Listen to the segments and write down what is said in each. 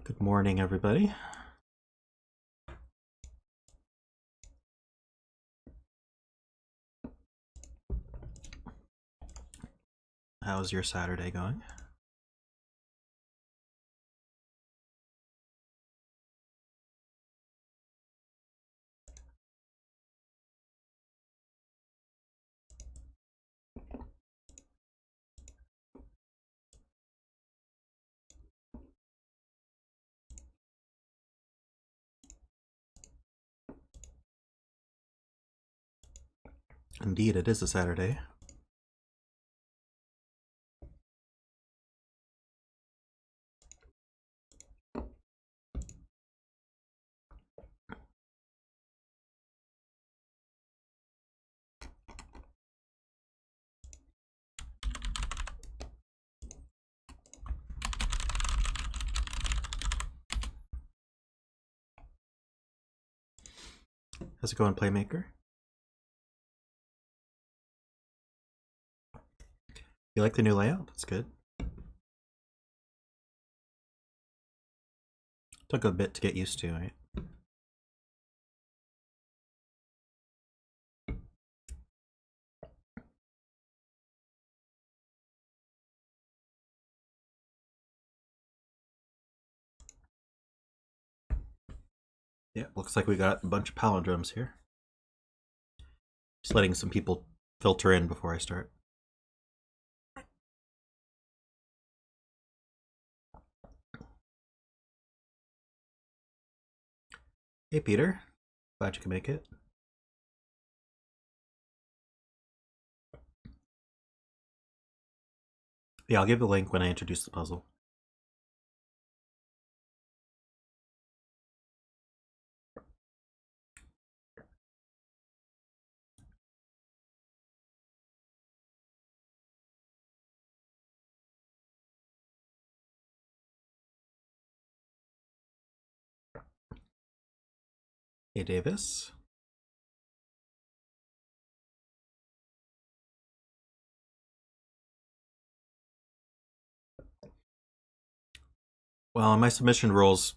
Good morning, everybody. How's your Saturday going? Indeed, it is a Saturday. How's it going, Playmaker? You like the new layout? That's good. Took a bit to get used to, right? Yeah, looks like we got a bunch of palindromes here. Just letting some people filter in before I start. Hey, Peter. Glad you can make it. Yeah, I'll give the link when I introduce the puzzle. Hey, Davis. Well, in my submission rules,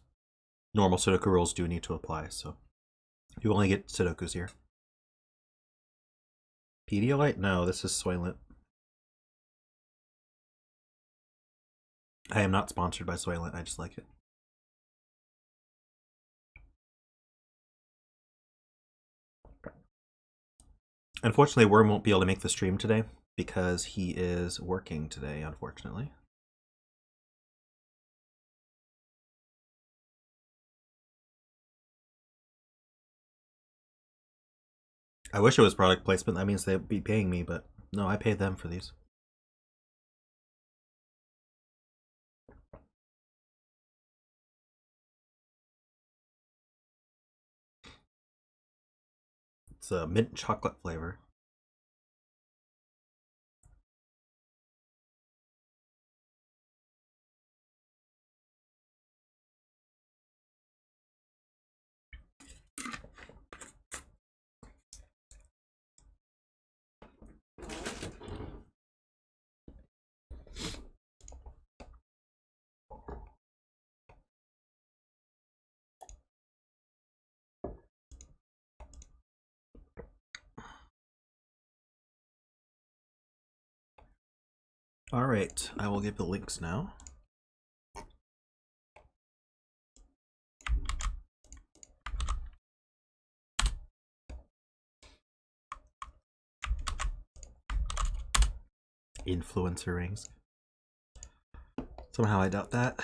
normal Sudoku rules do need to apply, so you only get Sudokus here. Pedialyte? No, this is Soylent. I am not sponsored by Soylent, I just like it. Unfortunately, Worm won't be able to make the stream today because he is working today, unfortunately. I wish it was product placement. That means they'd be paying me, but no, I paid them for these. It's a mint chocolate flavor. All right, I will give the links now. Influencer rings. Somehow I doubt that.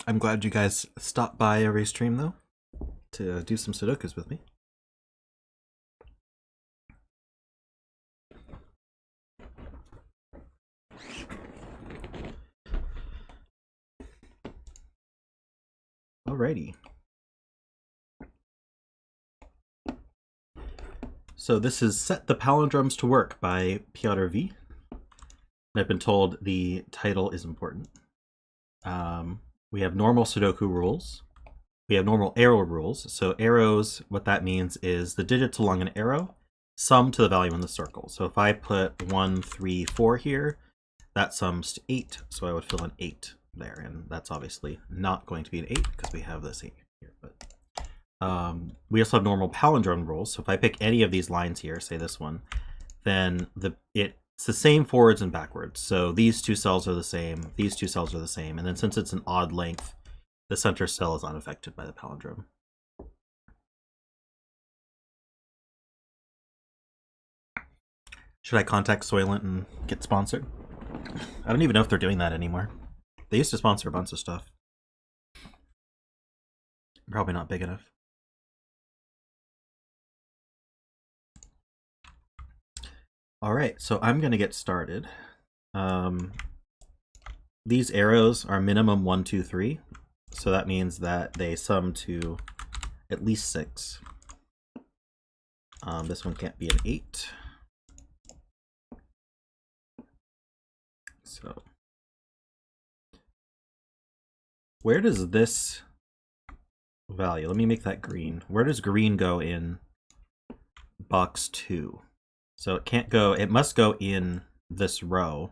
I'm glad you guys stopped by every stream, though, to do some Sudokus with me. Alrighty. So this is Set the Palindromes to Work by PjotrV. I've been told the title is important. We have normal Sudoku rules, we have normal arrow rules. So arrows, what that means is the digits along an arrow sum to the value in the circle. So if I put 1, 3, 4 here, that sums to 8. So I would fill an 8 there, and that's obviously not going to be an 8 because we have this 8 here. But we also have normal palindrome rules. So if I pick any of these lines here, say this one, then it's the same forwards and backwards. So these two cells are the same, these two cells are the same, and then since it's an odd length, the center cell is unaffected by the palindrome. Should I contact Soylent and get sponsored? I don't even know if they're doing that anymore. They used to sponsor a bunch of stuff. Probably not big enough. All right, so I'm going to get started. These arrows are minimum 1, 2, 3. So that means that they sum to at least 6. This one can't be an 8. So where does this value, let me make that green. Where does green go in box 2? So it can't go, it must go in this row.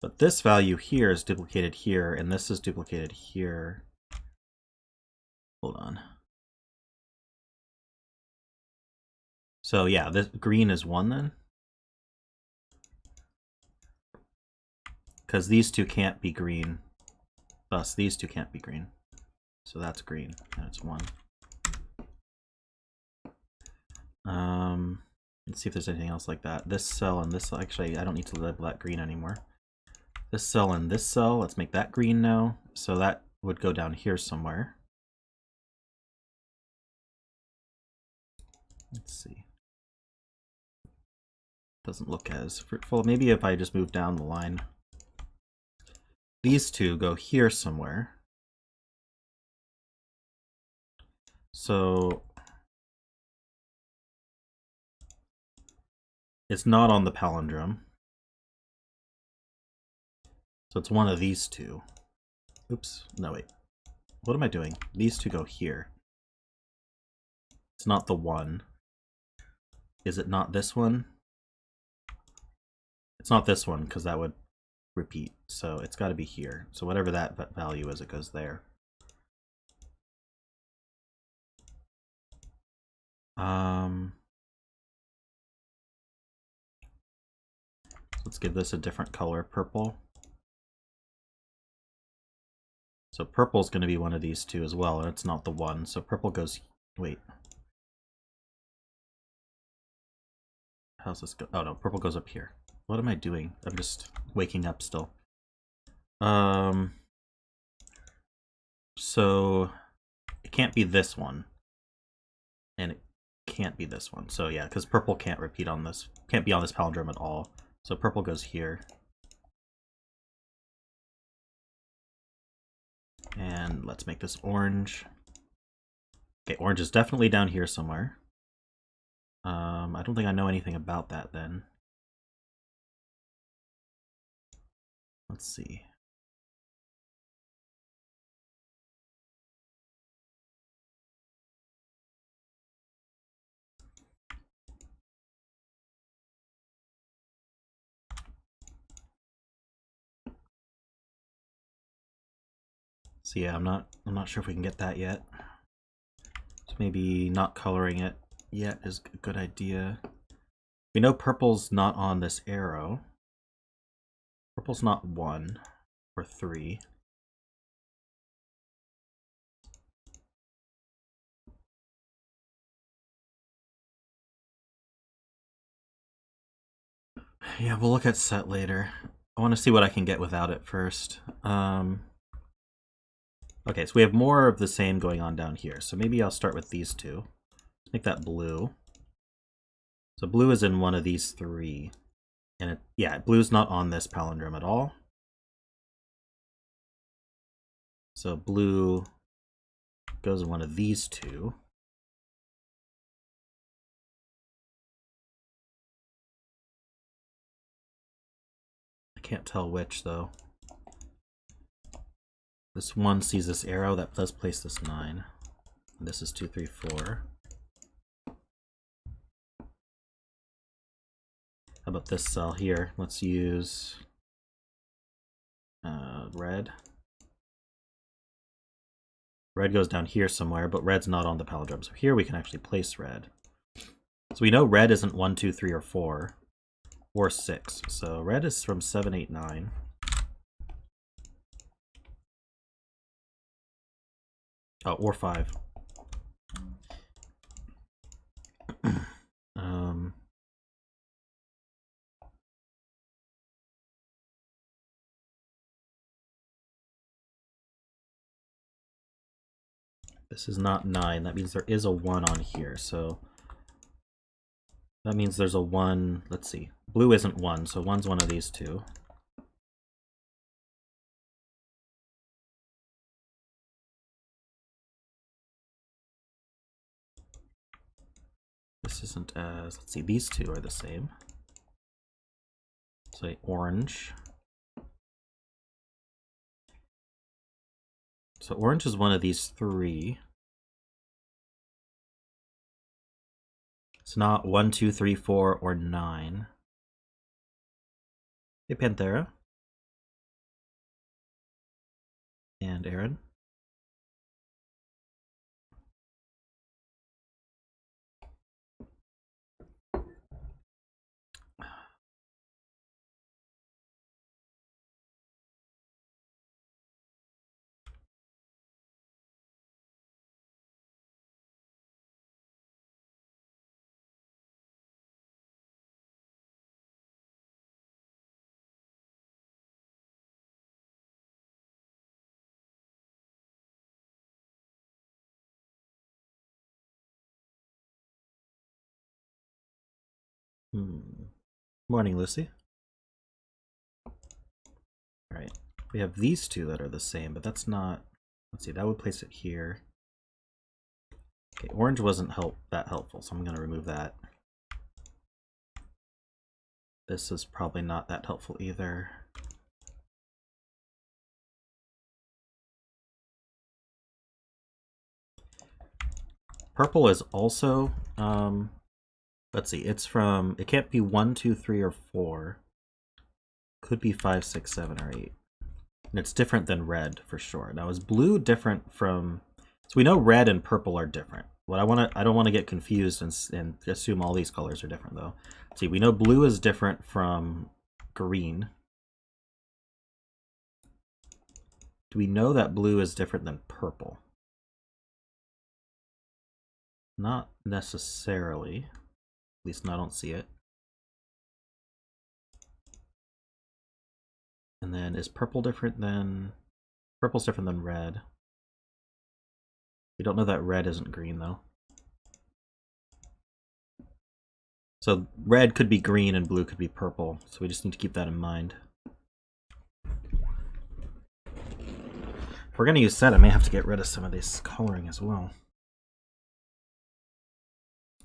But this value here is duplicated here, and this is duplicated here. Hold on. So yeah, this green is 1 then. Because these two can't be green. Thus, these two can't be green. So that's green, and it's 1. Let's see if there's anything else like that. This cell and this cell, actually, I don't need to label that green anymore. This cell and this cell, let's make that green now. So that would go down here somewhere. Let's see. Doesn't look as fruitful. Maybe if I just move down the line. These two go here somewhere. So it's not on the palindrome. So it's one of these two. Oops, no wait. What am I doing? These two go here. It's not the 1. Is it not this one? It's not this one because that would repeat. So it's got to be here. So whatever that value is, it goes there. Let's give this a different color, purple. So purple is going to be one of these two as well, and it's not the 1. So purple goes, wait. How's this go? Oh no, purple goes up here. What am I doing? I'm just waking up still. So it can't be this one. And it can't be this one. So yeah, because purple can't repeat on this, can't be on this palindrome at all. So purple goes here. And let's make this orange. Okay, orange is definitely down here somewhere. I don't think I know anything about that then. Let's see. So yeah, I'm not sure if we can get that yet. So maybe not coloring it yet is a good idea. We know purple's not on this arrow. Purple's not 1 or 3. Yeah, we'll look at set later. I want to see what I can get without it first. Okay, so we have more of the same going on down here. So maybe I'll start with these two. Let's make that blue. So blue is in one of these 3. And yeah, blue's not on this palindrome at all. So blue goes in one of these 2. I can't tell which though. This one sees this arrow, that does place this 9. This is 2, 3, 4. How about this cell here? Let's use red. Red goes down here somewhere, but red's not on the palindrome. So here we can actually place red. So we know red isn't 1, 2, 3, or 4, or 6. So red is from 7, 8, 9. Oh, or 5. This is not 9. That means there is a 1 on here. So that means there's a 1. Let's see. Blue isn't 1, so 1's one of these two. This isn't as, let's see, these two are the same. Say orange. So orange is one of these 3. It's not 1, 2, 3, 4, or 9. Hey, Panthera. And Aaron. Morning, Lucy. Alright, we have these two that are the same, but that's not... Let's see, that would place it here. Okay, orange wasn't that helpful, so I'm going to remove that. This is probably not that helpful either. Purple is also... let's see, it's from... It can't be 1, 2, 3, or 4. Could be 5, 6, 7, or 8. And it's different than red for sure. Now, is blue different from... So we know red and purple are different. What I don't want to get confused and assume all these colors are different though. Let's see, we know blue is different from green. Do we know that blue is different than purple? Not necessarily. At least I don't see it. And then is purple different than... Purple's different than red. We don't know that red isn't green though. So red could be green and blue could be purple. So we just need to keep that in mind. If we're going to use set, I may have to get rid of some of this coloring as well.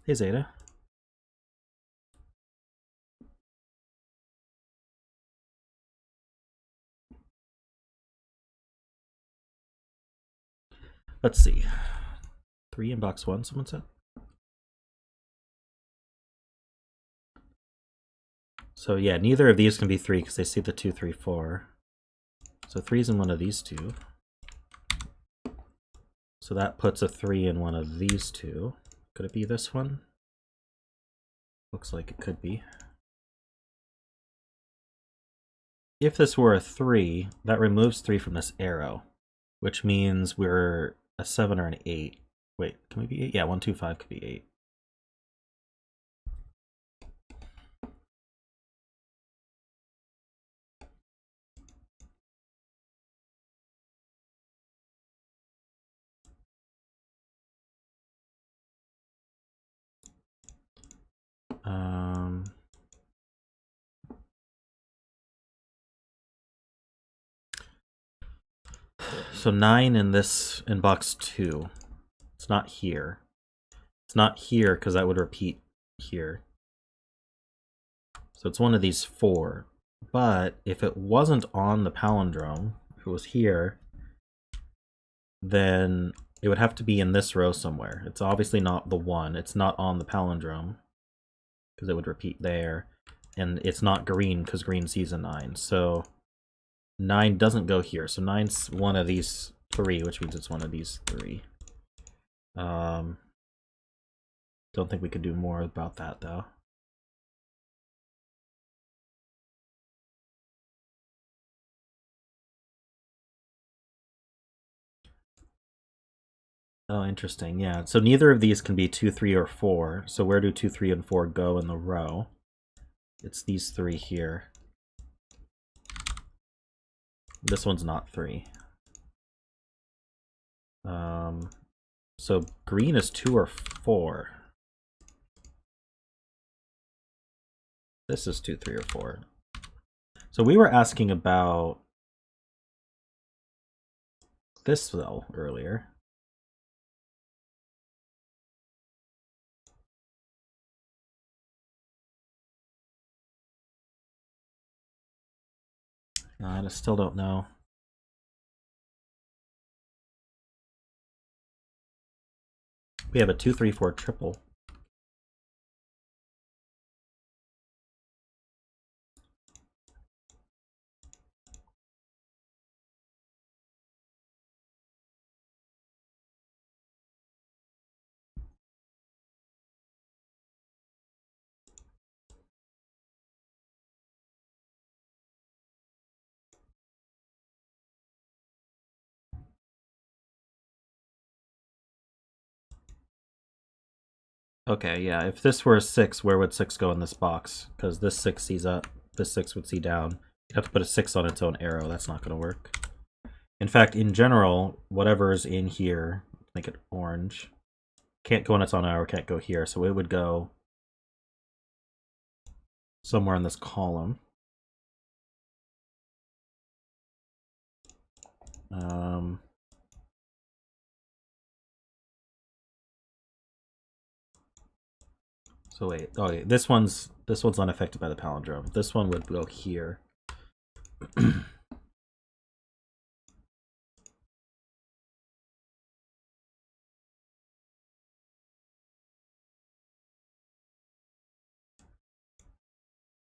Hey Zeta. Let's see. 3 in box 1, someone said? So yeah, neither of these can be 3 because they see the 2, 3, 4. So 3's in one of these two. So that puts a 3 in one of these two. Could it be this one? Looks like it could be. If this were a 3, that removes 3 from this arrow, which means we're a 7 or an 8. Wait, can we be 8? Yeah, 1, 2, 5 could be 8. So 9 in box 2. It's not here. It's not here because that would repeat here. So it's one of these 4. But if it wasn't on the palindrome, if it was here, then It would have to be in this row somewhere. It's obviously not the 1. It's not on the palindrome, because it would repeat there. And it's not green, because green sees a 9. So 9 doesn't go here. So 9's one of these 3, which means it's one of these 3. Don't think we could do more about that, though. Oh, interesting. Yeah. So neither of these can be 2, 3, or 4. So where do 2, 3, and 4 go in the row? It's these 3 here. This one's not 3. So green is 2 or 4. This is 2, 3, or 4. So we were asking about this though earlier. I still don't know. We have a 2, 3, 4 triple. Okay, yeah, if this were a 6, where would 6 go in this box? Because this 6 sees up, this 6 would see down. You'd have to put a 6 on its own arrow. That's not going to work. In fact, in general, whatever's in here, make it orange, can't go on its own arrow, can't go here. So it would go somewhere in this column. So wait, okay, this one's unaffected by the palindrome. This one would go here.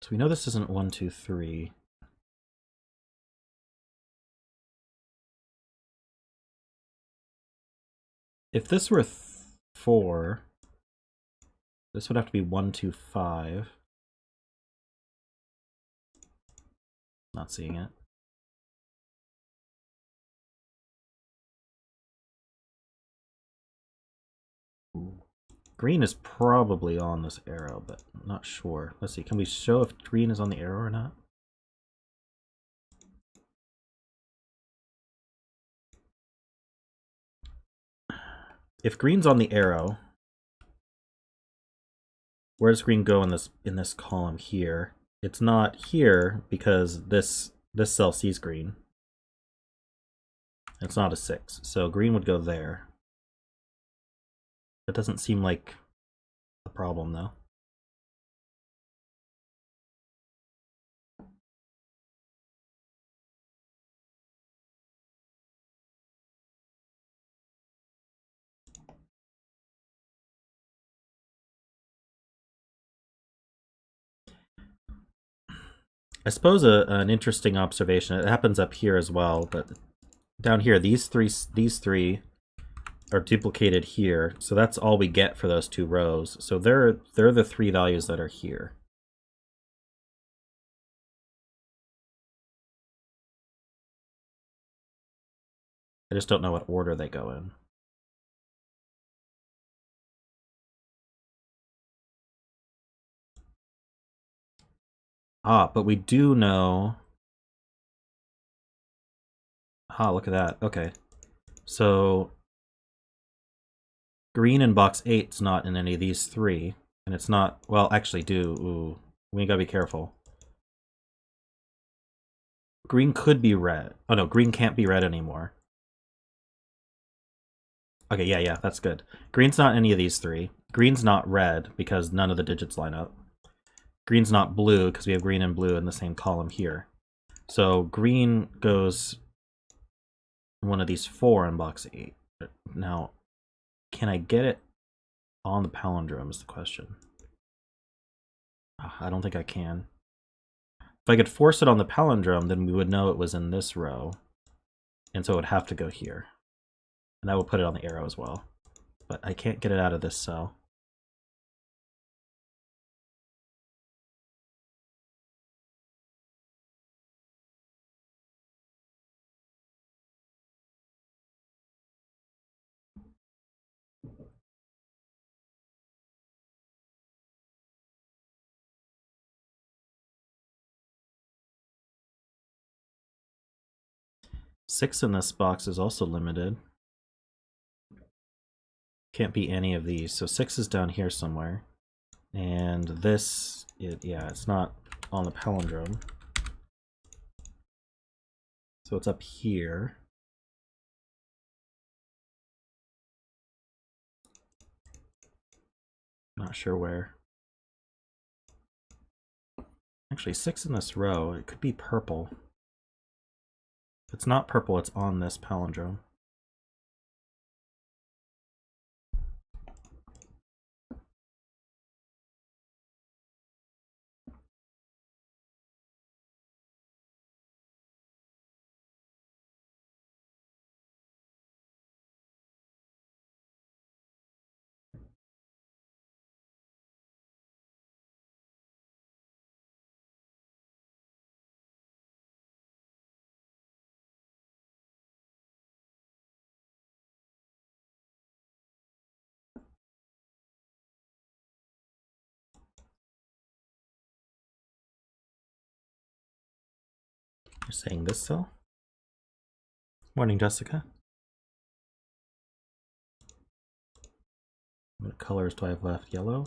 So we know this isn't 1, 2, 3. If this were 4, this would have to be 1, 2, 5. Not seeing it. Ooh. Green is probably on this arrow, but I'm not sure. Let's see, can we show if green is on the arrow or not? If green's on the arrow, where does green go in this column here? It's not here because this cell sees green. It's not a 6, so green would go there. That doesn't seem like a problem though. I suppose an interesting observation, it happens up here as well, but down here, these three are duplicated here, so that's all we get for those 2 rows. So they're the 3 values that are here. I just don't know what order they go in. Ah, but we do know... Ah, look at that. Okay. So green in box 8's not in any of these 3. And it's not... Well, actually, ooh, we gotta be careful. Green could be red. Oh no, green can't be red anymore. Okay, yeah, that's good. Green's not any of these 3. Green's not red because none of the digits line up. Green's not blue because we have green and blue in the same column here. So green goes one of these 4 in box 8. Now, can I get it on the palindrome is the question. I don't think I can. If I could force it on the palindrome, then we would know it was in this row. And so it would have to go here. And that would put it on the arrow as well. But I can't get it out of this cell. Six in this box is also limited. Can't be any of these. So 6 is down here somewhere. And this, yeah, it's not on the palindrome. So it's up here. Not sure where. Actually, 6 in this row, it could be purple. If it's not purple, it's on this palindrome. You're saying this cell? Morning, Jessica. What colors do I have left? Yellow?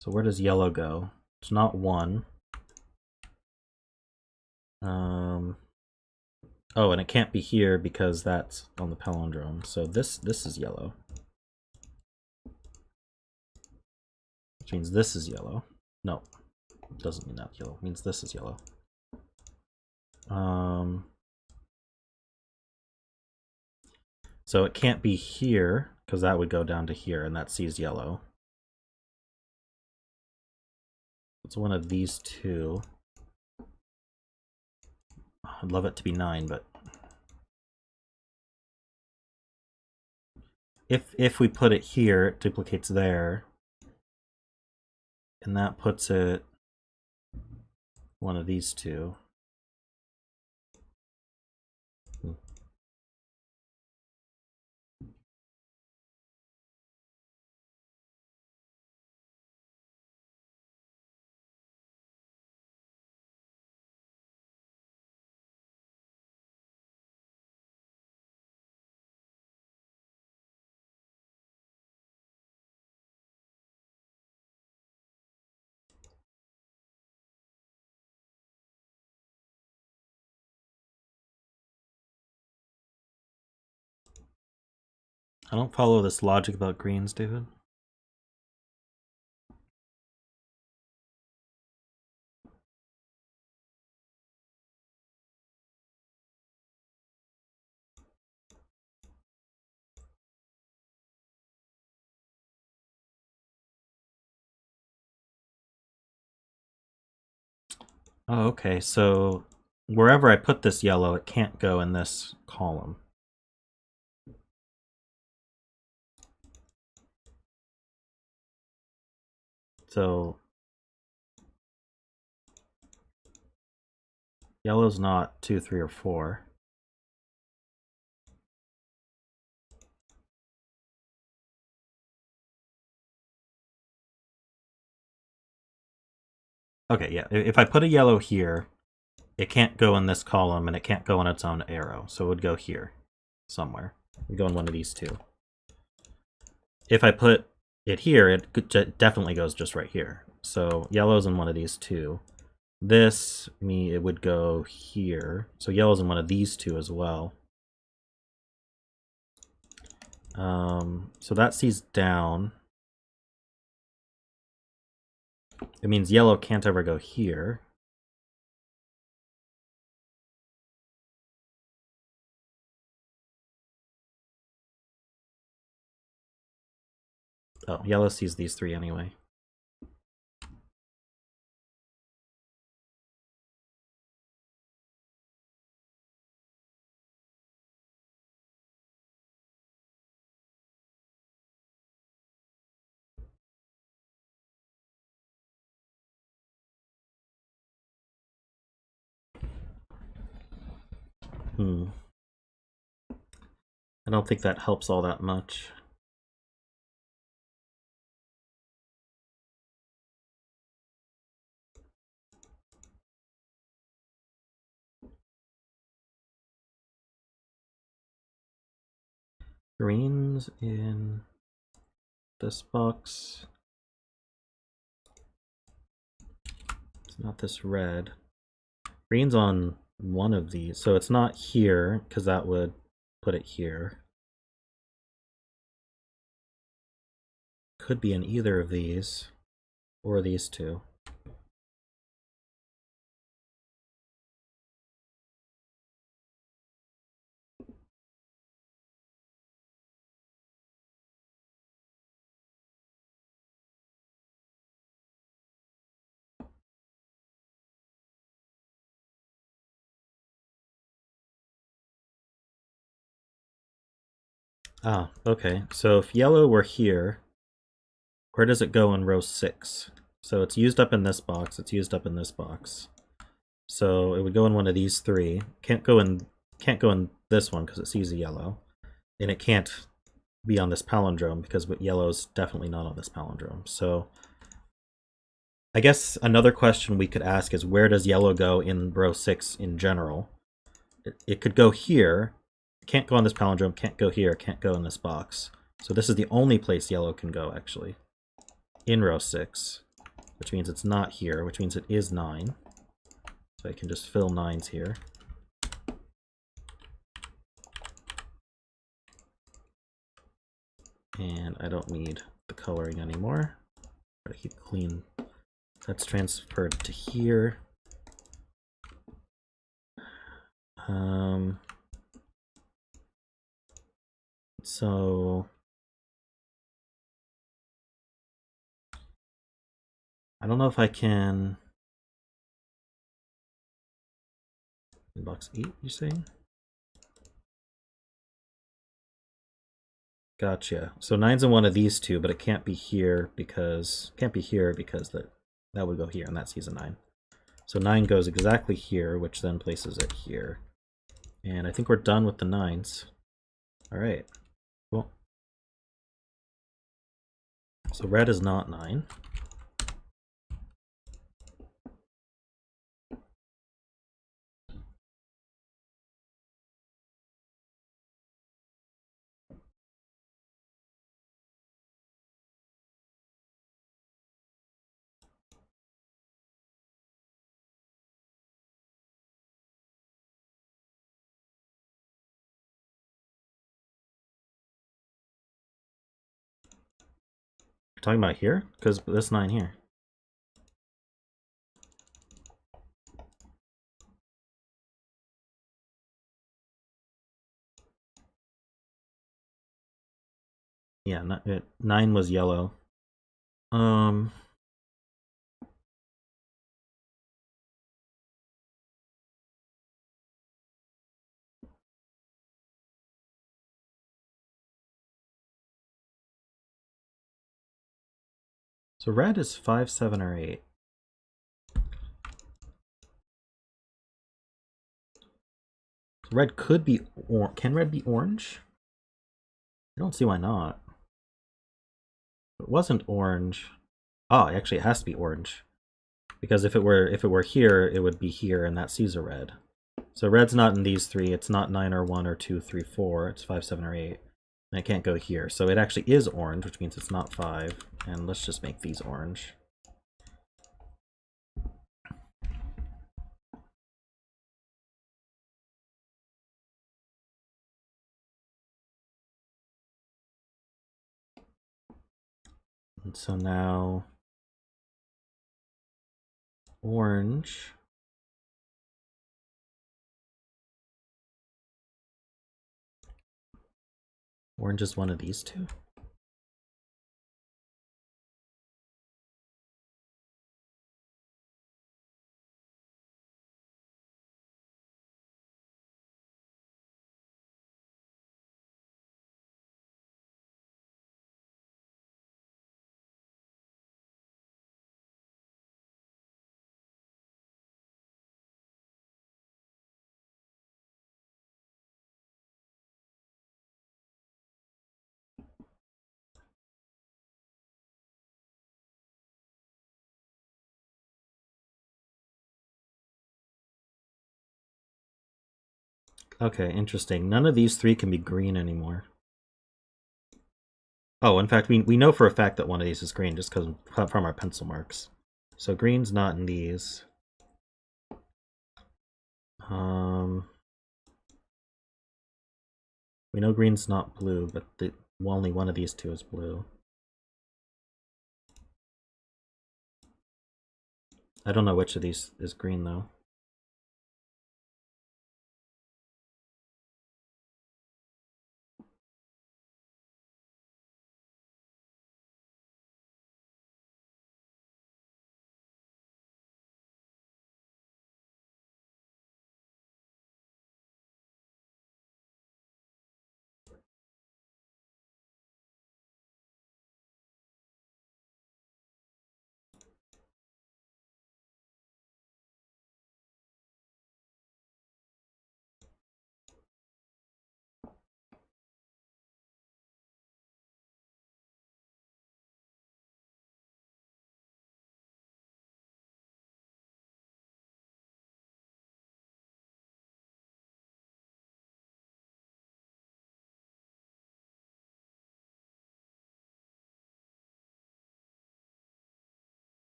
So where does yellow go? It's not 1. Oh, and it can't be here because that's on the palindrome. So this is yellow. Which means this is yellow. No, it doesn't mean that yellow. It means this is yellow. So it can't be here because that would go down to here, and that sees yellow. It's one of these two. I'd love it to be 9, but if we put it here, it duplicates there, and that puts it one of these two. I don't follow this logic about greens, David. Oh, okay, so wherever I put this yellow, it can't go in this column. So yellow's not 2, 3, or 4. Okay, yeah, if I put a yellow here, it can't go in this column and it can't go on its own arrow, so it would go here somewhere. It would go in one of these two. If I put it here, it definitely goes just right here. So yellow's in one of these two. This, it would go here. So yellow's in one of these two as well. So that sees down. It means yellow can't ever go here. Oh, yellow sees these three anyway. I don't think that helps all that much. Green's in this box. It's not this red. Green's on one of these, so it's not here, because that would put it here. Could be in either of these, or these two. Ah, okay. So if yellow were here, where does it go in row 6? So it's used up in this box, it's used up in this box. So it would go in one of these three. Can't go in this one because it sees a yellow. And it can't be on this palindrome because yellow's definitely not on this palindrome. So I guess another question we could ask is, where does yellow go in row 6 in general? It could go here. Can't go on this palindrome, can't go here, can't go in this box. So this is the only place yellow can go, actually. In row 6, which means it's not here, which means it is 9. So I can just fill 9s here. And I don't need the coloring anymore. Gotta keep clean. That's transferred to here. So I don't know if I can. In box 8, you say? Gotcha. So 9's in one of these two, but it can't be here because that would go here, and that sees a 9. So 9 goes exactly here, which then places it here. And I think we're done with the 9s. All right, cool. So red is not 9. You're talking about here? Because this 9 here. Yeah, 9 was yellow. So red is 5, 7, or 8. Red could be can red be orange? I don't see why not. If it wasn't orange. Oh, actually it has to be orange. Because if it were here, it would be here, and that sees a red. So red's not in these three. It's not 9 or 1 or 2, 3, 4. It's 5, 7, or 8. And it can't go here. So it actually is orange, which means it's not 5. And let's just make these orange. And so now orange is one of these two. Okay, interesting. None of these three can be green anymore. Oh, in fact, we know for a fact that one of these is green just because from our pencil marks. So green's not in these. We know green's not blue, but only one of these two is blue. I don't know which of these is green, though.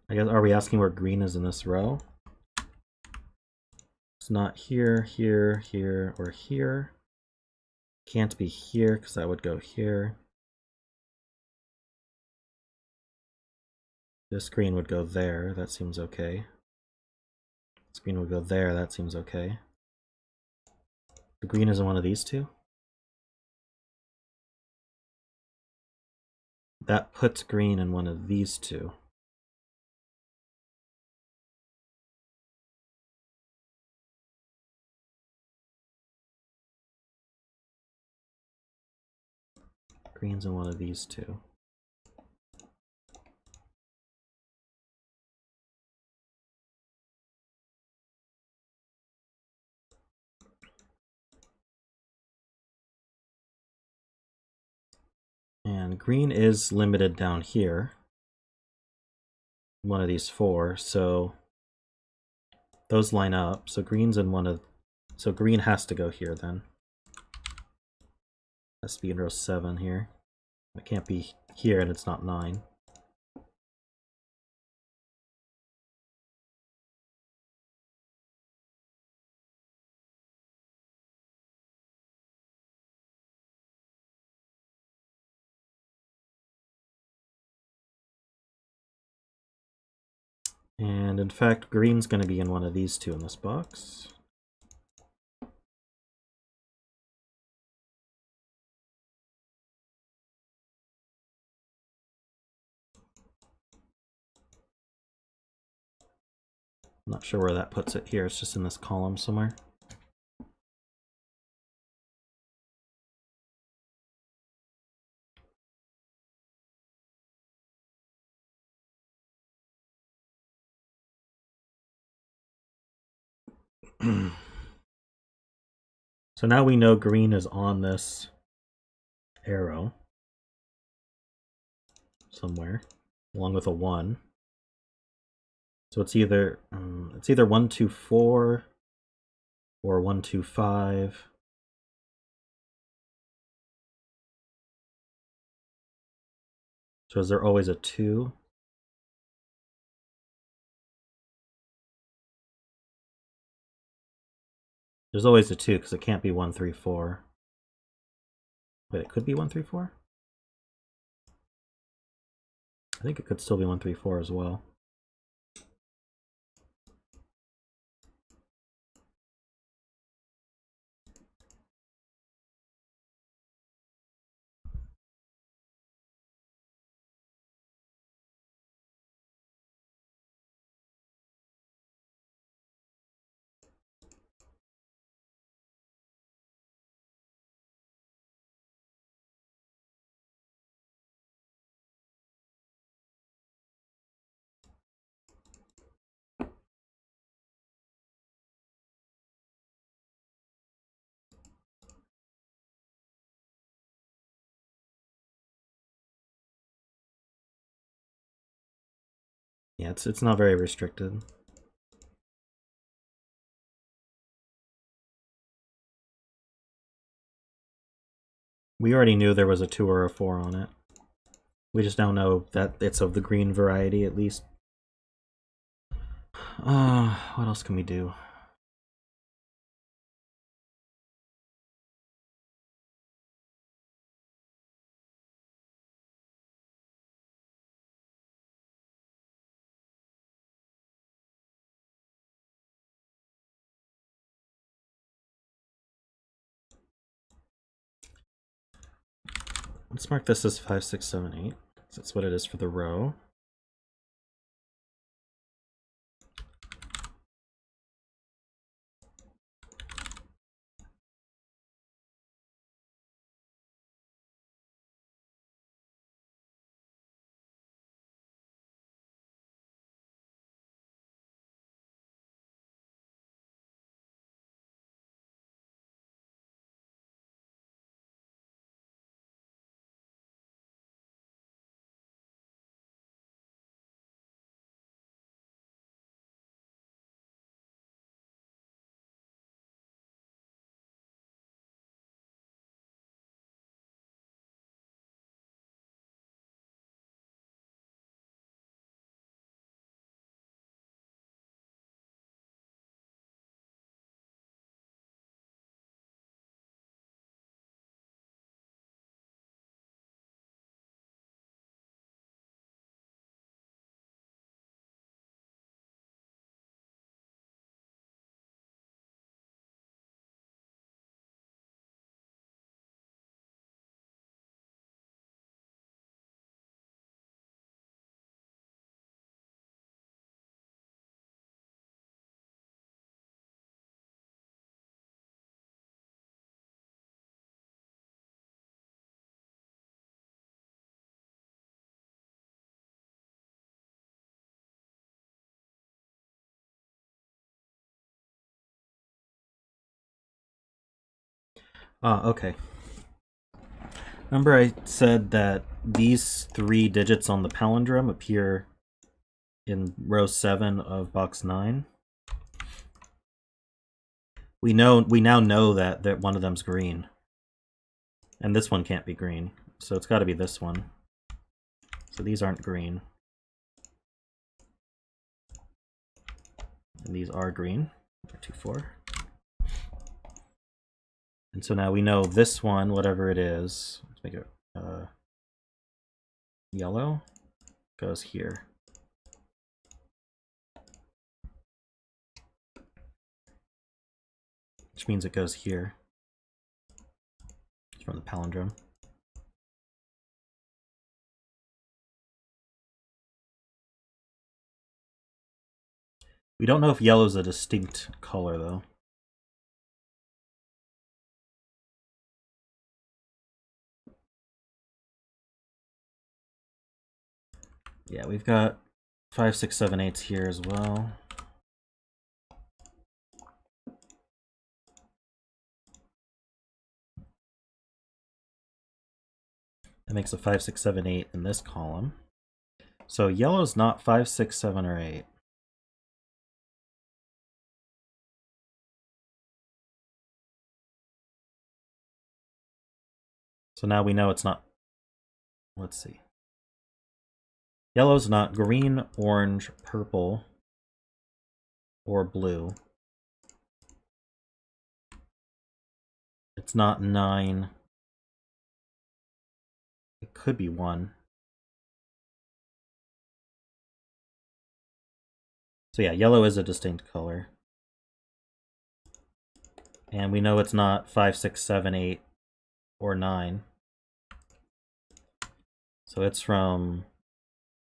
I guess, are we asking where green is in this row? It's not here, here, here, or here. Can't be here because that would go here. This green would go there, that seems okay. This green would go there, that seems okay. The green is in one of these two. That puts green in one of these two. Green's in one of these two. And green is limited down here. One of these four, so those line up. So green's in one of, so green has to go here then. Has to be in row 7 here. It can't be here and it's not 9. And in fact, green's going to be in one of these two in this box. I'm not sure where that puts it here. It's just in this column somewhere. So now we know green is on this arrow somewhere, along with a 1. So it's either 1, 2, 4 or 1, 2, 5. So is there always a 2? There's always a 2 because it can't be 1, 3, 4. Wait, it could be 1, 3, 4? I think it could still be 1, 3, 4 as well. Yeah, it's not very restricted. We already knew there was a 2 or a 4 on it. We just now know that it's of the green variety, at least. What else can we do? Let's mark this as 5, 6, 7, 8. That's what it is for the row. Okay. Remember I said that these 3 digits on the palindrome appear in row 7 of box 9? We now know that one of them's green. And this one can't be green, so it's got to be this one. So these aren't green. And these are green. 2, 4. And so now we know this one, whatever it is, let's make it yellow, goes here. Which means it goes here. It's from the palindrome. We don't know if yellow is a distinct color, though. Yeah, we've got 5, 6, 7, 8 here as well. That makes a 5, 6, 7, 8 in this column. So yellow's not 5, 6, 7, or 8. So now we know it's not. Let's see. Yellow's not green, orange, purple, or blue. It's not 9. It could be 1. So yeah, yellow is a distinct color. And we know it's not 5, 6, 7, 8, or 9. So it's from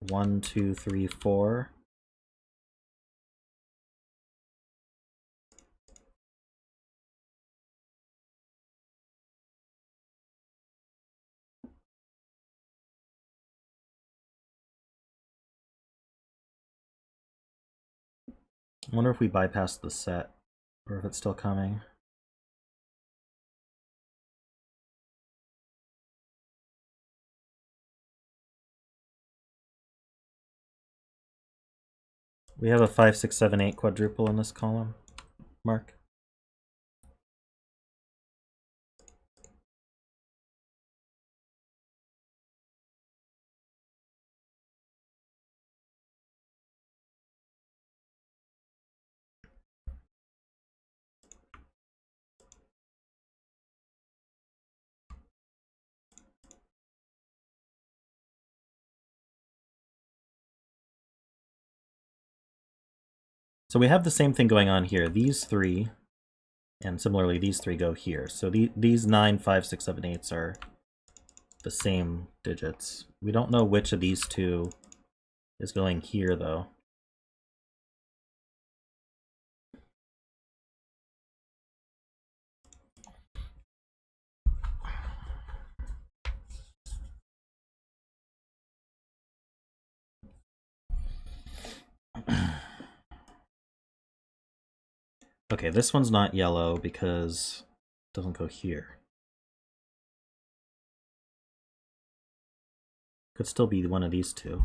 1, 2, 3, 4. I wonder if we bypassed the set, or if it's still coming. We have a 5, 6, 7, 8 quadruple in this column, Mark. So we have the same thing going on here. These three, and similarly these three go here. So these 9, 5, 6, 7, 8s are the same digits. We don't know which of these two is going here, though. Okay, this one's not yellow because it doesn't go here. Could still be one of these two.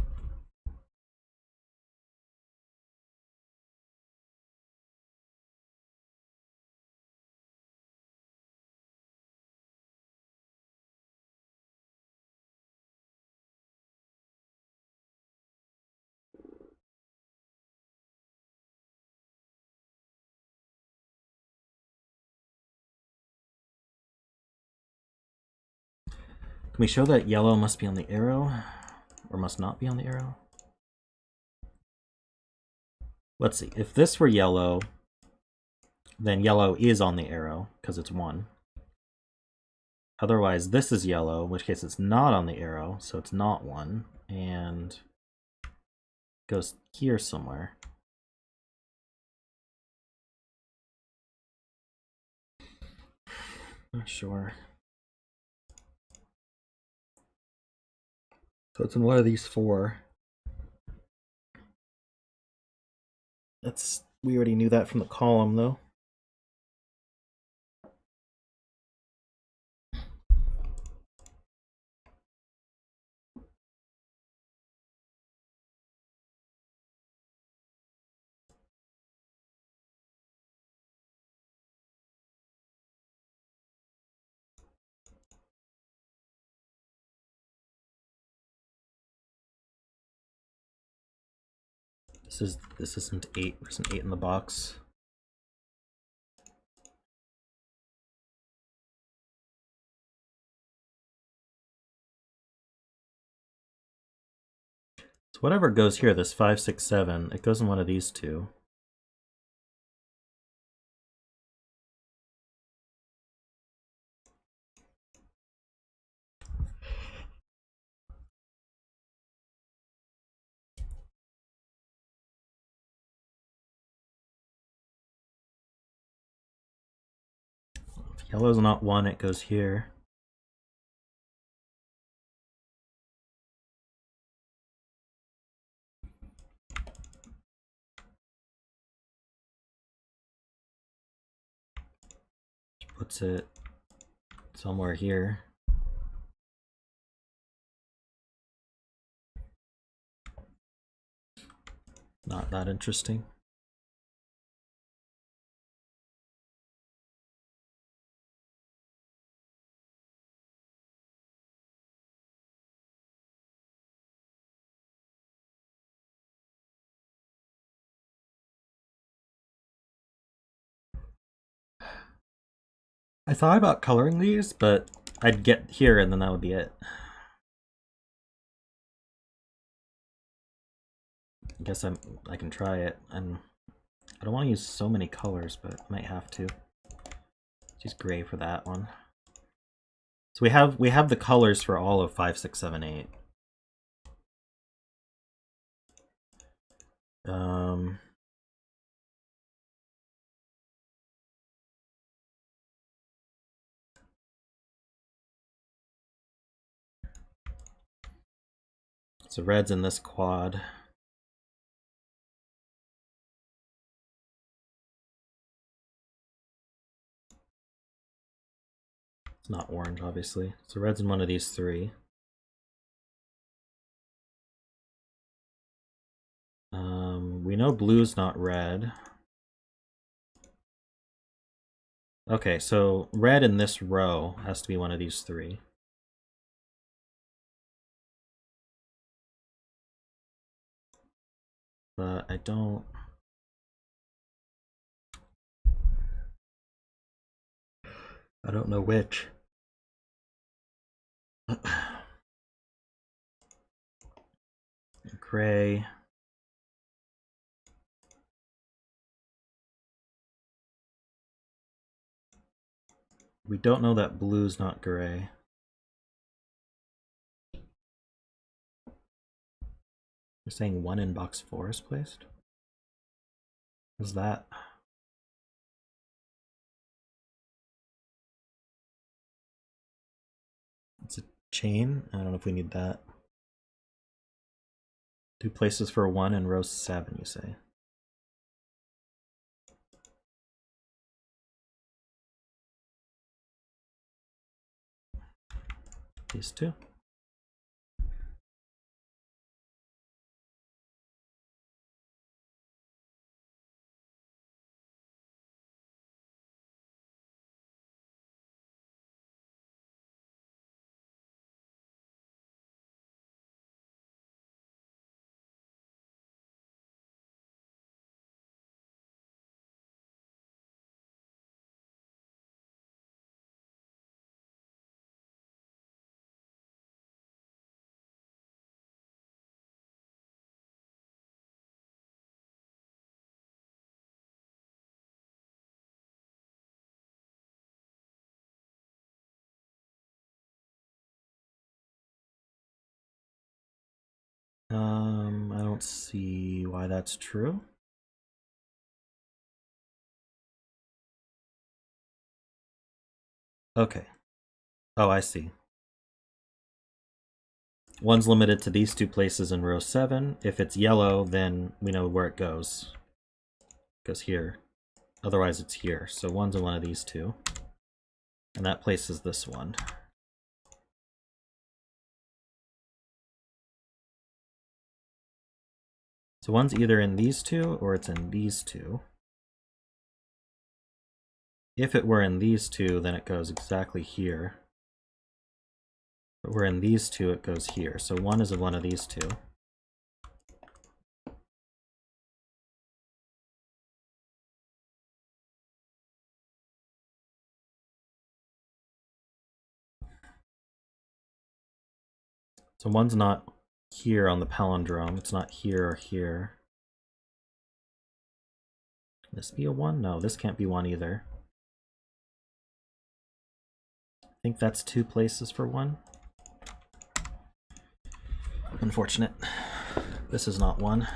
Can we show that yellow must be on the arrow, or must not be on the arrow? Let's see, if this were yellow, then yellow is on the arrow, because it's 1. Otherwise, this is yellow, in which case it's not on the arrow, so it's not 1, and goes here somewhere. Not sure. So it's in one of these 4. We already knew that from the column, though. This isn't 8. There's an 8 in the box. So whatever goes here, this 5, 6, 7, it goes in one of these two. If yellow's not 1, it goes here. Puts it somewhere here. Not that interesting. I thought about coloring these, but I'd get here and then that would be it. I guess I can try it, and I don't want to use so many colors, but I might have to. Just gray for that one. So we have the colors for all of 5, 6, 7, 8. So red's in this quad. It's not orange, obviously. So red's in one of these 3. We We know blue's not red. Okay, so red in this row has to be one of these three. But I don't know which. Gray. We don't know that blue's not gray. You're saying 1 in box 4 is placed? What's that? It's a chain? I don't know if we need that. 2 places for 1 in row 7, you say? These two. I don't see why that's true. Okay. Oh, I see. 1's limited to these 2 places in row 7. If it's yellow, then we know where it goes. It goes here. Otherwise, it's here. So 1's in one of these 2. And that places this one. So 1's either in these 2 or it's in these 2. If it were in these 2, then it goes exactly here. But we're in these 2, it goes here. So 1 is in one of these 2. So 1's not here on the palindrome. It's not here or here. Can this be a 1? No, this can't be 1 either. I think that's 2 places for 1. Unfortunate. This is not 1.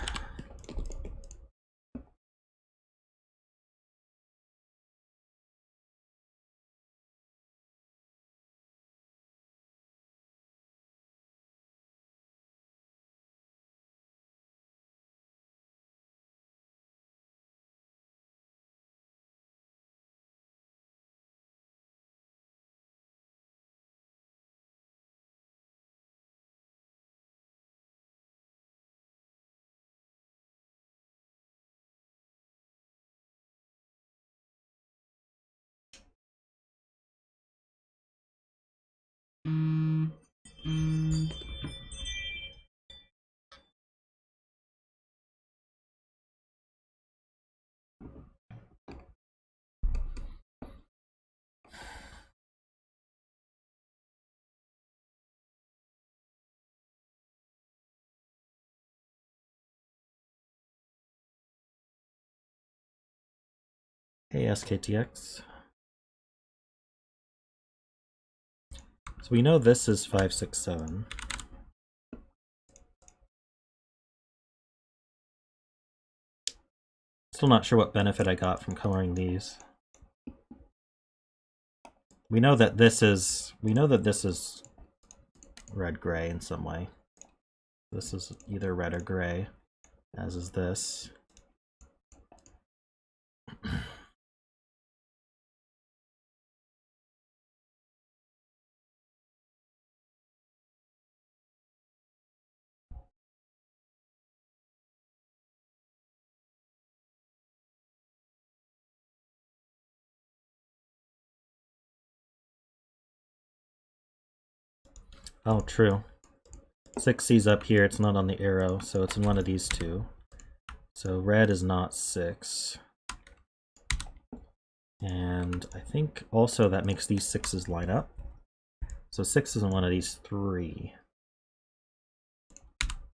Hey, Sktx. So we know this is 5, 6, 7. Still not sure what benefit I got from coloring these. We know that this is red-gray in some way. This is either red or gray, as is this. Oh, true. 6C's up here, it's not on the arrow, so it's in one of these two. So red is not 6. And I think also that makes these 6's line up. So 6 is in one of these 3.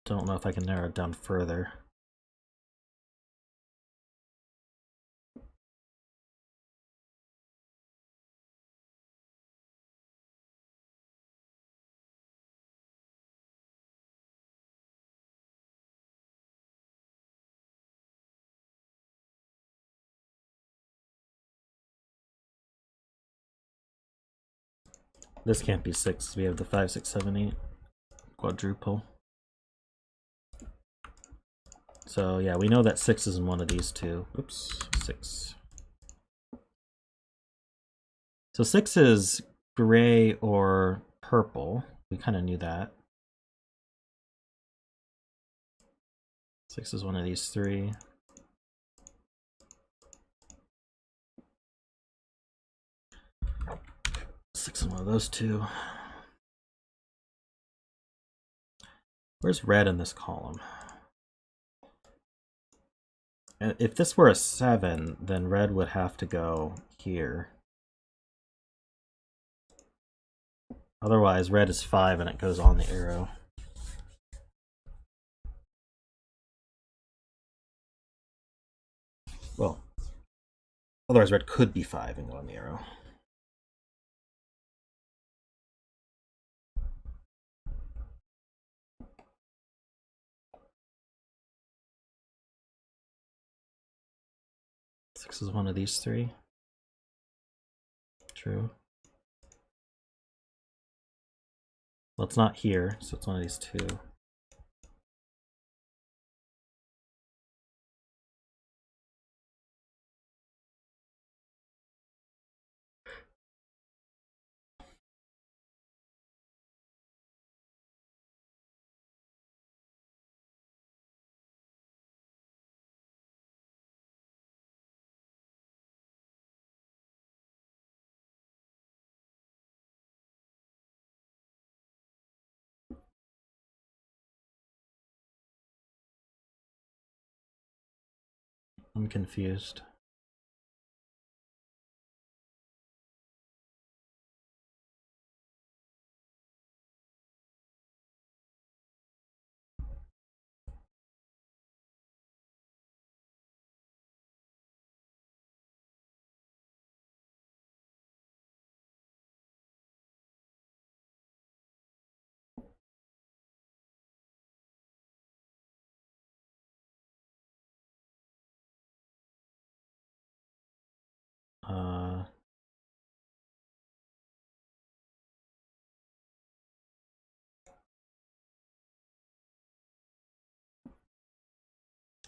Don't know if I can narrow it down further. This can't be 6. We have the 5, 6, 7, 8 quadruple. So yeah, we know that 6 is in one of these two. Oops, 6. So 6 is gray or purple. We kind of knew that. 6 is one of these 3. Six in one of those two. Where's red in this column? And if this were a 7, then red would have to go here. Otherwise, red is 5 and it goes on the arrow. Well, otherwise red could be 5 and go on the arrow. Six is one of these 3. True. Well, it's not here, so it's one of these 2. I'm confused.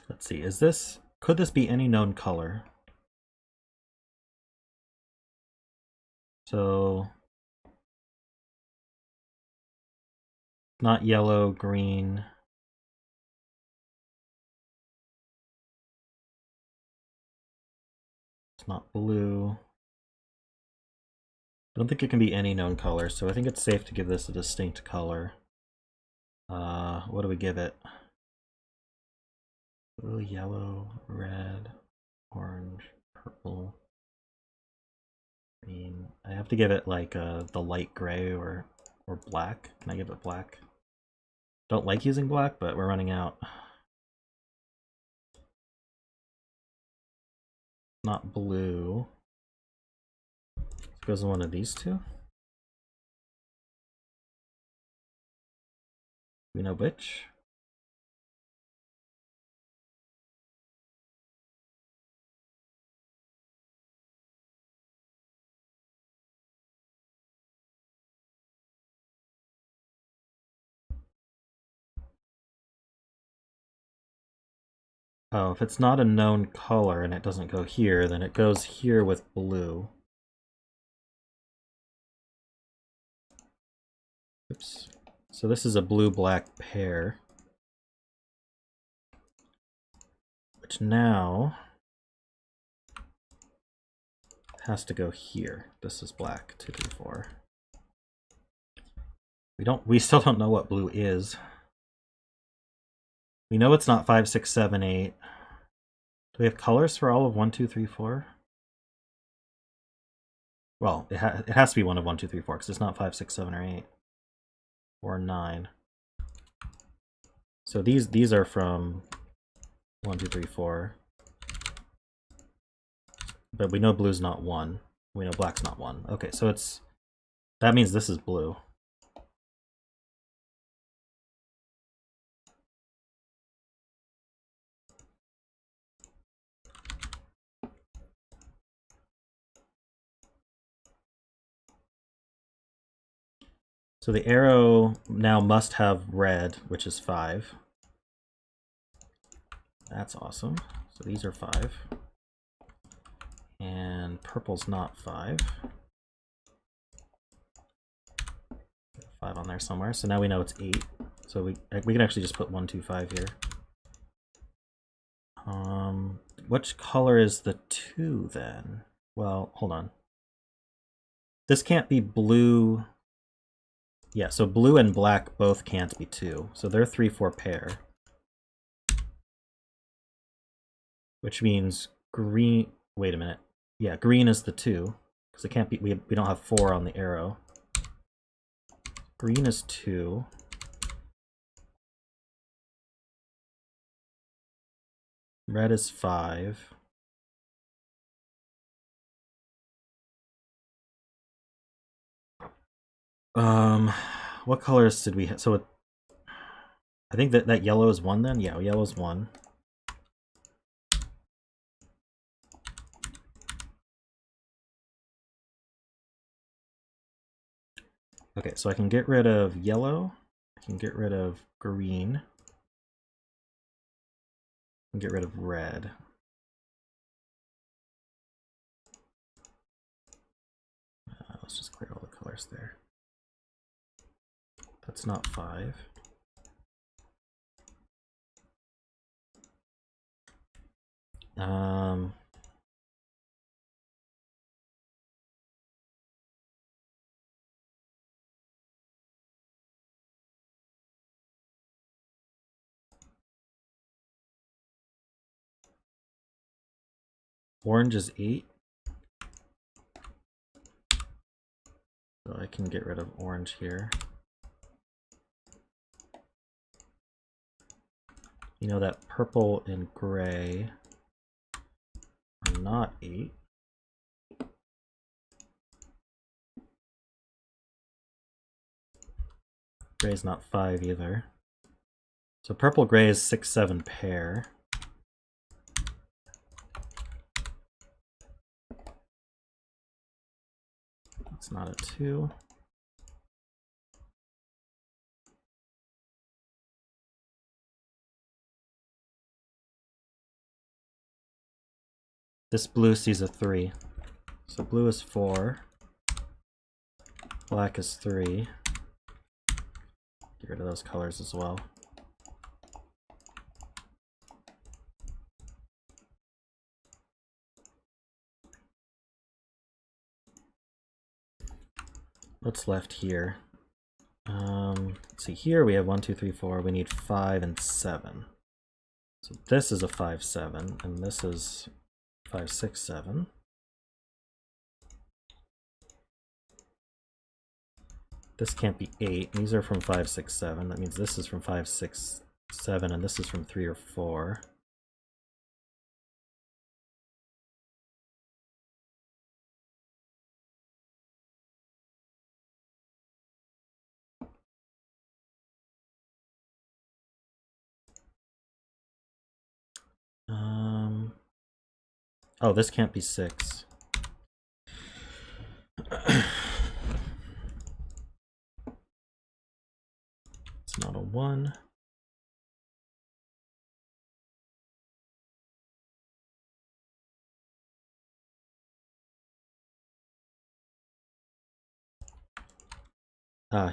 Let's see, could this be any known color? So, not yellow, green. It's not blue. I don't think it can be any known color, so I think it's safe to give this a distinct color. What do we give it? Blue, yellow, red, orange, purple, green. I have to give it like the light gray or black. Can I give it black? Don't like using black, but we're running out. Not blue. It goes in one of these two. We know which. Oh, if it's not a known color and it doesn't go here, then it goes here with blue. Oops. So this is a blue-black pair, which now has to go here. This is black, 2, 3, 4. We still don't know what blue is. We know it's not 5, 6, 7, 8. Do we have colors for all of 1, 2, 3, 4? Well, it has to be one of 1, 2, 3, 4 because it's not 5, 6, 7, or 8 or 9. So these are from 1, 2, 3, 4. But we know blue's not 1. We know black's not 1. Okay, so that means this is blue. So the arrow now must have red, which is 5. That's awesome. So these are 5. And purple's not 5. 5 on there somewhere. So now we know it's 8. So we can actually just put 1, 2, 5 here. Which color is the 2 then? Well, hold on. This can't be blue. Yeah, so blue and black both can't be 2. So they're 3, 4 pair. Which means green. Wait a minute. Yeah, green is the 2. Because it can't be. We don't have 4 on the arrow. Green is 2. Red is 5. What colors did we have? So I think that yellow is 1 then? Yeah, yellow is 1. Okay, so I can get rid of yellow. I can get rid of green. I can get rid of red. Let's just clear all the colors there. That's not 5. Orange is 8. So I can get rid of orange here. You know that purple and gray are not 8. Gray's not 5 either. So purple gray is 6, 7 pair. That's not a 2. This blue sees a 3. So blue is 4. Black is 3. Get rid of those colors as well. What's left here? Let's see, here we have 1, 2, 3, 4. We need 5 and 7. So this is a 5, 7, and this is 5, 6, 7. This can't be 8. These are from 5, 6, 7. That means this is from 5, 6, 7, and this is from 3 or 4. Oh, this can't be 6. It's not a 1.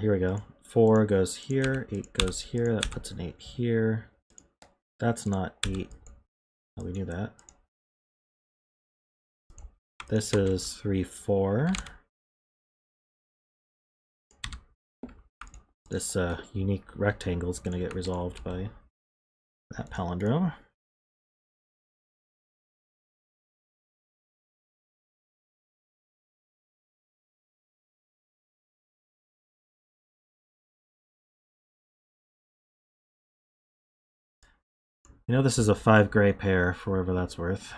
Here we go. 4 goes here, 8 goes here, that puts an 8 here. That's not 8. Oh, we knew that. This is 3, 4. this unique rectangle is going to get resolved by that palindrome. You know, this is a 5 gray pair, for whatever that's worth.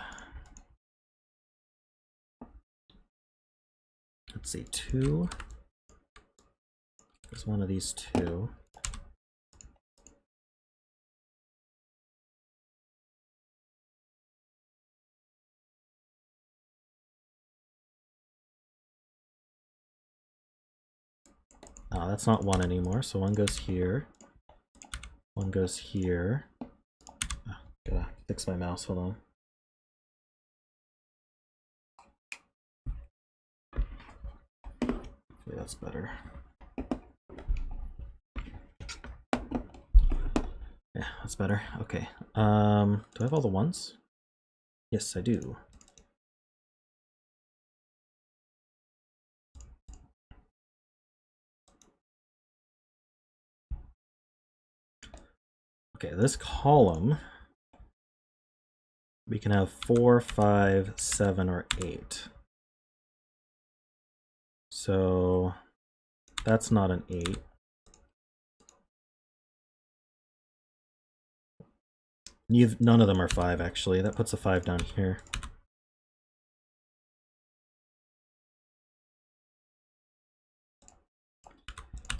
Let's see, 2. There's one of these 2. Oh, that's not 1 anymore, so 1 goes here. 1 goes here. Oh, gotta fix my mouse, hold on. Okay, that's better. Yeah, that's better. Okay. Do I have all the 1s? Yes, I do. Okay, this column, we can have 4, 5, 7, or 8. So that's not an 8. None of them are 5, actually. That puts a 5 down here.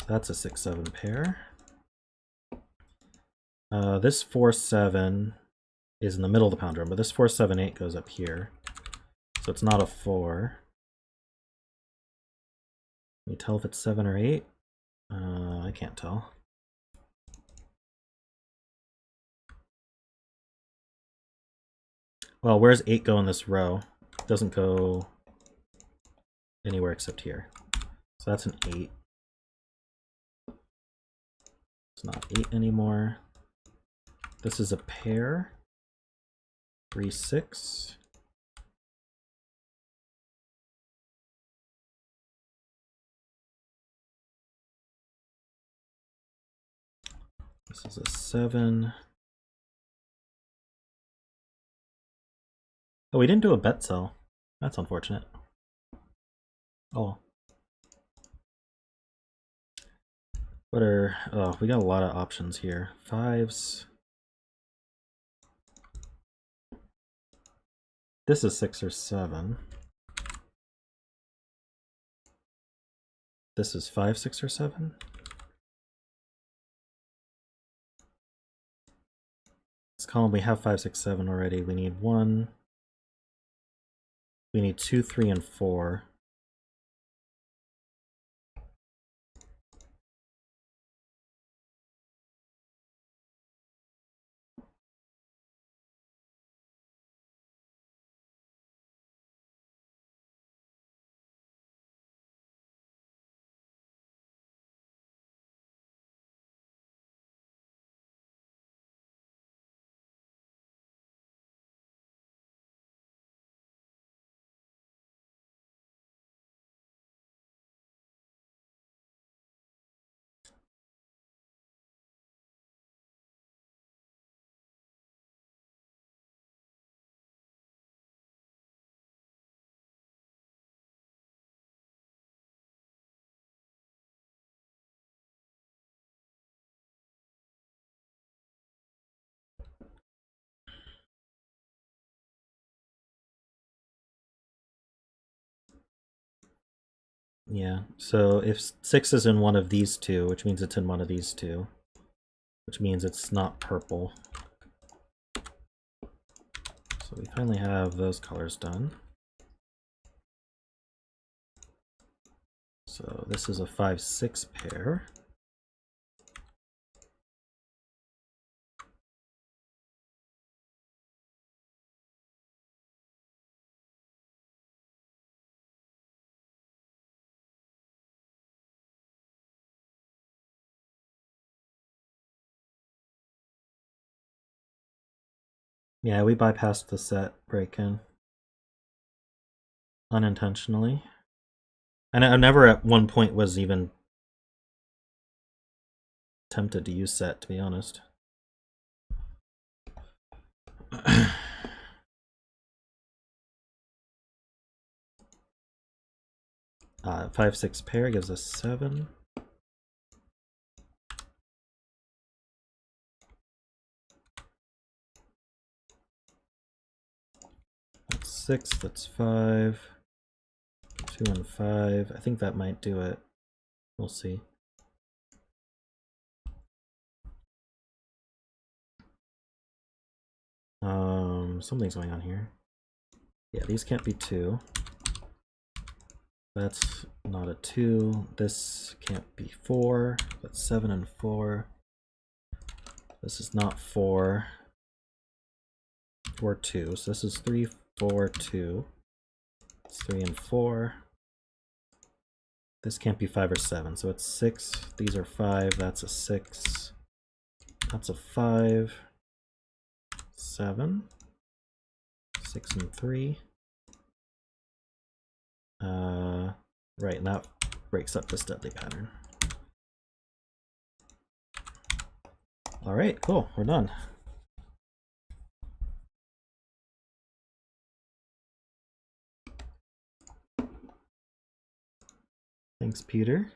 That's a 6, 7 pair. This 4, 7 is in the middle of the palindrome, but this 4, 7, 8 goes up here. So it's not a 4. Can you tell if it's 7 or 8? I can't tell. Well, where's 8 go in this row? It doesn't go anywhere except here. So that's an 8. It's not 8 anymore. This is a pair. 3, 6. This is a 7. Oh, we didn't do a bet cell. That's unfortunate. Oh. What are... Oh, we got a lot of options here. 5s. This is 6 or 7. This is 5, 6, or 7. This column, we have 5, 6, 7 already. We need 1. We need 2, 3, and 4. Yeah, so if 6 is in one of these two, which means it's in one of these two, which means it's not purple. So we finally have those colors done. So this is a 5, 6 pair. Yeah, we bypassed the set break-in unintentionally. And I never at one point was even tempted to use set, to be honest. 5-6 pair gives us 7. That's 6, that's 5. 2 and 5. I think that might do it. We'll see. Something's going on here. Yeah, these can't be 2. That's not a 2. This can't be 4. That's 7 and 4. This is not 4. 4, 2. So this is 3, 4, 2. It's 3 and 4. This can't be 5 or 7, so it's 6. These are 5. That's a 6. That's a 5. 7. 6 and 3. Right, and that breaks up this deadly pattern. All right, cool, we're done. Thanks, Peter.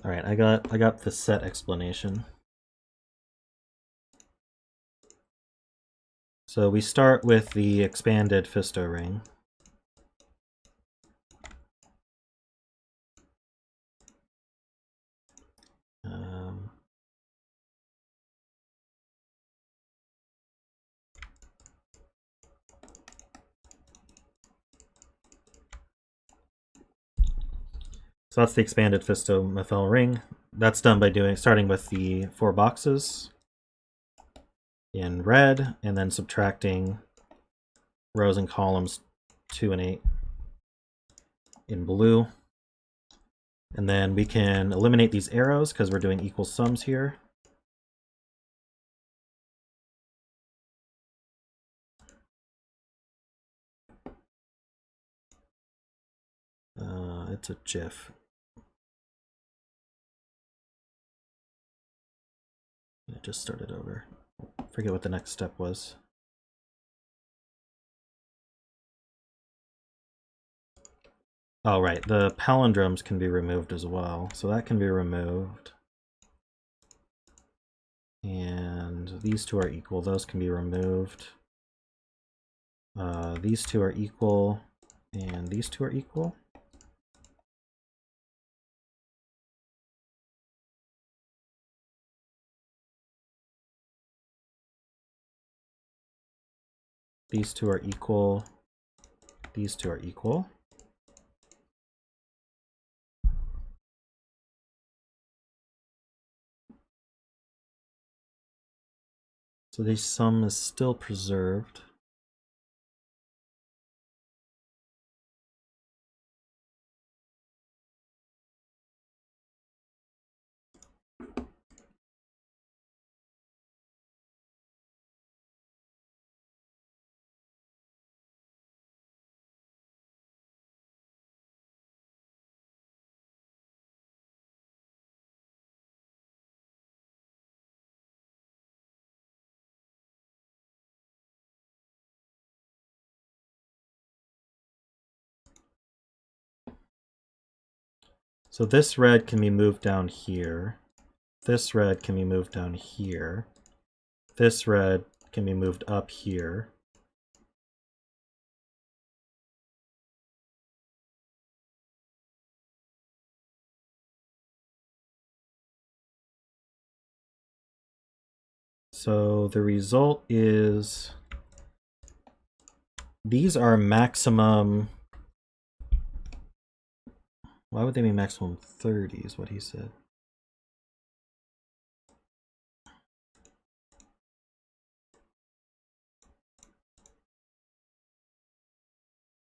All right, I got the set explanation. So we start with the expanded Fisto ring. So that's the expanded Fisto methyl ring. That's done by starting with the 4 boxes in red, and then subtracting rows and columns 2 and 8 in blue. And then we can eliminate these arrows because we're doing equal sums here. It's a GIF. I just started over. Forget what the next step was. Oh, right, the palindromes can be removed as well. So that can be removed. And these two are equal. Those can be removed. These two are equal, and these two are equal. These two are equal. These two are equal. So the sum is still preserved. So this red can be moved down here. This red can be moved down here. This red can be moved up here. So the result is these are maximum. Why would they be maximum 30 is what he said.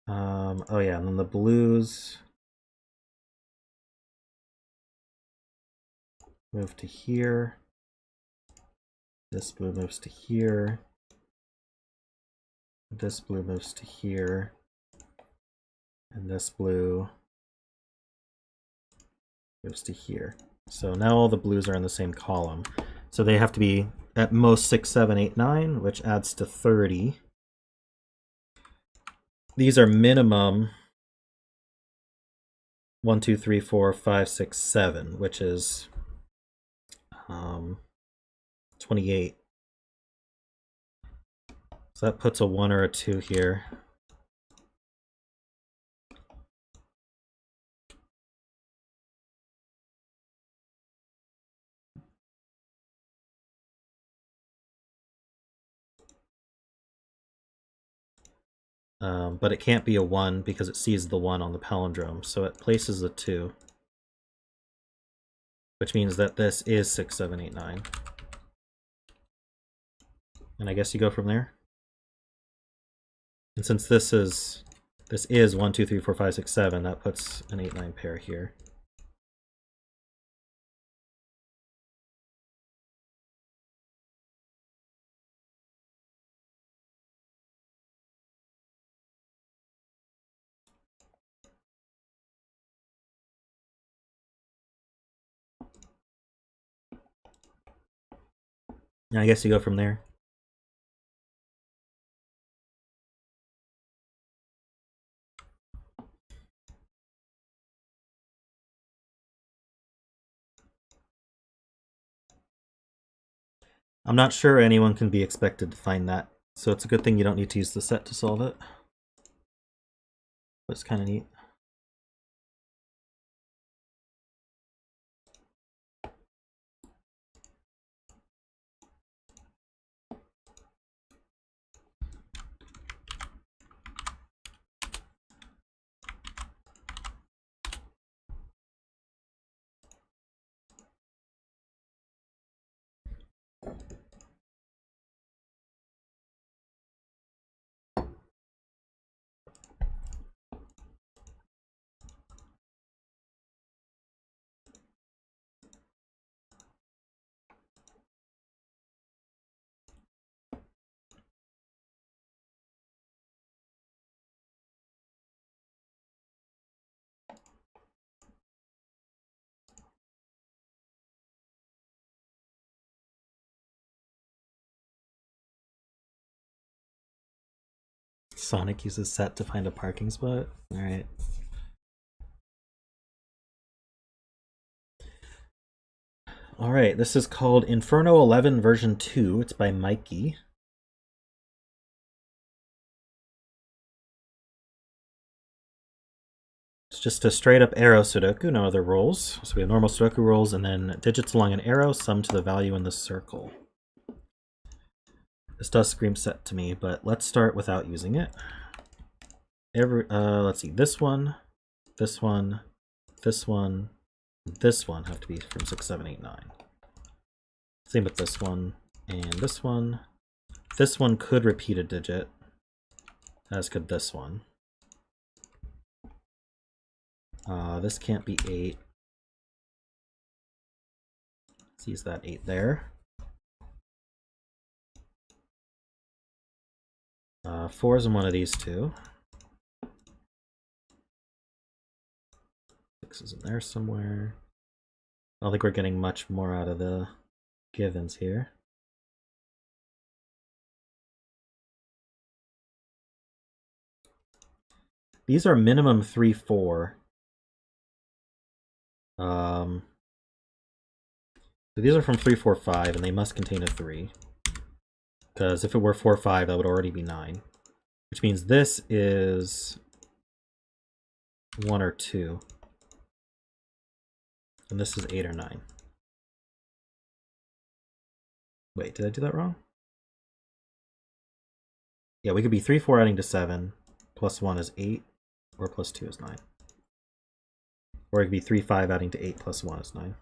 Oh yeah, and then the blues move to here. This blue moves to here. This blue moves to here. And this blue moves to here. So now all the blues are in the same column. So they have to be at most 6, 7, 8, 9, which adds to 30. These are minimum 1, 2, 3, 4, 5, 6, 7, which is 28. So that puts a 1 or a 2 here. But it can't be a 1 because it sees the 1 on the palindrome, so it places a 2. Which means that this is 6, 7, 8, 9. And I guess you go from there. And since this is 1, 2, 3, 4, 5, 6, 7, that puts an 8, 9 pair here. And I guess you go from there. I'm not sure anyone can be expected to find that, so it's a good thing you don't need to use the set to solve it. But it's kind of neat. Sonic uses set to find a parking spot. All right. All right, this is called Inferno 11 version 2. It's by Miky. It's just a straight up arrow Sudoku, no other rules. So we have normal Sudoku rules and then digits along an arrow sum to the value in the circle. This does scream set to me, but let's start without using it. Let's see, this one, this one, this one, this one have to be from 6, 7, 8, 9. Same with this one and this one. This one could repeat a digit, as could this one. This can't be 8. Let's use that 8 there. 4 is in one of these two. 6 is in there somewhere. I don't think we're getting much more out of the givens here. These are minimum 3, 4. So these are from 3, 4, 5, and they must contain a 3. Because if it were 4, 5, that would already be 9. Which means this is 1 or 2. And this is 8 or 9. Wait, did I do that wrong? Yeah, we could be 3, 4 adding to 7, plus 1 is 8, or plus 2 is 9. Or it could be 3, 5 adding to 8 plus 1 is 9.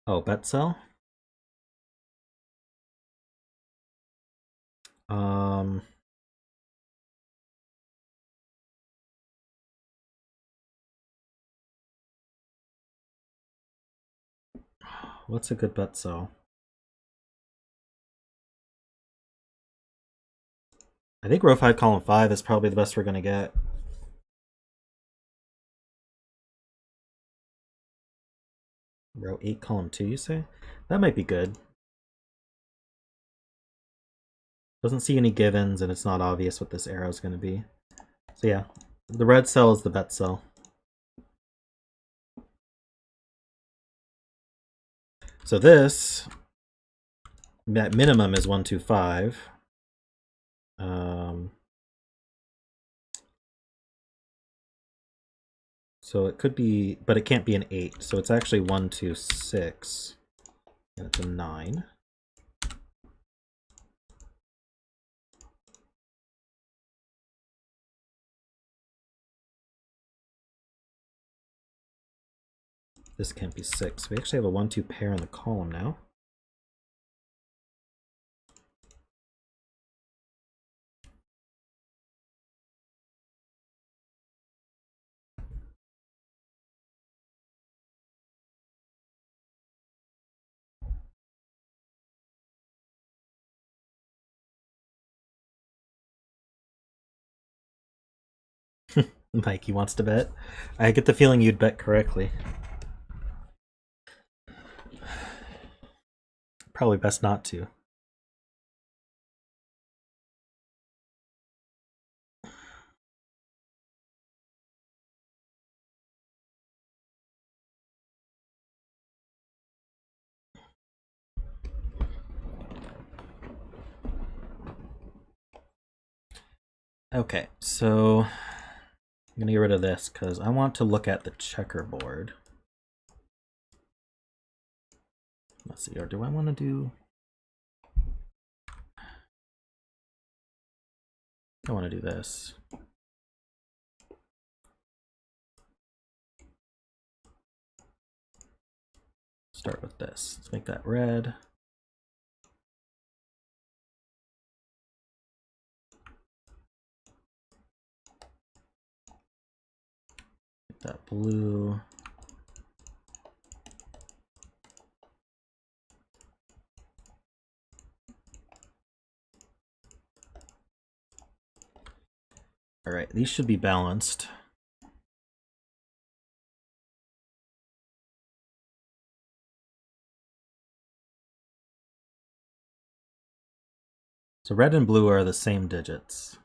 Oh, bet cell? What's a good bet cell? I think row 5, column 5 is probably the best we're going to get. Row 8, column 2, you say? That might be good. Doesn't see any givens, and it's not obvious what this arrow is going to be. So yeah, the red cell is the bet cell. So this, at minimum, is 1, 2, 5. So it could be, but it can't be an 8. So it's actually 1, 2, 6. And it's a 9. This can't be 6. We actually have a 1, 2 pair in the column now. Mikey wants to bet. I get the feeling you'd bet correctly. Probably best not to. Okay, so I'm going to get rid of this because I want to look at the checkerboard. Let's see, or do I want to do... I want to do this. Start with this. Let's make that red. Make that blue. All right, these should be balanced. So red and blue are the same digits.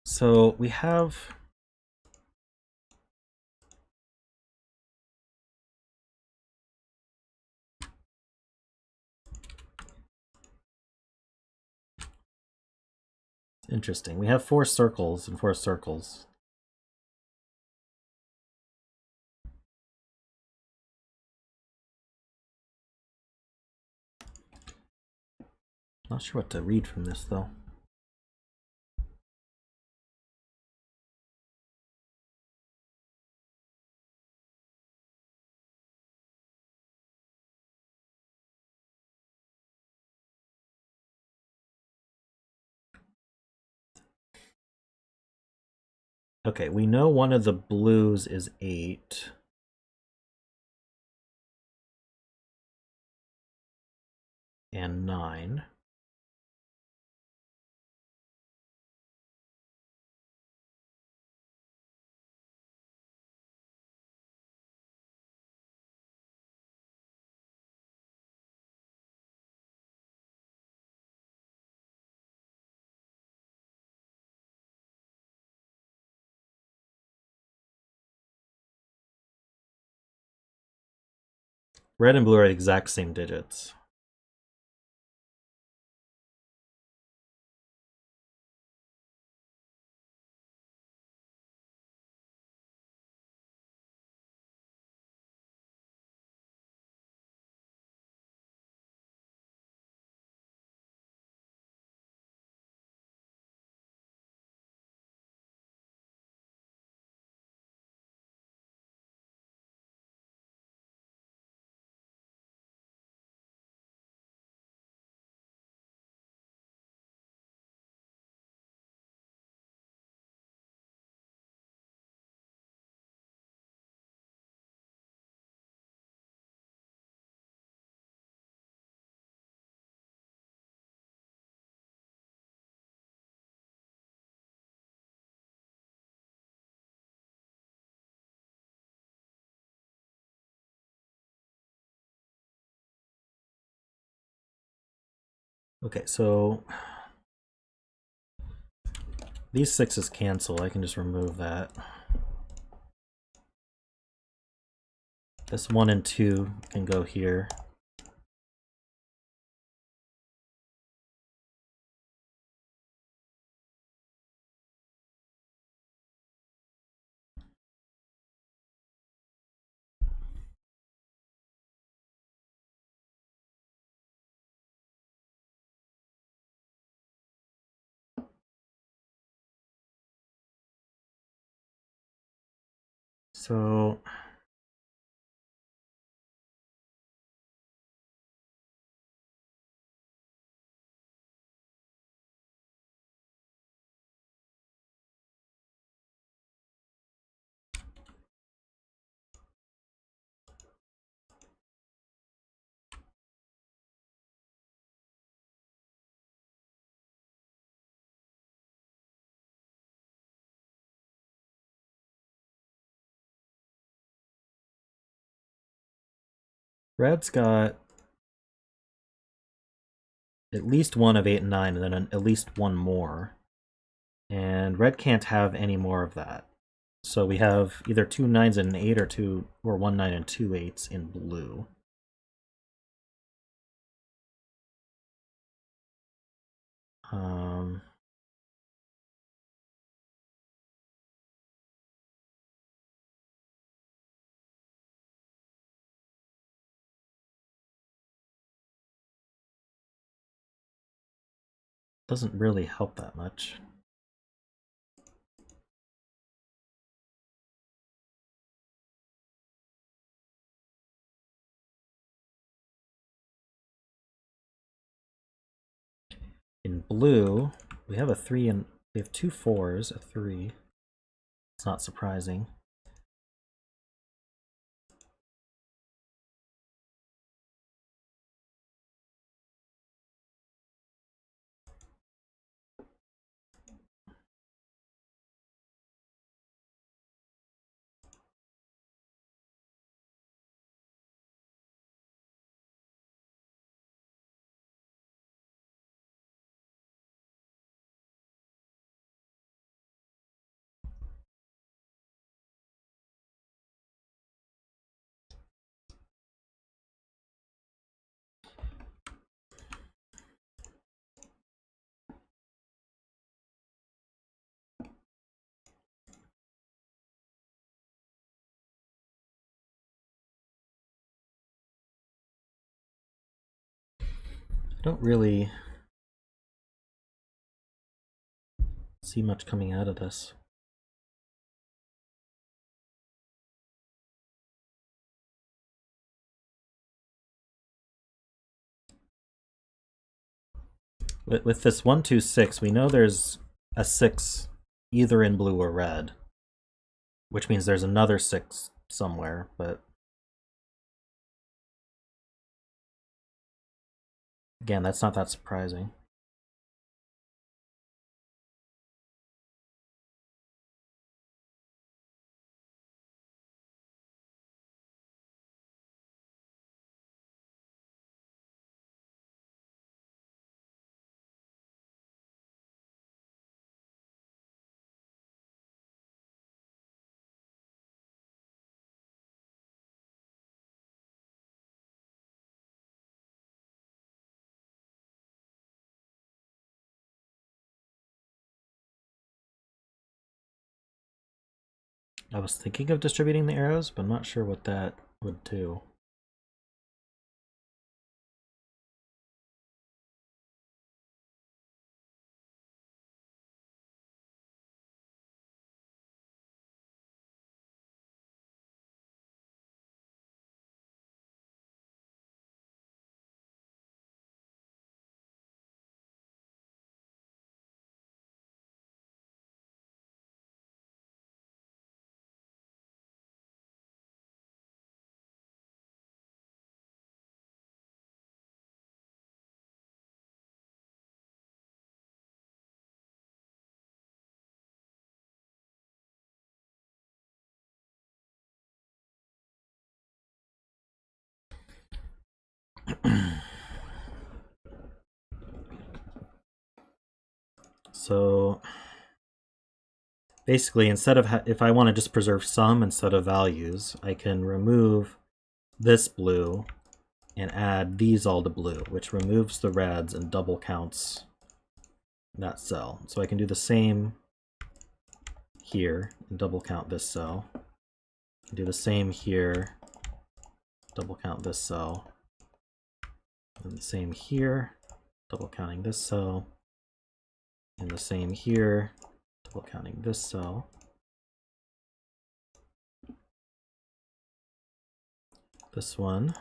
So we have... Interesting. We have 4 circles and 4 circles. Not sure what to read from this, though. Okay, we know one of the blues is 8. And 9. Red and blue are the exact same digits. Okay, so these 6s cancel. I can just remove that. This 1 and 2 can go here. So red's got at least one of 8 and 9, and then at least one more. And red can't have any more of that. So we have either 2 9s and an 8, or 1 9 and 2 8s in blue. Doesn't really help that much. In blue, we have a 3 and we have 2 4s, a 3. It's not surprising. I don't really see much coming out of this. With this 1 2 6, we know there's a 6 either in blue or red, which means there's another 6 somewhere, but again, that's not that surprising. I was thinking of distributing the arrows, but I'm not sure what that would do. So basically, instead of if I want to just preserve sum instead of values, I can remove this blue and add these all to blue, which removes the reds and double counts that cell. So I can do the same here and double count this cell. Do the same here, double count this cell. And the same here, double counting this cell. And the same here, double counting this cell. This one,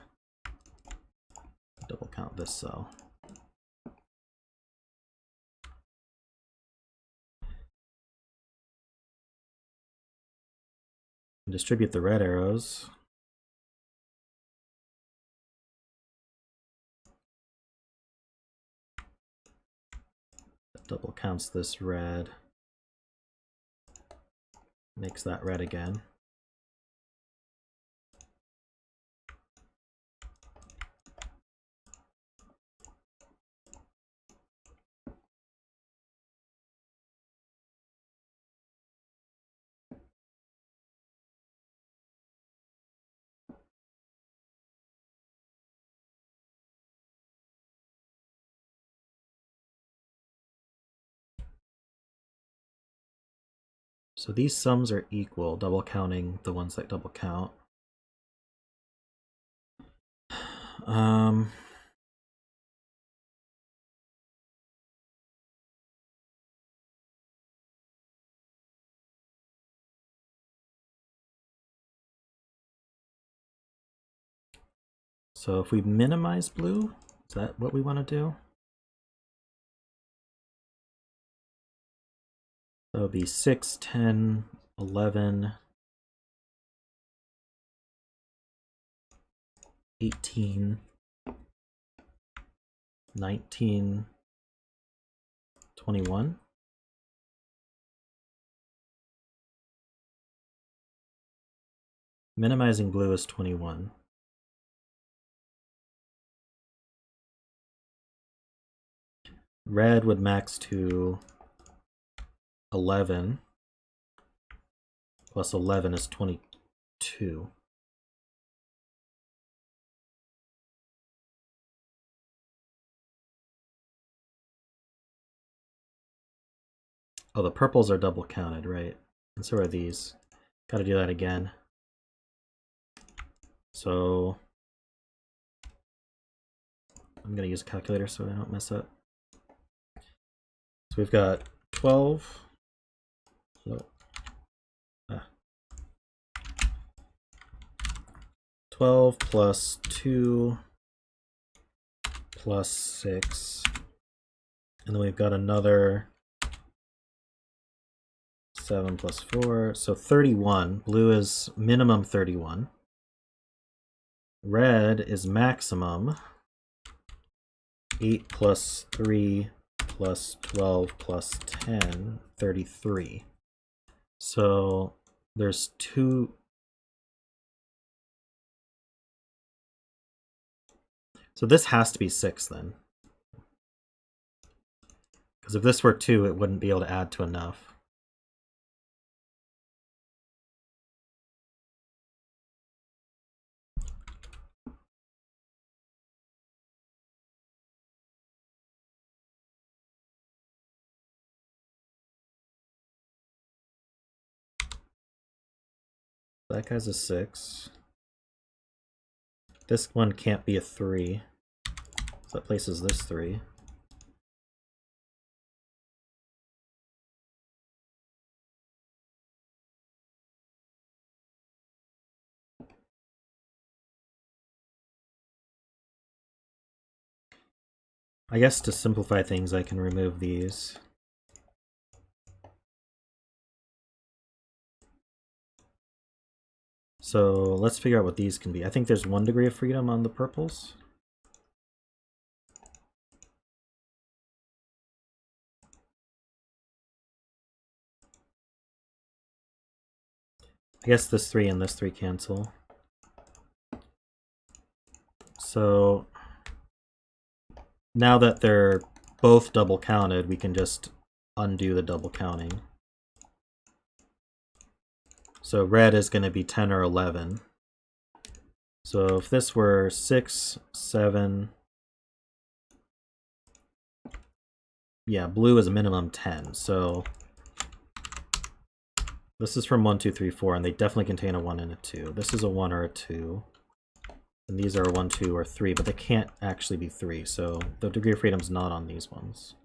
double count this cell. Distribute the red arrows. That double counts this red. Makes that red again. So these sums are equal, double counting the ones that double count. So if we minimize blue, is that what we want to do? That would be 6, 10, 11, 18, 19, 21. Minimizing blue is 21. Red would max to 11. Plus 11 is 22. Oh, the purples are double counted, right? And so are these. Got to do that again. So I'm going to use a calculator so I don't mess up. So we've got 12. So, 12 plus 2 plus 6. And then we've got another 7 plus 4. So 31. Blue is minimum 31. Red is maximum 8 plus 3 plus 12 plus 10, 33. So there's two. So this has to be 6 then. Because if this were 2, it wouldn't be able to add to enough. That guy's a 6. This one can't be a 3. So that places this 3. I guess to simplify things, I can remove these. So let's figure out what these can be. I think there's 1 degree of freedom on the purples. I guess this 3 and this 3 cancel. So now that they're both double counted, we can just undo the double counting. So red is going to be 10 or 11. So if this were 6, 7, yeah, blue is a minimum 10. So this is from 1, 2, 3, 4, and they definitely contain a 1 and a 2. This is a 1 or a 2. And these are 1, 2, or 3, but they can't actually be 3, so the degree of freedom is not on these ones.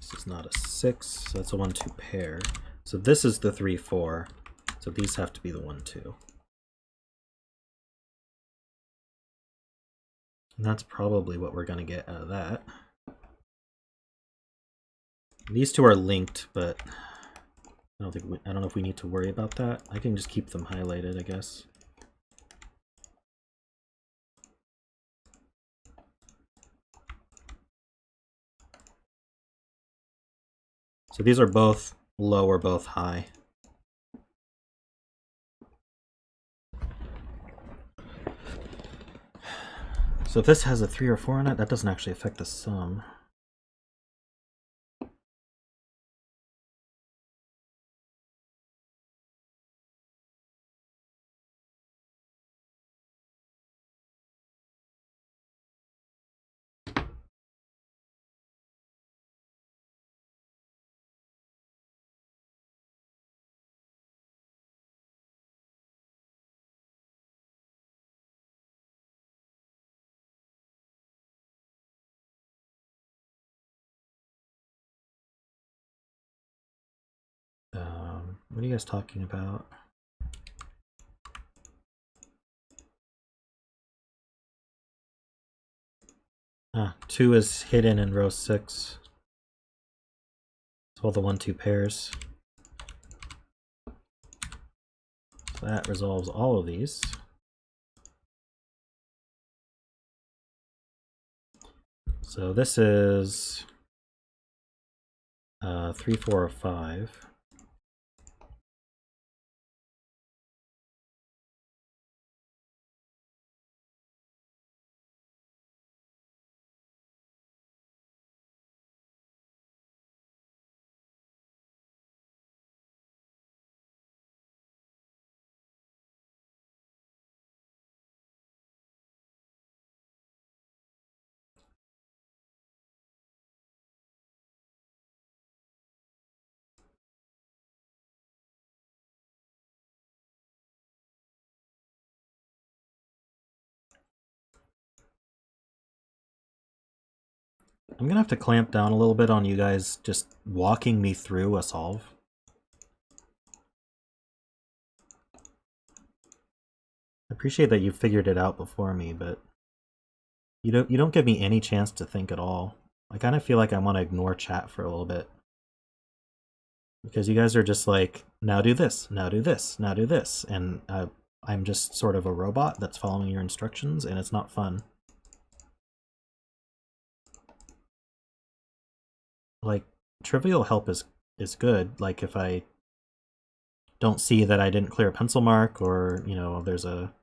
This is not a 6, so that's a 1, 2 pair. So this is the 3, 4, so these have to be the 1, 2. And that's probably what we're going to get out of that. These two are linked, but I don't know if we need to worry about that. I can just keep them highlighted, I guess. So these are both low or both high. So if this has a 3 or 4 in it, that doesn't actually affect the sum. What are you guys talking about? Ah, 2 is hidden in row 6. It's all the 1, 2 pairs. So that resolves all of these. So this is 3, 4, or 5. I'm gonna have to clamp down a little bit on you guys just walking me through a solve. I appreciate that you figured it out before me, but you don't give me any chance to think at all. I kind of feel like I want to ignore chat for a little bit. Because you guys are just like, now do this, now do this, now do this, and I'm just sort of a robot that's following your instructions, and it's not fun. Like, trivial help is good. Like, if I don't see that I didn't clear a pencil mark, or, you know, there's a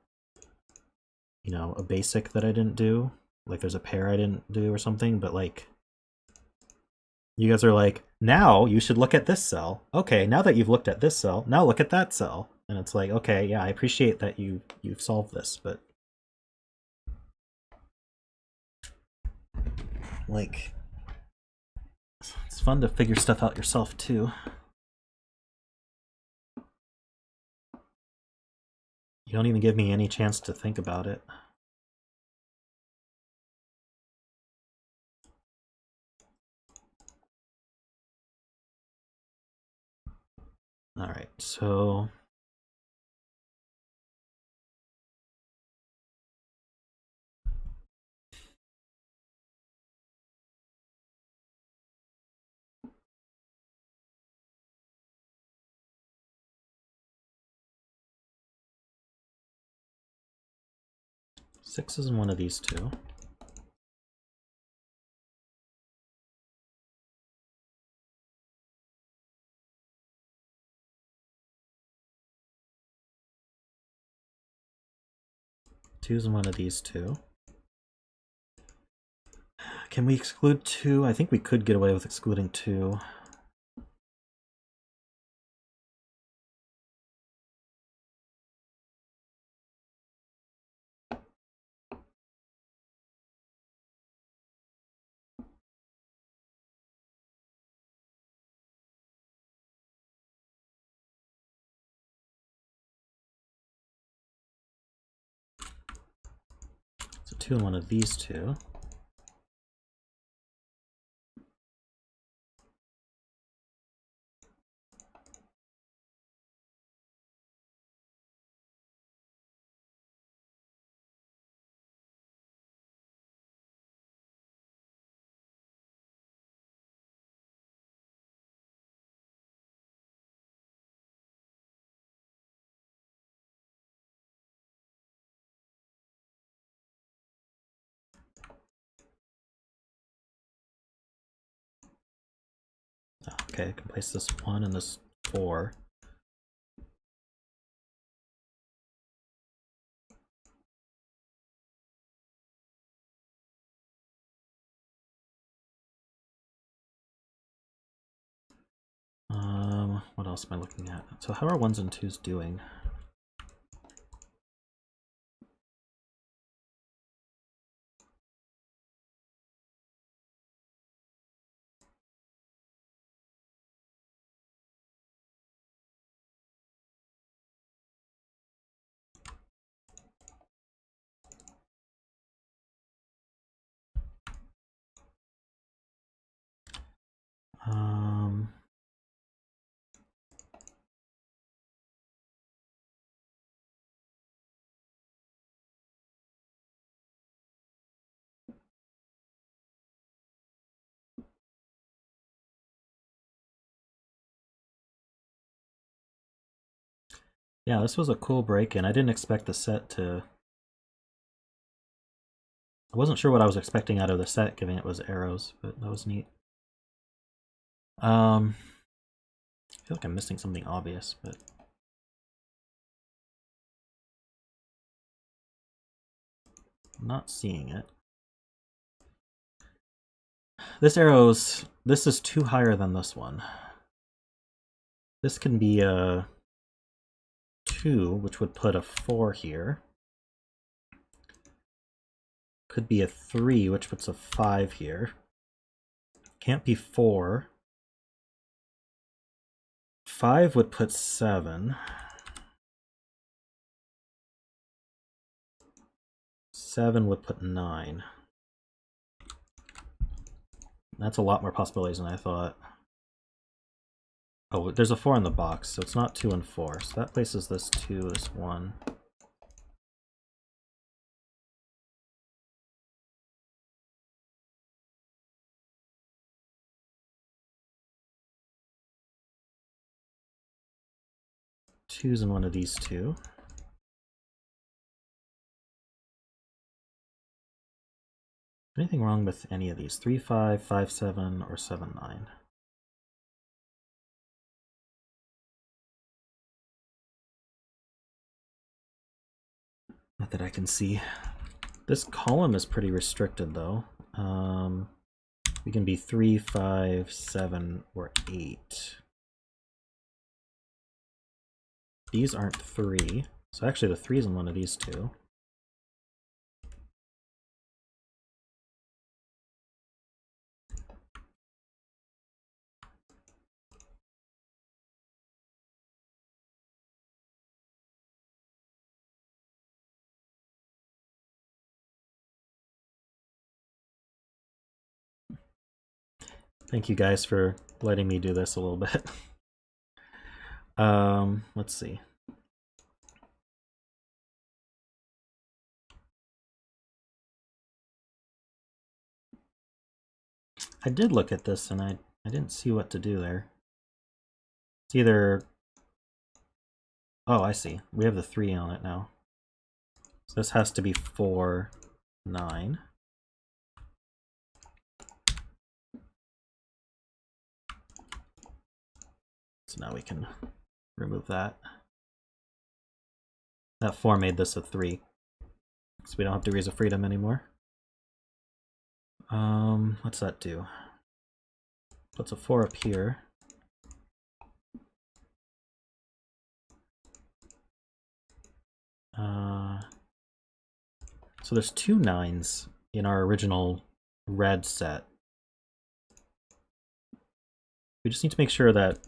basic that I didn't do, like there's a pair I didn't do or something, but like, you guys are like, now you should look at this cell. Okay, now that you've looked at this cell, now look at that cell. And it's like, okay, yeah, I appreciate that you've solved this, but like, it's fun to figure stuff out yourself too. You don't even give me any chance to think about it. All right, so 6 is in one of these two. Two's in one of these two. Can we exclude 2? I think we could get away with excluding 2. So 2 in one of these two. Okay, I can place this 1 and this 4. What else am I looking at? So how are 1s and 2s doing? Yeah, this was a cool break-in. I didn't expect the set to... I wasn't sure what I was expecting out of the set, given it was arrows, but that was neat. I feel like I'm missing something obvious, but... I'm not seeing it. This is 2 higher than this one. This can be a 2, which would put a 4 here. Could be a 3, which puts a 5 here. Can't be 4. 5 would put 7. 7 would put 9. That's a lot more possibilities than I thought. Oh, there's a 4 in the box, so it's not 2 and 4. So that places this 2, this 1. Two's in one of these two. Anything wrong with any of these? 3, 5, 5, 7, or 7, 9? Not that I can see. This column is pretty restricted, though. We can be 3, 5, 7, or 8. These aren't 3. So actually the 3 is in one of these two. Thank you guys for letting me do this a little bit. Let's see. I did look at this and I didn't see what to do there. It's either... Oh, I see. We have the 3 on it now. So this has to be 4, 9. So now we can remove that. That 4 made this a 3. So we don't have degrees of freedom anymore. What's that do? Puts a 4 up here. So there's 2 9s in our original red set. We just need to make sure that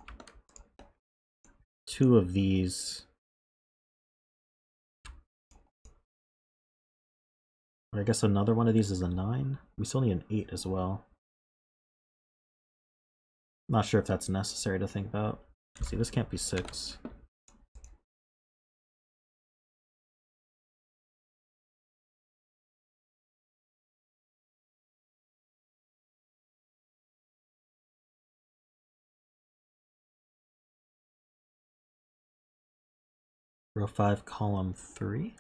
2 of these, or I guess another one of these is a 9. We still need an 8 as well. I'm not sure if that's necessary to think about. Let's see, this can't be 6. Row 5, column 3.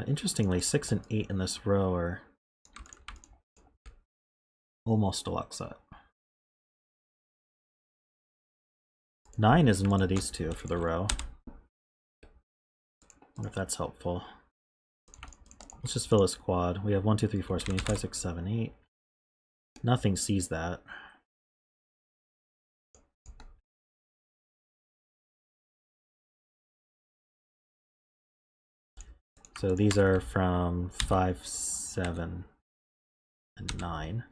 Interestingly, 6 and 8 in this row are almost a lock set. 9 is in one of these two for the row. I wonder if that's helpful. Let's just fill this quad. We have 1, 2, 3, 4, so we need 5, 6, 7, 8. Nothing sees that. So these are from 5, 7, and 9.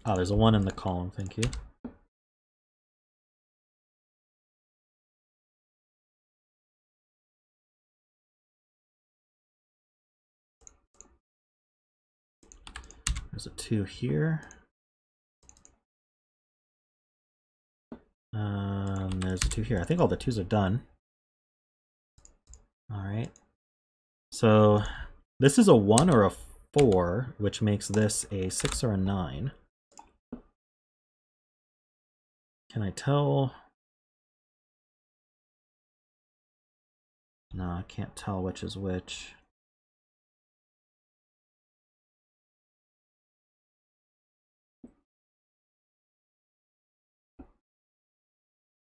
Oh, there's a 1 in the column, thank you. There's a 2 here. There's a 2 here. I think all the 2s are done. All right. So this is a 1 or a 4, which makes this a 6 or a 9. Can I tell? No, I can't tell which is which.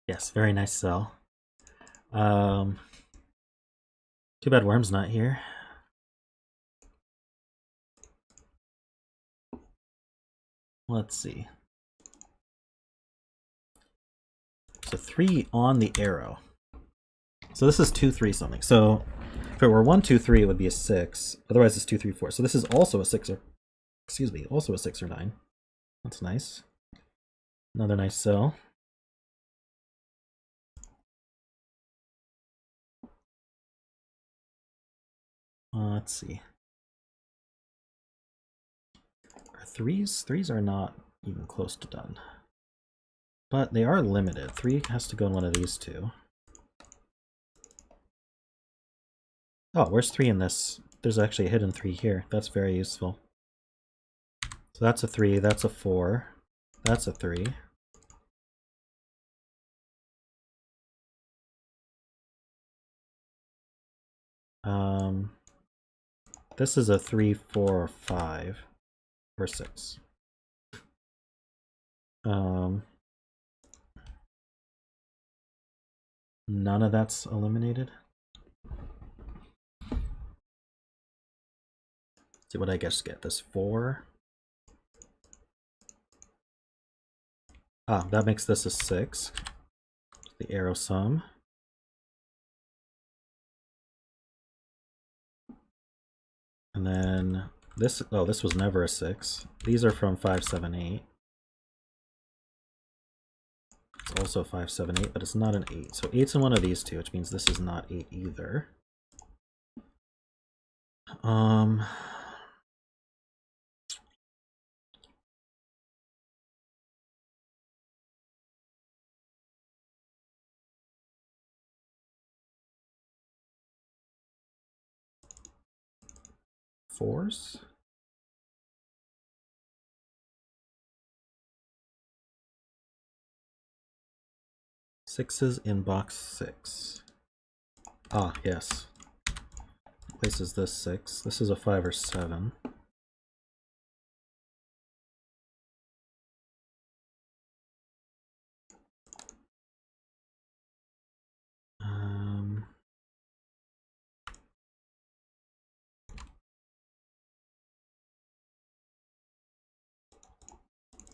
Yes, very nice cell. Too bad Worm's not here. Let's see. So 3 on the arrow. So this is 2, 3 something. So if it were 1, 2, 3, it would be a 6. Otherwise it's 2, 3, 4. So this is also a 6 or, excuse me, also a 6 or 9. That's nice. Another nice cell. Let's see. Are 3s? 3s are not even close to done. But they are limited. 3 has to go in one of these two. Oh, where's 3 in this? There's actually a hidden 3 here. That's very useful. So that's a 3, that's a 4, that's a 3. This is a 3, 4, or 5, or 6. None of that's eliminated. See what I guess get. This 4. Ah, that makes this a 6. The arrow sum. And then this, oh, this was never a 6. These are from 5, 7, 8. It's also 5, 7, 8, but it's not an 8. So 8's in one of these two, which means this is not 8 either. 4s. 6s in box 6. Ah, yes. Places this 6. This is a 5 or 7.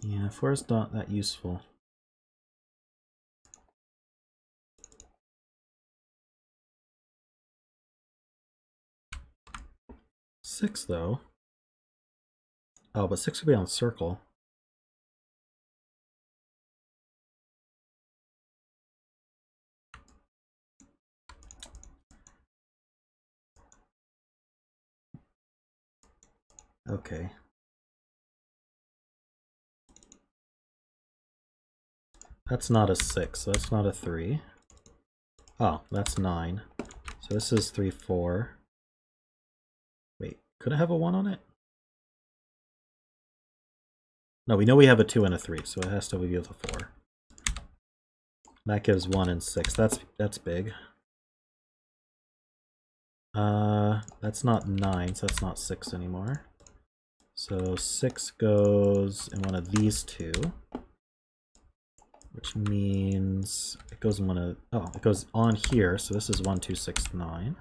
Yeah, 4 is not that useful. Six, though. Oh, but 6 would be on circle. Okay. That's not a 6, so that's not a 3. Oh, that's 9. So this is 3, 4. Wait, could I have a 1 on it? No, we know we have a 2 and a 3, so it has to be with a 4. That gives 1 and 6. That's big. That's not 9, so that's not 6 anymore. So 6 goes in one of these two, which means it goes in one of, oh, it goes on here, so this is 1, 2, 6, 9.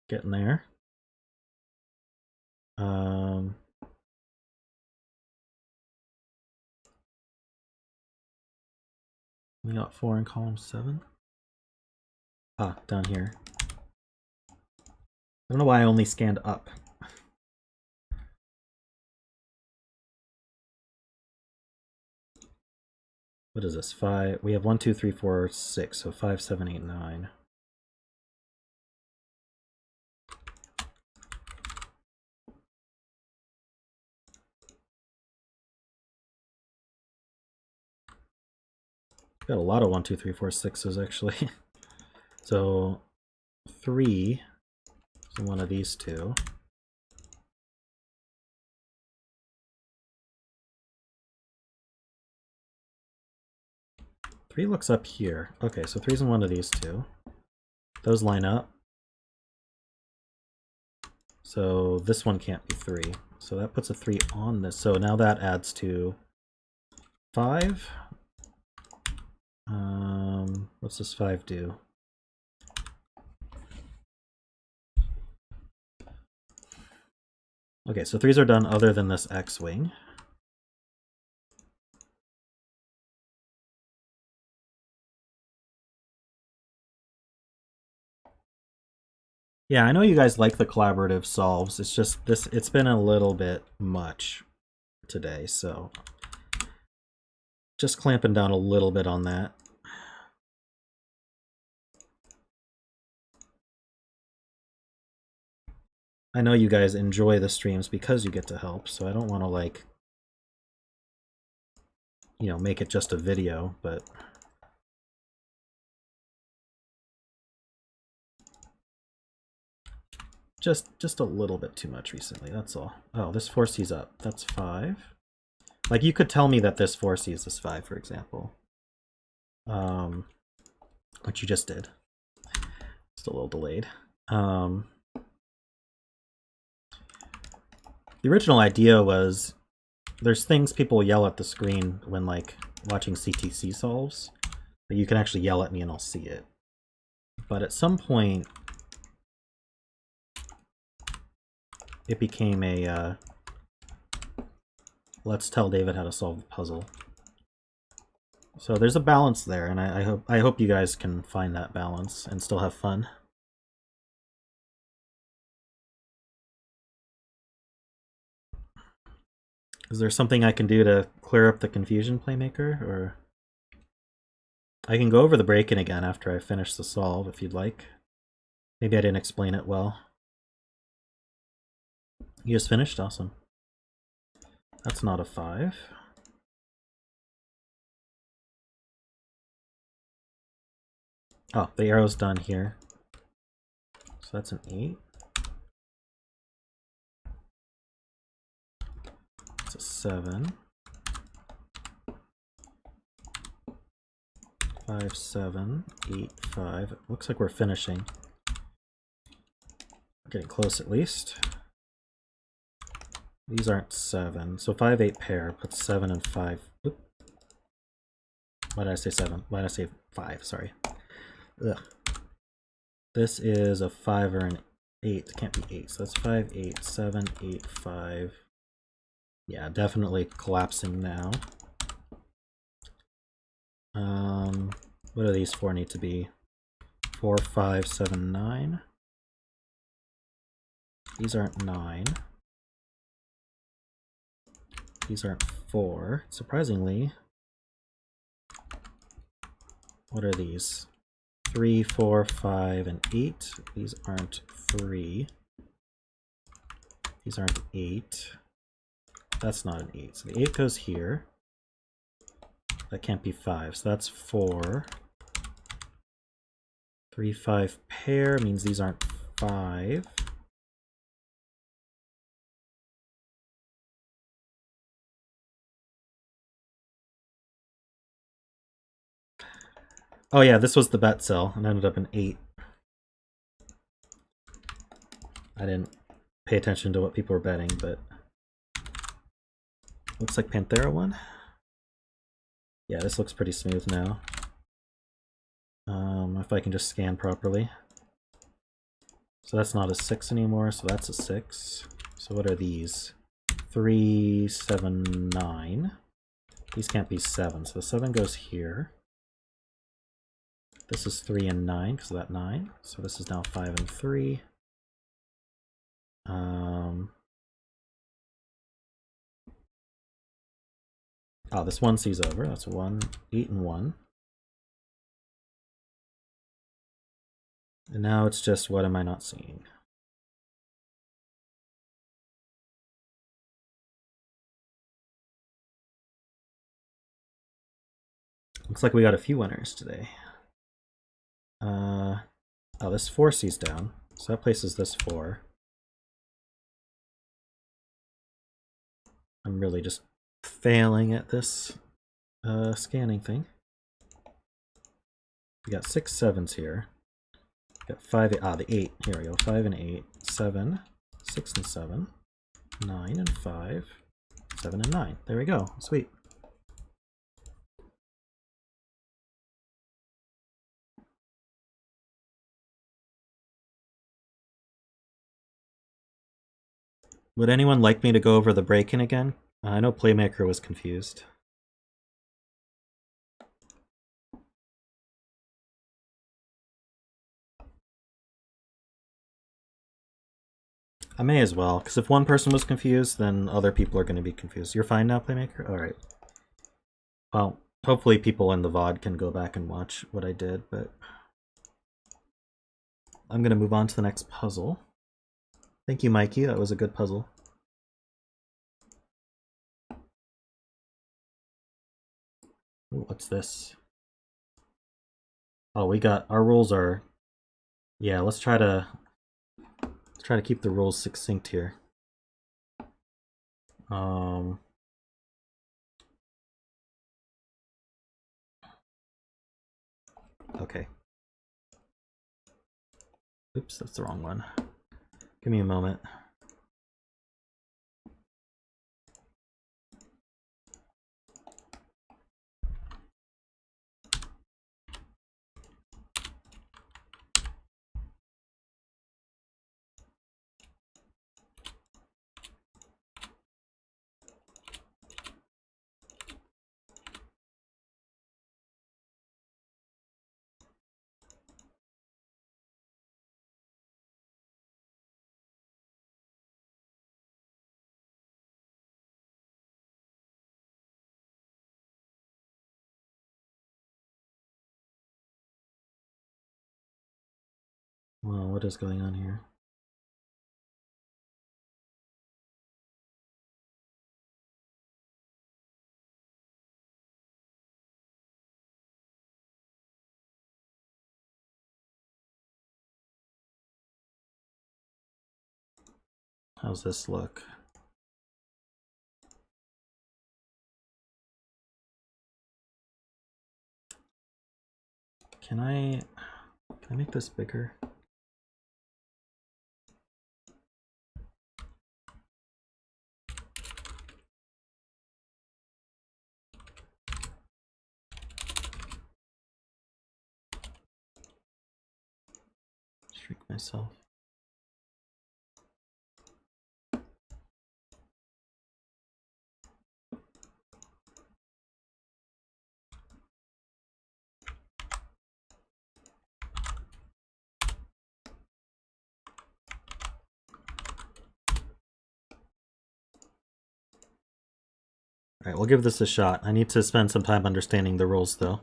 Getting there. We got 4 in column 7. Ah, down here. I don't know why I only scanned up. What is this? 5. We have 1, 2, 3, 4, 6. So 5, 7, 8, 9. Got a lot of 1, 2, 3, 4, 6s actually. So 3 is in one of these two. Three looks up here. Okay, so 3's in one of these two. Those line up. So this one can't be 3. So that puts a 3 on this. So now that adds to 5. What's this 5 do? Okay, so 3s are done other than this X-wing. Yeah, I know you guys like the collaborative solves. It's just it's been a little bit much today, so just clamping down a little bit on that. I know you guys enjoy the streams because you get to help, so I don't want to, like, you know, make it just a video, but just a little bit too much recently, that's all. Oh, this 4C's up. That's 5. Like, you could tell me that this 4C is this 5, for example. Which you just did. Just a little delayed. The original idea was there's things people yell at the screen when, like, watching CTC solves, but you can actually yell at me and I'll see it. But at some point, it became a let's tell David how to solve the puzzle. So there's a balance there, and I hope you guys can find that balance and still have fun. Is there something I can do to clear up the confusion, Playmaker? Or I can go over the break-in again after I finish the solve, if you'd like. Maybe I didn't explain it well. You just finished? Awesome. That's not a 5. Oh, the arrow's done here. So that's an 8. It's a 7. 5, 7, 8, 5. It looks like we're finishing. We're getting close at least. These aren't 7. So 5, 8 pair puts 7 and 5. Oop. Why did I say 7? Why did I say 5? Sorry. Ugh. This is a 5 or an 8. It can't be 8. So that's 5, 8, 7, 8, 5. Yeah, definitely collapsing now. What do these 4 need to be? 4, 5, 7, 9. These aren't 9. These aren't 4. Surprisingly, what are these? 3, 4, 5, and 8. These aren't 3. These aren't 8. That's not an 8. So the 8 goes here. That can't be 5. So that's 4. 3, 5 pair means these aren't 5. Oh yeah, this was the bet cell and ended up in 8. I didn't pay attention to what people were betting, but looks like Panthera won. Yeah, this looks pretty smooth now. If I can just scan properly. So that's not a 6 anymore, so that's a 6. So what are these? 3, 7, 9. These can't be 7, so the 7 goes here. This is 3 and 9 because of that 9. So this is now 5 and 3. Oh, this 1 sees over. That's 1, 8 and 1. And now it's just, what am I not seeing? Looks like we got a few winners today. Oh, this 4 sees down. So that places this 4. I'm really just failing at this scanning thing. We got 6 7s here. We got 5, 8, the 8. Here we go. 5 and 8, 7, 6 and 7, 9 and 5, 7 and 9. There we go. Sweet. Would anyone like me to go over the break-in again? I know Playmaker was confused. I may as well, because if one person was confused, then other people are going to be confused. You're fine now, Playmaker? Alright. Well, hopefully people in the VOD can go back and watch what I did, but I'm going to move on to the next puzzle. Thank you, Mikey. That was a good puzzle. Ooh, what's this? Oh, we got our rules are. Yeah, let's try to keep the rules succinct here. Okay. Oops, that's the wrong one. Give me a moment. Well, what is going on here? How's this look? Can I make this bigger? Shrink myself. All right, we'll give this a shot. I need to spend some time understanding the rules, though.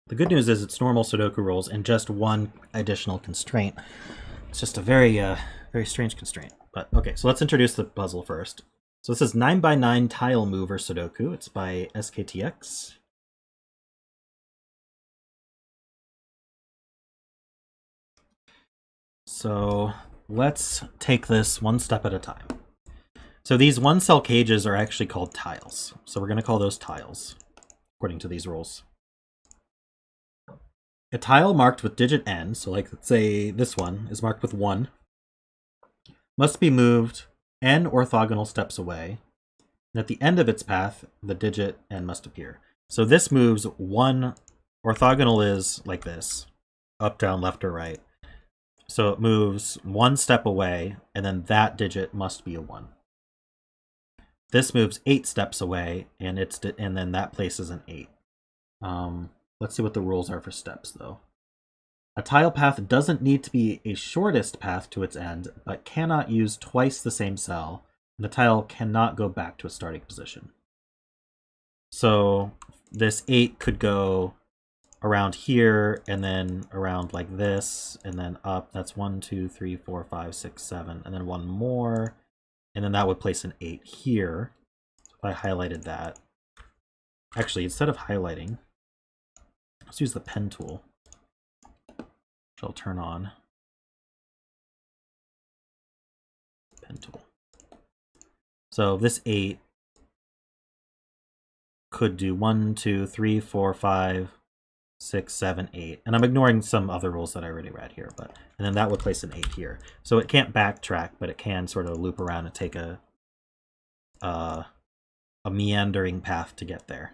The good news is it's normal Sudoku rules and just one additional constraint. It's just a very, very strange constraint. But okay, so let's introduce the puzzle first. So this is 9x9 tile mover Sudoku. It's by Sktx. So let's take this one step at a time. So these one cell cages are actually called tiles. So we're going to call those tiles, according to these rules. A tile marked with digit n, so like let's say this one is marked with 1, must be moved n orthogonal steps away. And at the end of its path, the digit n must appear. So this moves 1, orthogonal is like this, up, down, left, or right. So it moves 1 step away, and then that digit must be a 1. This moves 8 steps away, and then that places an 8. Let's see what the rules are for steps, though. A tile path doesn't need to be a shortest path to its end, but cannot use twice the same cell. And the tile cannot go back to a starting position. So this 8 could go around here, and then around like this, and then up. That's 1, 2, 3, 4, 5, 6, 7, and then one more. And then that would place an 8 here. So if I highlighted that. Actually, instead of highlighting, let's use the pen tool, which I'll turn on. Pen tool. So this 8 could do 1, 2, 3, 4, 5, 6, 7, 8. And I'm ignoring some other rules that I already read here, but and then that would place an 8 here. So it can't backtrack, but it can sort of loop around and take a meandering path to get there.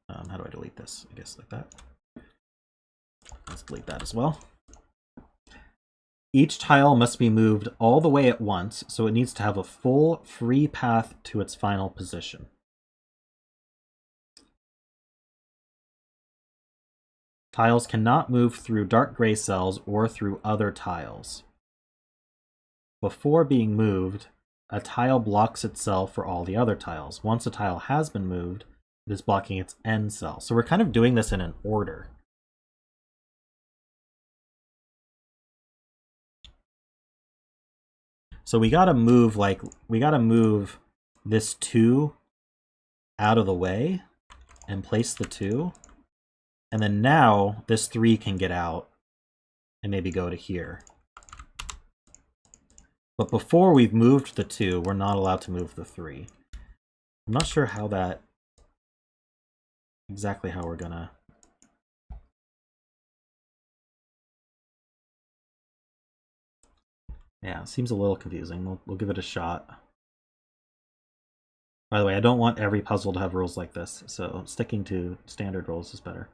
How do I delete this? I guess like that. Let's delete that as well. Each tile must be moved all the way at once, so it needs to have a full free path to its final position. Tiles cannot move through dark gray cells or through other tiles. Before being moved, a tile blocks itself for all the other tiles. Once a tile has been moved, it is blocking its end cell. So we're kind of doing this in an order. So we gotta move this 2 out of the way and place the 2. And then now this 3 can get out and maybe go to here. But before we've moved the 2, we're not allowed to move the 3. I'm not sure how that, exactly how we're gonna. Yeah, it seems a little confusing. We'll give it a shot. By the way, I don't want every puzzle to have rules like this, so sticking to standard rules is better.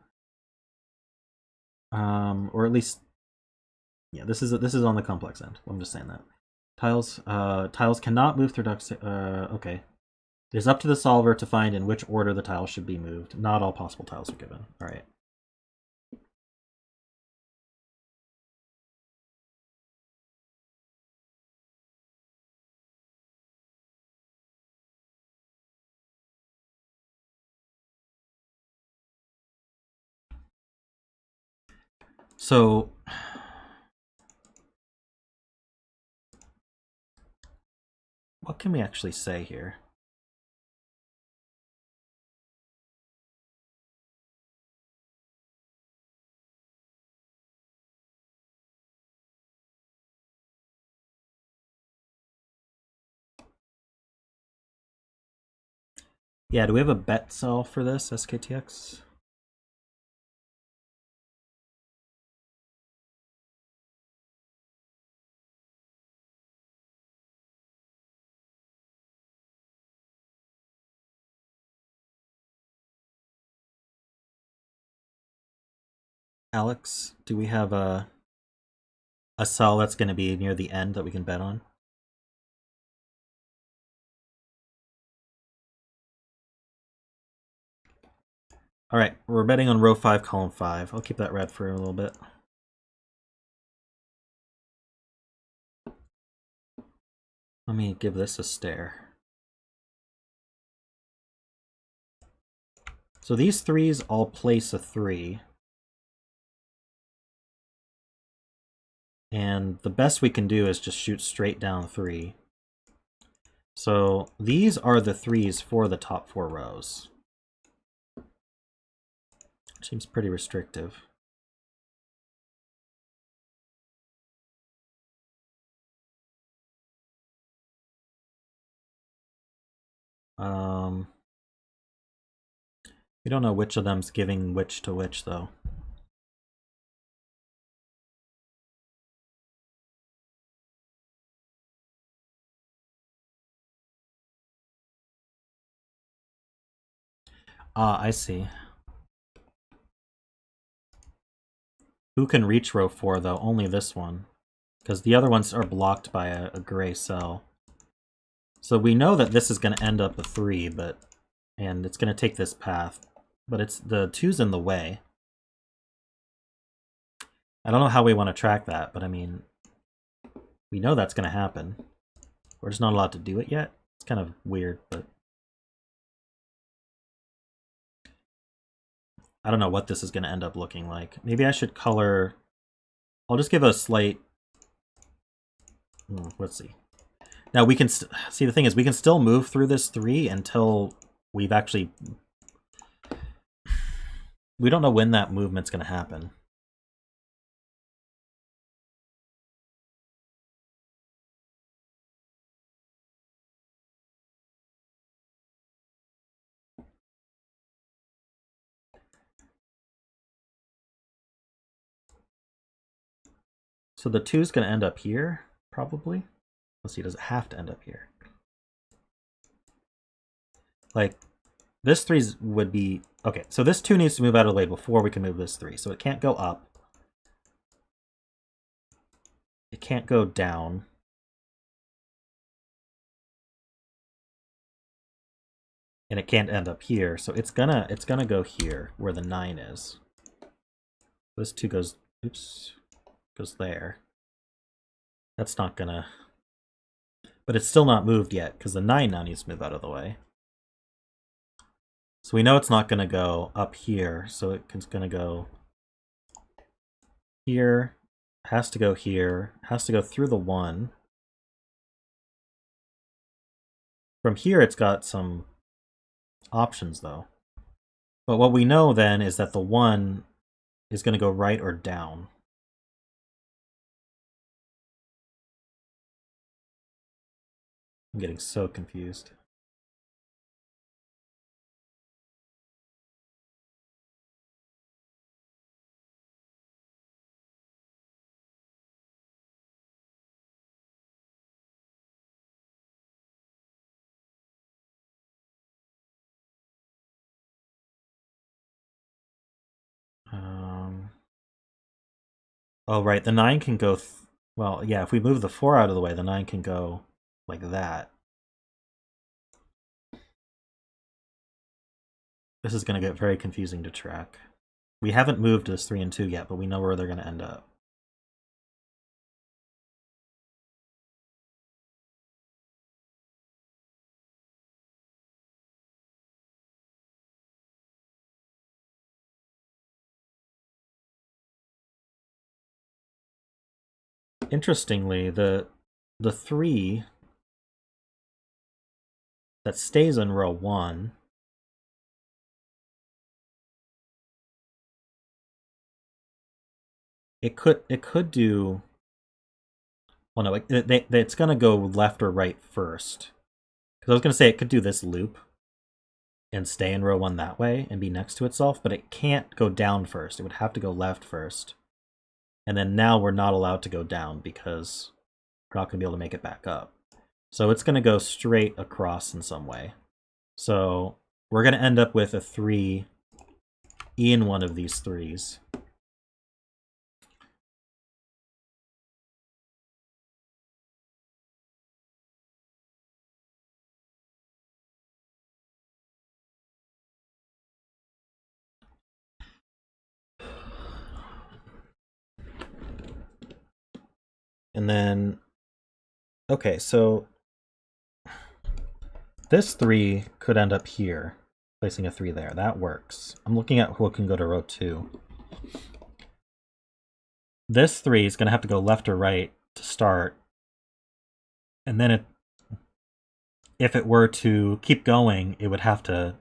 Or at least, yeah, this is on the complex end. I'm just saying that. Tiles cannot move through ducts. Okay. It is up to the solver to find in which order the tiles should be moved. Not all possible tiles are given. All right. So what can we actually say here? Yeah, do we have a bet cell for this, Sktx? Alex, do we have a cell that's going to be near the end that we can bet on? All right, we're betting on row 5, column 5. I'll keep that red for a little bit. Let me give this a stare. So these threes all place a 3. And the best we can do is just shoot straight down 3. So these are the 3s for the top 4 rows. Seems pretty restrictive. We don't know which of them's giving which to which, though. Ah, I see. Who can reach row 4, though? Only this one. Because the other ones are blocked by a gray cell. So we know that this is going to end up a 3, and it's going to take this path. But it's the 2's in the way. I don't know how we want to track that, but I mean, we know that's going to happen. We're just not allowed to do it yet. It's kind of weird, but I don't know what this is going to end up looking like. Maybe I should color... I'll just give a slight... let's see. Now we can... see, the thing is, we can still move through this 3 until we've actually... We don't know when that movement's going to happen. So the 2's going to end up here, probably. Let's see, does it have to end up here? Like, this 3 would be... Okay, so this 2 needs to move out of the way before we can move this 3. So it can't go up. It can't go down. And it can't end up here, so it's gonna go here, where the 9 is. This 2 goes... Oops. Goes there. That's not gonna... But it's still not moved yet, because the 9 now needs to move out of the way. So we know it's not gonna go up here, so it's gonna go here, has to go here, has to go through the 1. From here it's got some options, though. But what we know then is that the 1 is gonna go right or down. I'm getting so confused. Oh, right, the 9 can go... well, yeah, if we move the 4 out of the way, the 9 can go like that. This is going to get very confusing to track. We haven't moved this 3 and 2 yet, but we know where they're going to end up. Interestingly, the 3 that stays in row 1 it could do... well, no, it's going to go left or right first. Because I was going to say it could do this loop. and stay in row 1 that way and be next to itself, but it can't go down first. It would have to go left first. And then now we're not allowed to go down because we're not going to be able to make it back up. So it's going to go straight across in some way. So we're going to end up with a 3 in one of these 3s. And then, okay, so this 3 could end up here, placing a 3 there. That works. I'm looking at what can go to row 2. This 3 is going to have to go left or right to start. And then if it were to keep going, it'd have to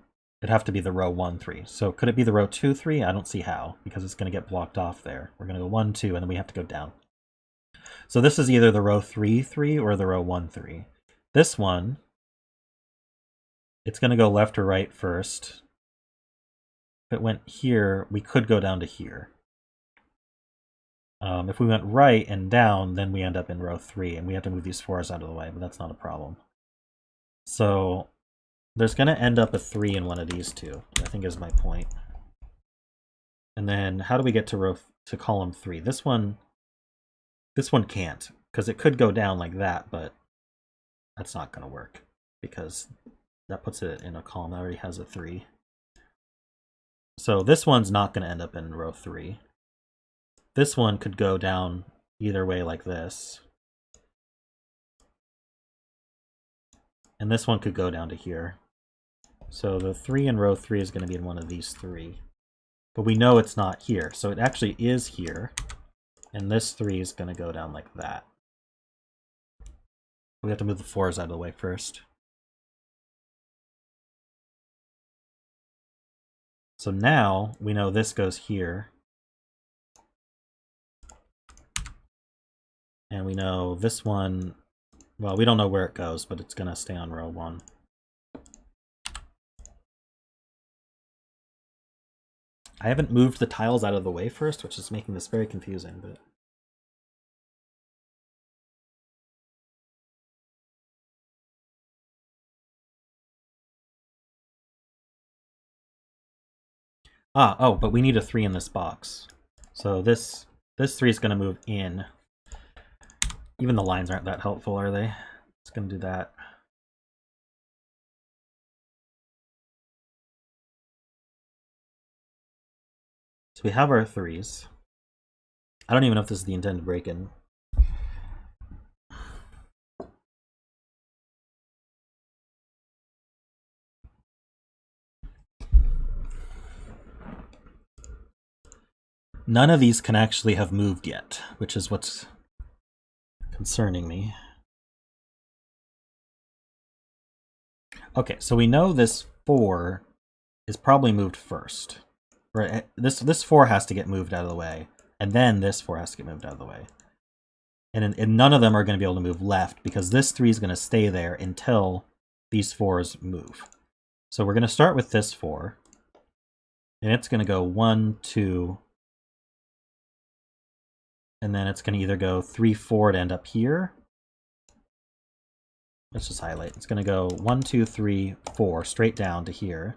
be the row 1, 3. So could it be the row 2, 3? I don't see how, because it's going to get blocked off there. We're going to go 1, 2, and then we have to go down. So this is either the row 3, 3 or the row 1, 3. This one, it's going to go left or right first. If it went here, we could go down to here. If we went right and down, then we end up in row 3, and we have to move these 4s out of the way, but that's not a problem. So there's going to end up a 3 in one of these two, I think is my point. And then how do we get to column 3? This one can't, because it could go down like that, but that's not going to work, because that puts it in a column that already has a 3. So this one's not going to end up in row 3. This one could go down either way like this. And this one could go down to here. So the 3 in row 3 is going to be in one of these 3. But we know it's not here, so it actually is here. And this 3 is going to go down like that. We have to move the 4s out of the way first. So now we know this goes here. And we know this one, well, we don't know where it goes, but it's going to stay on row 1. I haven't moved the tiles out of the way first, which is making this very confusing, but... oh, but we need a 3 in this box. So this 3 is going to move in. Even the lines aren't that helpful, are they? It's going to do that. So we have our 3s. I don't even know if this is the intended break-in. None of these can actually have moved yet, which is what's concerning me. Okay, so we know this 4 is probably moved first. Right? This 4 has to get moved out of the way, and then this 4 has to get moved out of the way. And none of them are going to be able to move left, because this 3 is going to stay there until these 4s move. So we're going to start with this 4, and it's going to go 1, 2, and then it's going to either go 3, 4 to end up here. Let's just highlight. It's going to go 1, 2, 3, 4 straight down to here.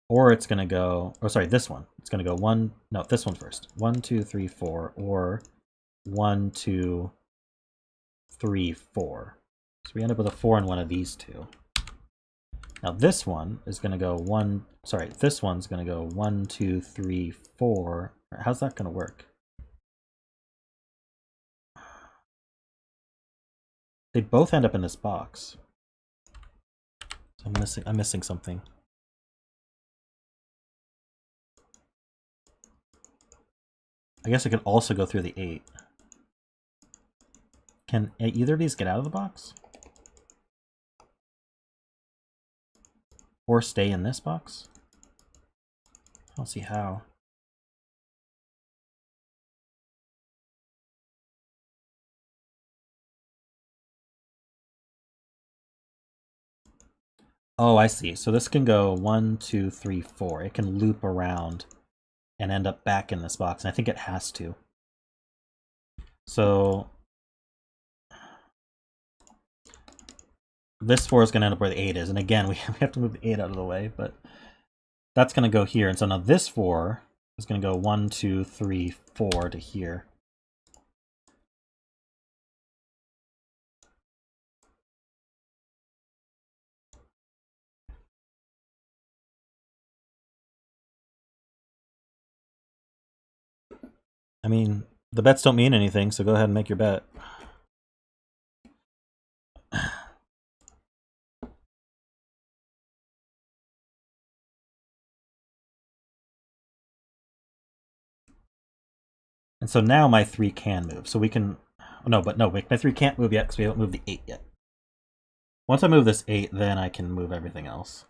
Or it's going to go, oh, sorry, this one. It's going to go this one first. 1, 2, 3, 4, or 1, 2, 3, 4. So we end up with a 4 in one of these two. Now this one is going to go this one's going to go 1, 2, 3, 4. How's that going to work? They both end up in this box. So I'm missing something. I guess it could also go through the 8. Can either of these get out of the box? Or stay in this box? I don't see how. Oh, I see. So this can go 1, 2, 3, 4. It can loop around and end up back in this box, and I think it has to. So this 4 is going to end up where the 8 is, and again, we have to move the 8 out of the way, but that's going to go here. And so now this 4 is going to go 1, 2, 3, 4 to here. I mean, the bets don't mean anything, so go ahead and make your bet. And so now my 3 can move. So we can... No, my 3 can't move yet because we haven't moved the 8 yet. Once I move this 8, then I can move everything else.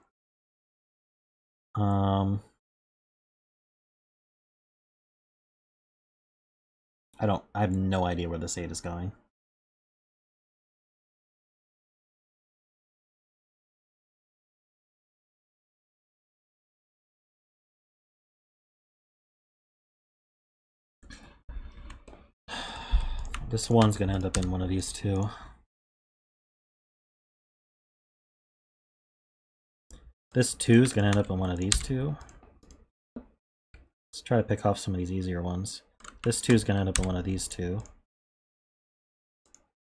I have no idea where this 8 is going. This 1's going to end up in one of these two. This 2 is going to end up in one of these two. Let's try to pick off some of these easier ones. This 2 is going to end up in one of these two.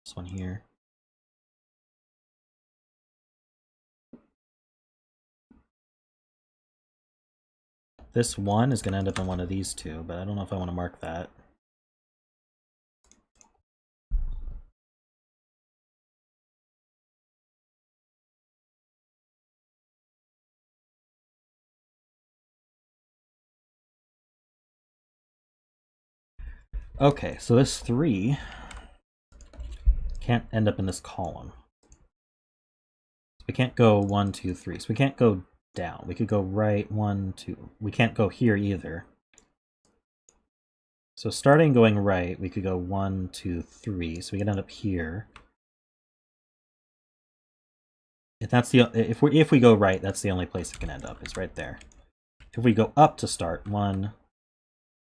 This one here. This 1 is going to end up in one of these two, but I don't know if I want to mark that. Okay, so this 3 can't end up in this column. We can't go 1, 2, 3. So we can't go down. We could go right, 1, 2. We can't go here either. So starting going right, we could go 1, 2, 3. So we could end up here. If that's the if we go right, that's the only place it can end up, is right there. If we go up to start, 1,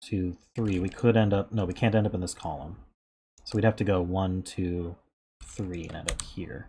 2, 3, we could end up... No, we can't end up in this column. So we'd have to go 1, 2, 3 and end up here.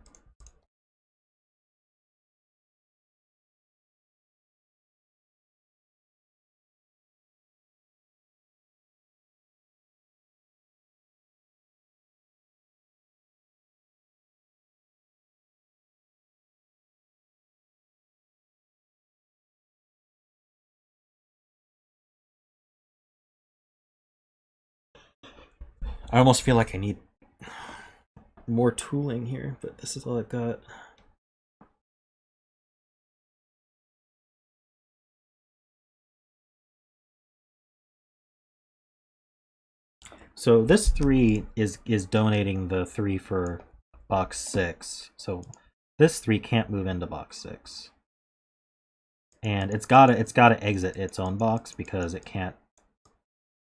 I almost feel like I need more tooling here, but this is all I've got. So this 3 is donating the 3 for box 6. So this 3 can't move into box 6. And it's gotta exit its own box because it can't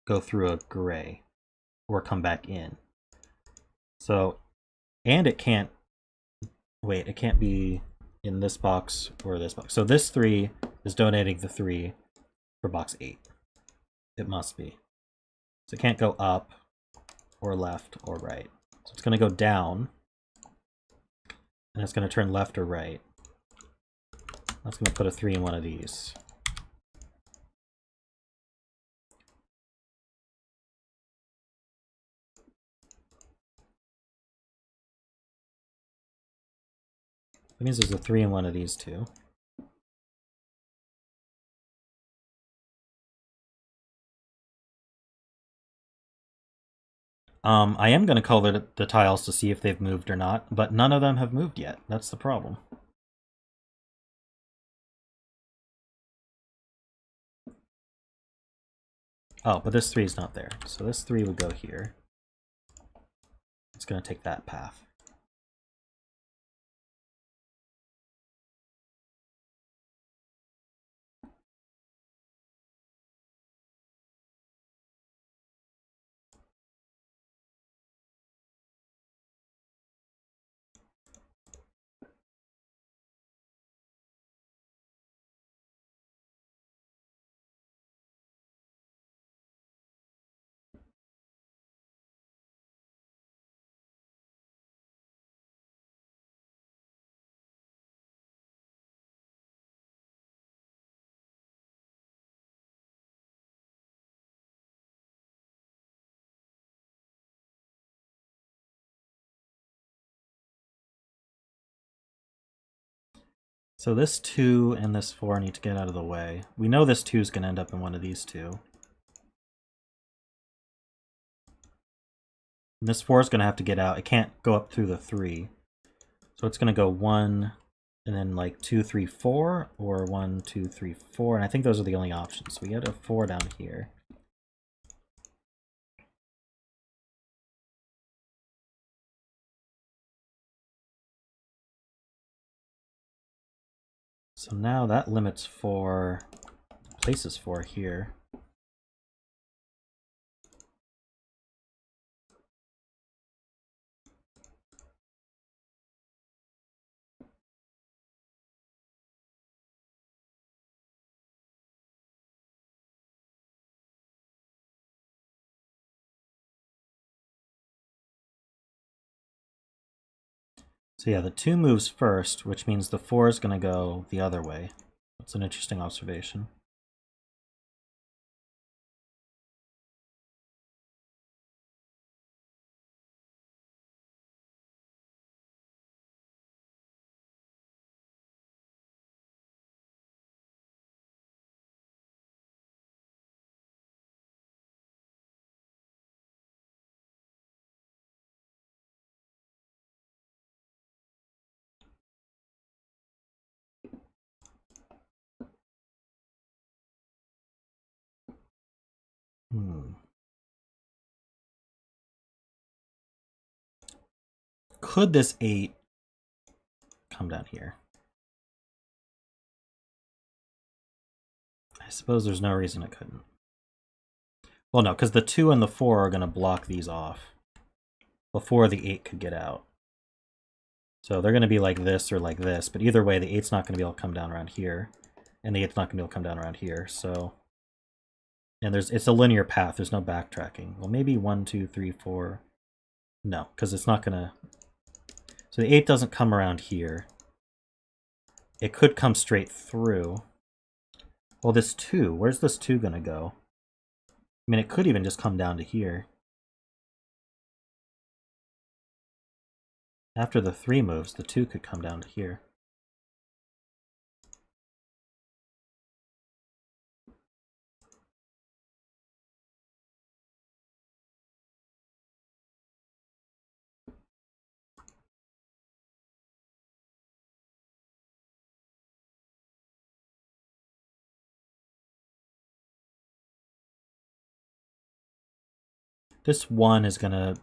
go through a gray or come back in. So, and it can't... Wait, it can't be in this box or this box. So this 3 is donating the 3 for box 8. It must be. So it can't go up or left or right. So it's going to go down, and it's going to turn left or right. That's going to put a 3 in one of these. That means there's a 3 in one of these two. I am going to color the tiles to see if they've moved or not, but none of them have moved yet. That's the problem. Oh, but this 3 is not there. So this 3 would go here. It's going to take that path. So this 2 and this 4 need to get out of the way. We know this 2 is going to end up in one of these two. And this 4 is going to have to get out. It can't go up through the 3. So it's going to go 1 and then like 2, 3, 4, or 1, 2, 3, 4. And I think those are the only options. So we get a 4 down here. So now that limits 4, places 4 here. So yeah, the 2 moves first, which means the 4 is going to go the other way. That's an interesting observation. Could this 8 come down here? I suppose there's no reason it couldn't. Well, no, because the 2 and the 4 are going to block these off before the 8 could get out. So they're going to be like this or like this, but either way, the 8's not going to be able to come down around here, and the 8's not going to be able to come down around here. So, and it's a linear path. There's no backtracking. Well, maybe 1, 2, 3, 4. No, because it's not going to. So the 8 doesn't come around here. It could come straight through. Well, this 2, where's this 2 going to go? I mean, it could even just come down to here. After the 3 moves, the 2 could come down to here. This 1 is going to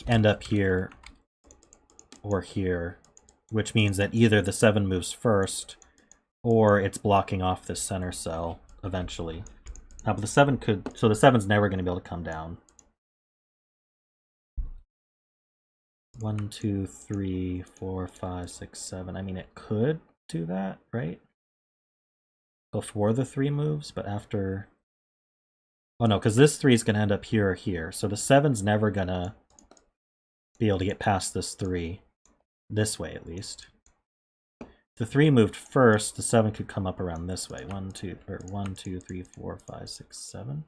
end up here or here, which means that either the 7 moves first or it's blocking off this center cell eventually. Now, but the 7 could, so the 7's never going to be able to come down. 1, 2, 3, 4, 5, 6, 7. I mean, it could do that, right? Before the 3 moves, but after. Oh no, because this 3 is going to end up here or here. So the 7's never going to be able to get past this 3. This way, at least. If the 3 moved first, the 7 could come up around this way. 1, 2, 3, 4, 5, 6, 7.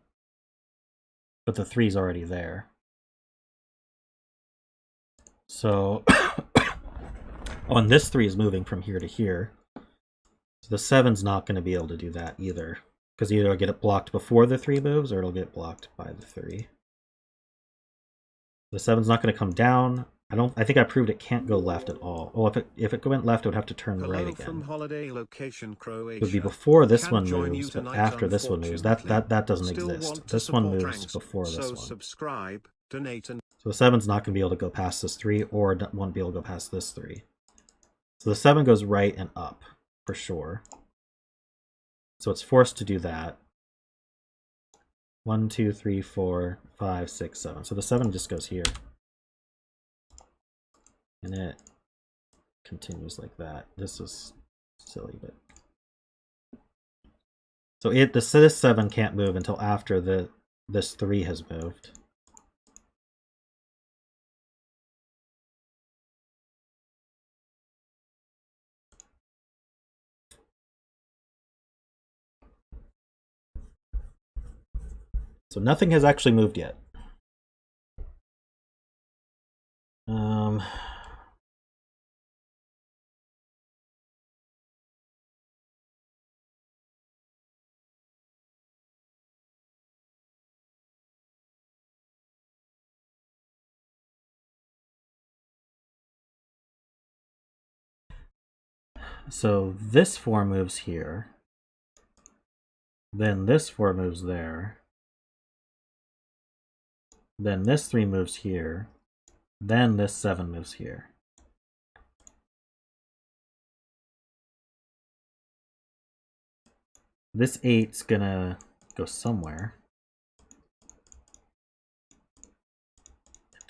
But the 3's already there. So, oh, and this 3 is moving from here to here. So the 7's not going to be able to do that either. Because either it'll get it blocked before the 3 moves, or it'll get blocked by the 3. The 7's not going to come down. I think I proved it can't go left at all. Well, if it went left, it would have to turn right again. From holiday location, Croatia. It would be before this one moves, but after this one moves. That doesn't exist. This one moves before this one. Subscribe, donate, and so the 7's not going to be able to go past this 3, or won't be able to go past this 3. So the 7 goes right and up, for sure. So it's forced to do that. 1, 2, 3, 4, 5, 6, 7. So the 7 just goes here. And it continues like that. This is silly, but so this 7 can't move until after this 3 has moved. So nothing has actually moved yet. So this 4 moves here. Then this 4 moves there. Then this 3 moves here. Then this 7 moves here. This 8's gonna go somewhere.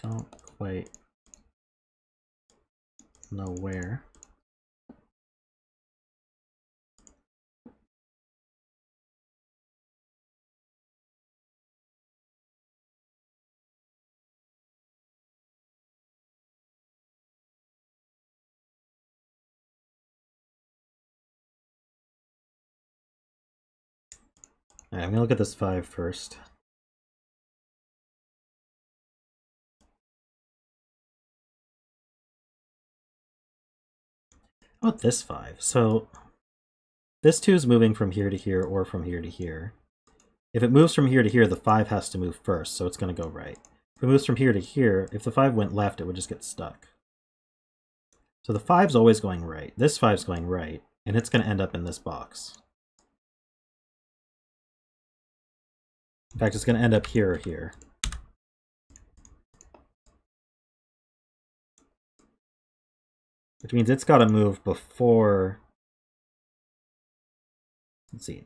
I don't quite know where. Alright, I'm gonna look at this 5 first. How about this 5? So this 2 is moving from here to here or from here to here. If it moves from here to here, the 5 has to move first, so it's going to go right. If it moves from here to here, if the 5 went left, it would just get stuck. So the 5's always going right. This 5's going right, and it's going to end up in this box. In fact, it's going to end up here or here. Which means it's got to move before... Let's see.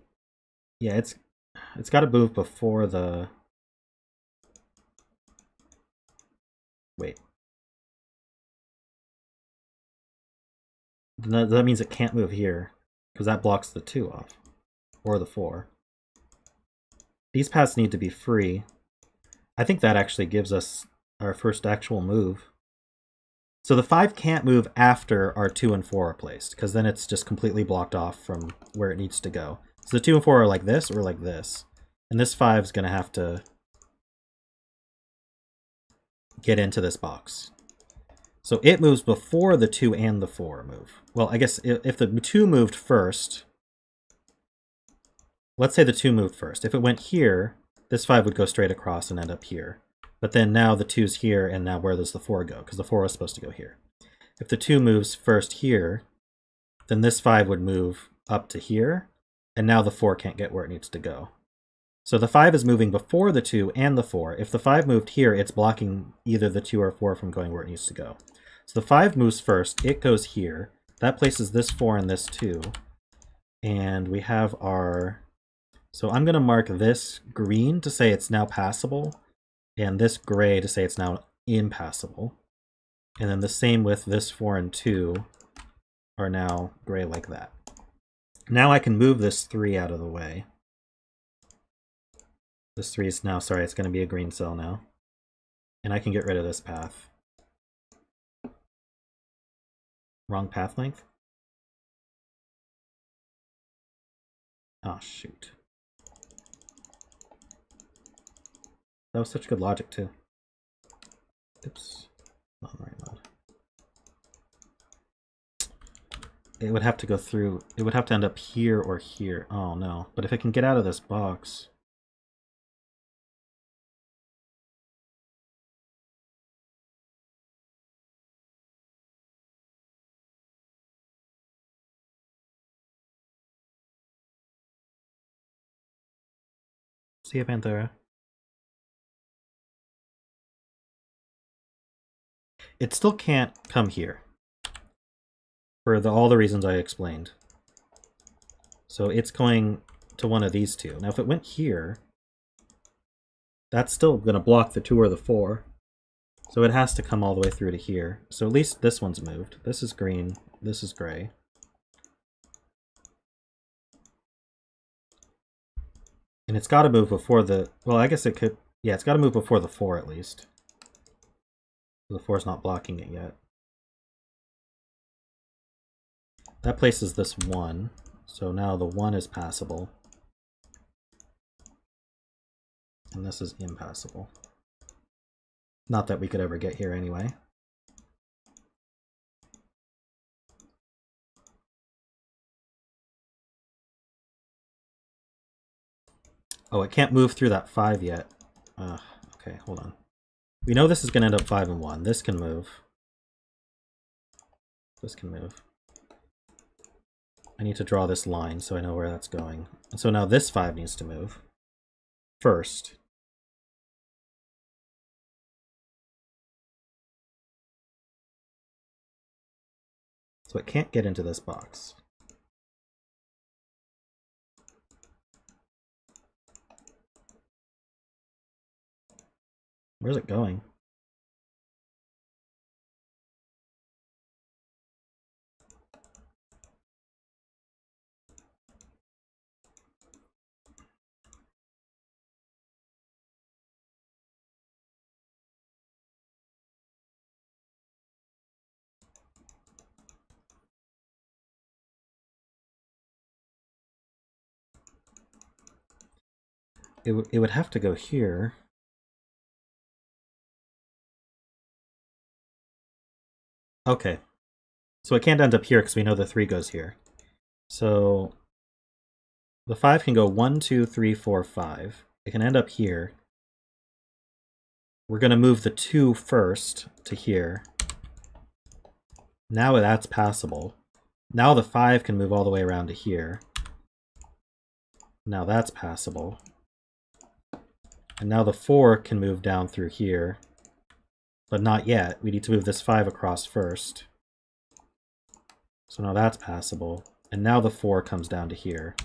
Yeah, it's got to move before the... Wait. That means it can't move here, because that blocks the 2 off, or the 4. These paths need to be free. I think that actually gives us our first actual move. So the 5 can't move after our 2 and 4 are placed, because then it's just completely blocked off from where it needs to go. So the 2 and 4 are like this or like this. And this 5 is going to have to get into this box. So it moves before the 2 and the 4 move. Well, I guess if the 2 moved first, let's say the 2 moved first. If it went here, this 5 would go straight across and end up here. But then now the 2's here, and now where does the 4 go? Because the 4 was supposed to go here. If the 2 moves first here, then this 5 would move up to here, and now the 4 can't get where it needs to go. So the 5 is moving before the 2 and the 4. If the 5 moved here, it's blocking either the 2 or 4 from going where it needs to go. So the 5 moves first, it goes here. That places this 4 and this 2. And we have our... So I'm going to mark this green to say it's now passable, and this gray to say it's now impassable. And then the same with this 4 and 2 are now gray like that. Now I can move this 3 out of the way. This 3 is now, sorry, it's going to be a green cell now. And I can get rid of this path. Wrong path length? Oh, shoot. That was such good logic, too. Oops. Not in the right mode. It would have to go through... It would have to end up here or here. Oh, no. But if it can get out of this box... See ya, Panthera. It still can't come here. For all the reasons I explained. So it's going to one of these 2. Now if it went here, that's still going to block the 2 or the 4. So it has to come all the way through to here. So at least this one's moved. This is green, this is gray. And it's got to move before the... Well, I guess it could... Yeah, it's got to move before the 4 at least. The 4's not blocking it yet. That places this 1. So now the 1 is passable. And this is impassable. Not that we could ever get here anyway. Oh, it can't move through that 5 yet. Okay, hold on. We know this is going to end up 5 and 1. This can move. This can move. I need to draw this line so I know where that's going. And so now this 5 needs to move first. So it can't get into this box. Where's it going? It would have to go here. Okay. So it can't end up here because we know the 3 goes here. So the 5 can go 1, 2, 3, 4, 5. It can end up here. We're going to move the 2 first to here. Now that's passable. Now the 5 can move all the way around to here. Now that's passable. And now the 4 can move down through here. But not yet. We need to move this 5 across first. So now that's passable. And now the 4 comes down to here.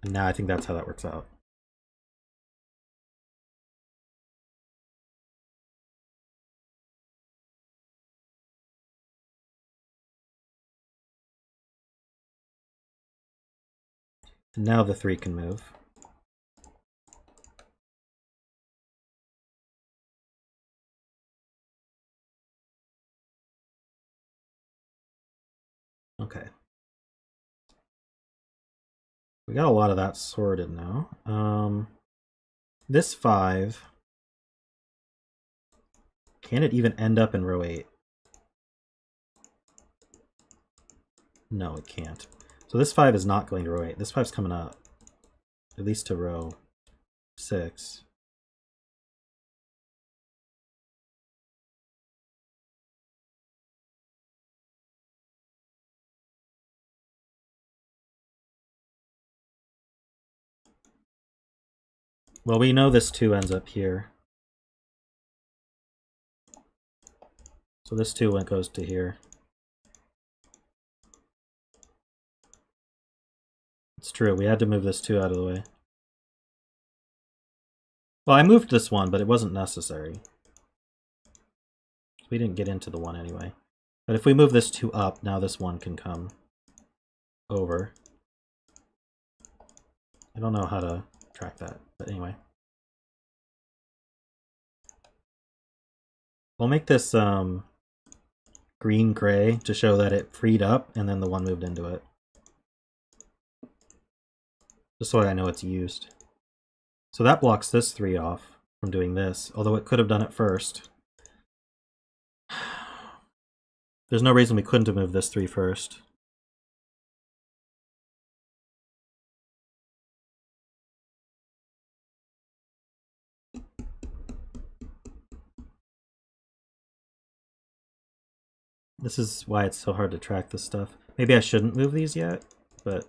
And now I think that's how that works out. And now the 3 can move. Okay. We got a lot of that sorted now. This 5, can it even end up in row 8? No, it can't. So this 5 is not going to row 8. This 5's coming up, at least to row 6. Well, we know this 2 ends up here. So this 2 goes to here. It's true, we had to move this 2 out of the way. Well, I moved this 1, but it wasn't necessary. We didn't get into the 1 anyway. But if we move this 2 up, now this 1 can come over. I don't know how to track that, but anyway. We'll make this green-gray to show that it freed up and then the 1 moved into it. Just so I know it's used. So that blocks this 3 off from doing this, although it could have done it first. There's no reason we couldn't have moved this 3 first. This is why it's so hard to track this stuff. Maybe I shouldn't move these yet, but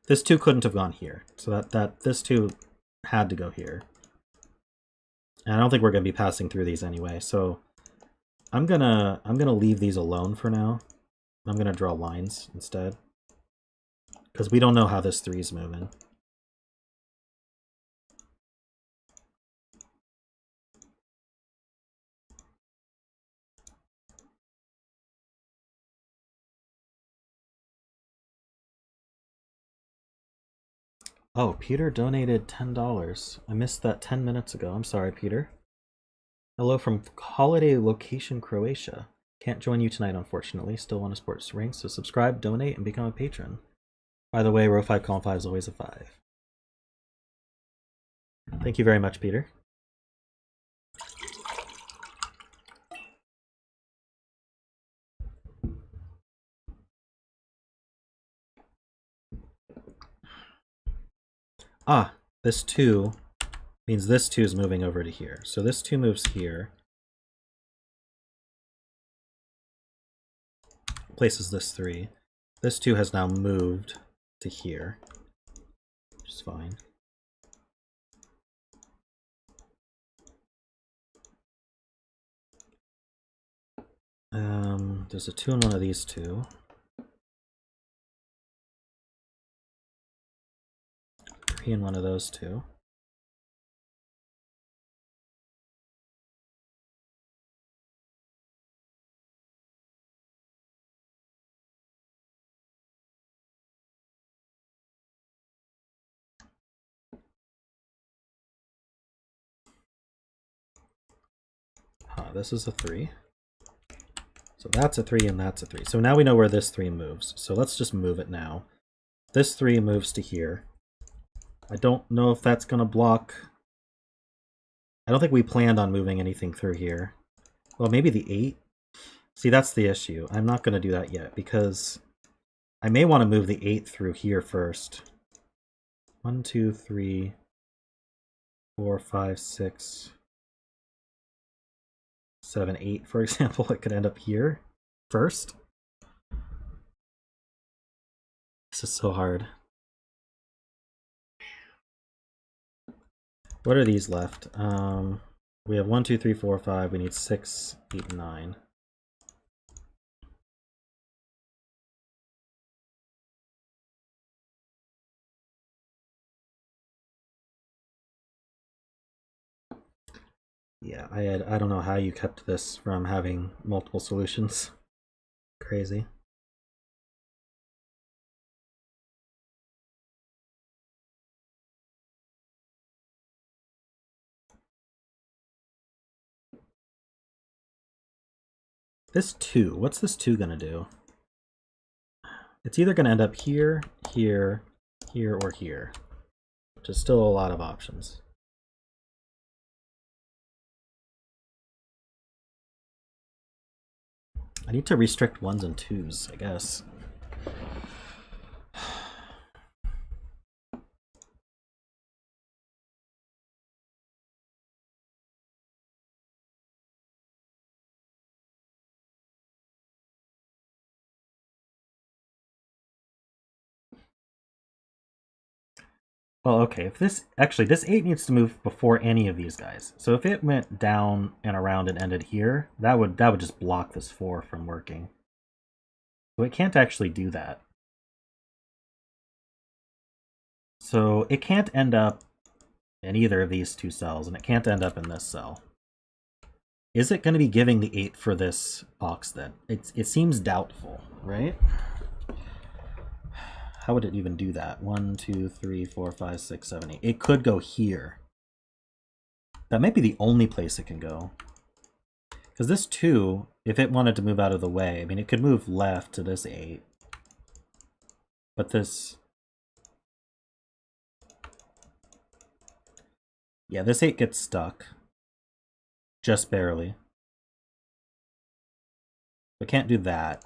this 2 couldn't have gone here. So this 2 had to go here. And I don't think we're going to be passing through these anyway, so I'm gonna leave these alone for now. I'm gonna draw lines instead, because we don't know how this 3 is moving. Oh, Peter donated $10. I missed that 10 minutes ago. I'm sorry, Peter. Hello from holiday location Croatia. Can't join you tonight, unfortunately. Still want to support ranks, so subscribe, donate, and become a patron. By the way, row 5, column 5 is always a 5. Thank you very much, Peter. Ah, this 2 means this 2 is moving over to here. So this 2 moves here. places this 3. This 2 has now moved to here, which is fine. There's a 2 in one of these 2. 3 in one of those 2. This is a 3. So that's a 3 and that's a 3. So now we know where this 3 moves. So let's just move it now. This 3 moves to here. I don't know if that's going to block. I don't think we planned on moving anything through here. Well, maybe the 8. See, that's the issue. I'm not going to do that yet because I may want to move the 8 through here first. 1, 2, 3, 4, 5, 6, 7, 8, for example. It could end up here first. This is so hard. What are these left? We have 1, 2, 3, 4, 5. We need 6, 8, 9. Yeah, I don't know how you kept this from having multiple solutions. Crazy. This 2, what's this 2 gonna do? It's either gonna end up here, here, here, or here, which is still a lot of options. I need to restrict 1s and 2s, I guess. Well, okay, if this, actually, this 8 needs to move before any of these guys. So if it went down and around and ended here, that would just block this 4 from working. So it can't actually do that. So it can't end up in either of these 2 cells, and it can't end up in this cell. Is it going to be giving the 8 for this box then? It seems doubtful, right? How would it even do that? 1, 2, 3, 4, 5, 6, 7, 8. It could go here. That might be the only place it can go. Because this 2, if it wanted to move out of the way, I mean, it could move left to this 8. But this... Yeah, this 8 gets stuck. Just barely. It can't do that.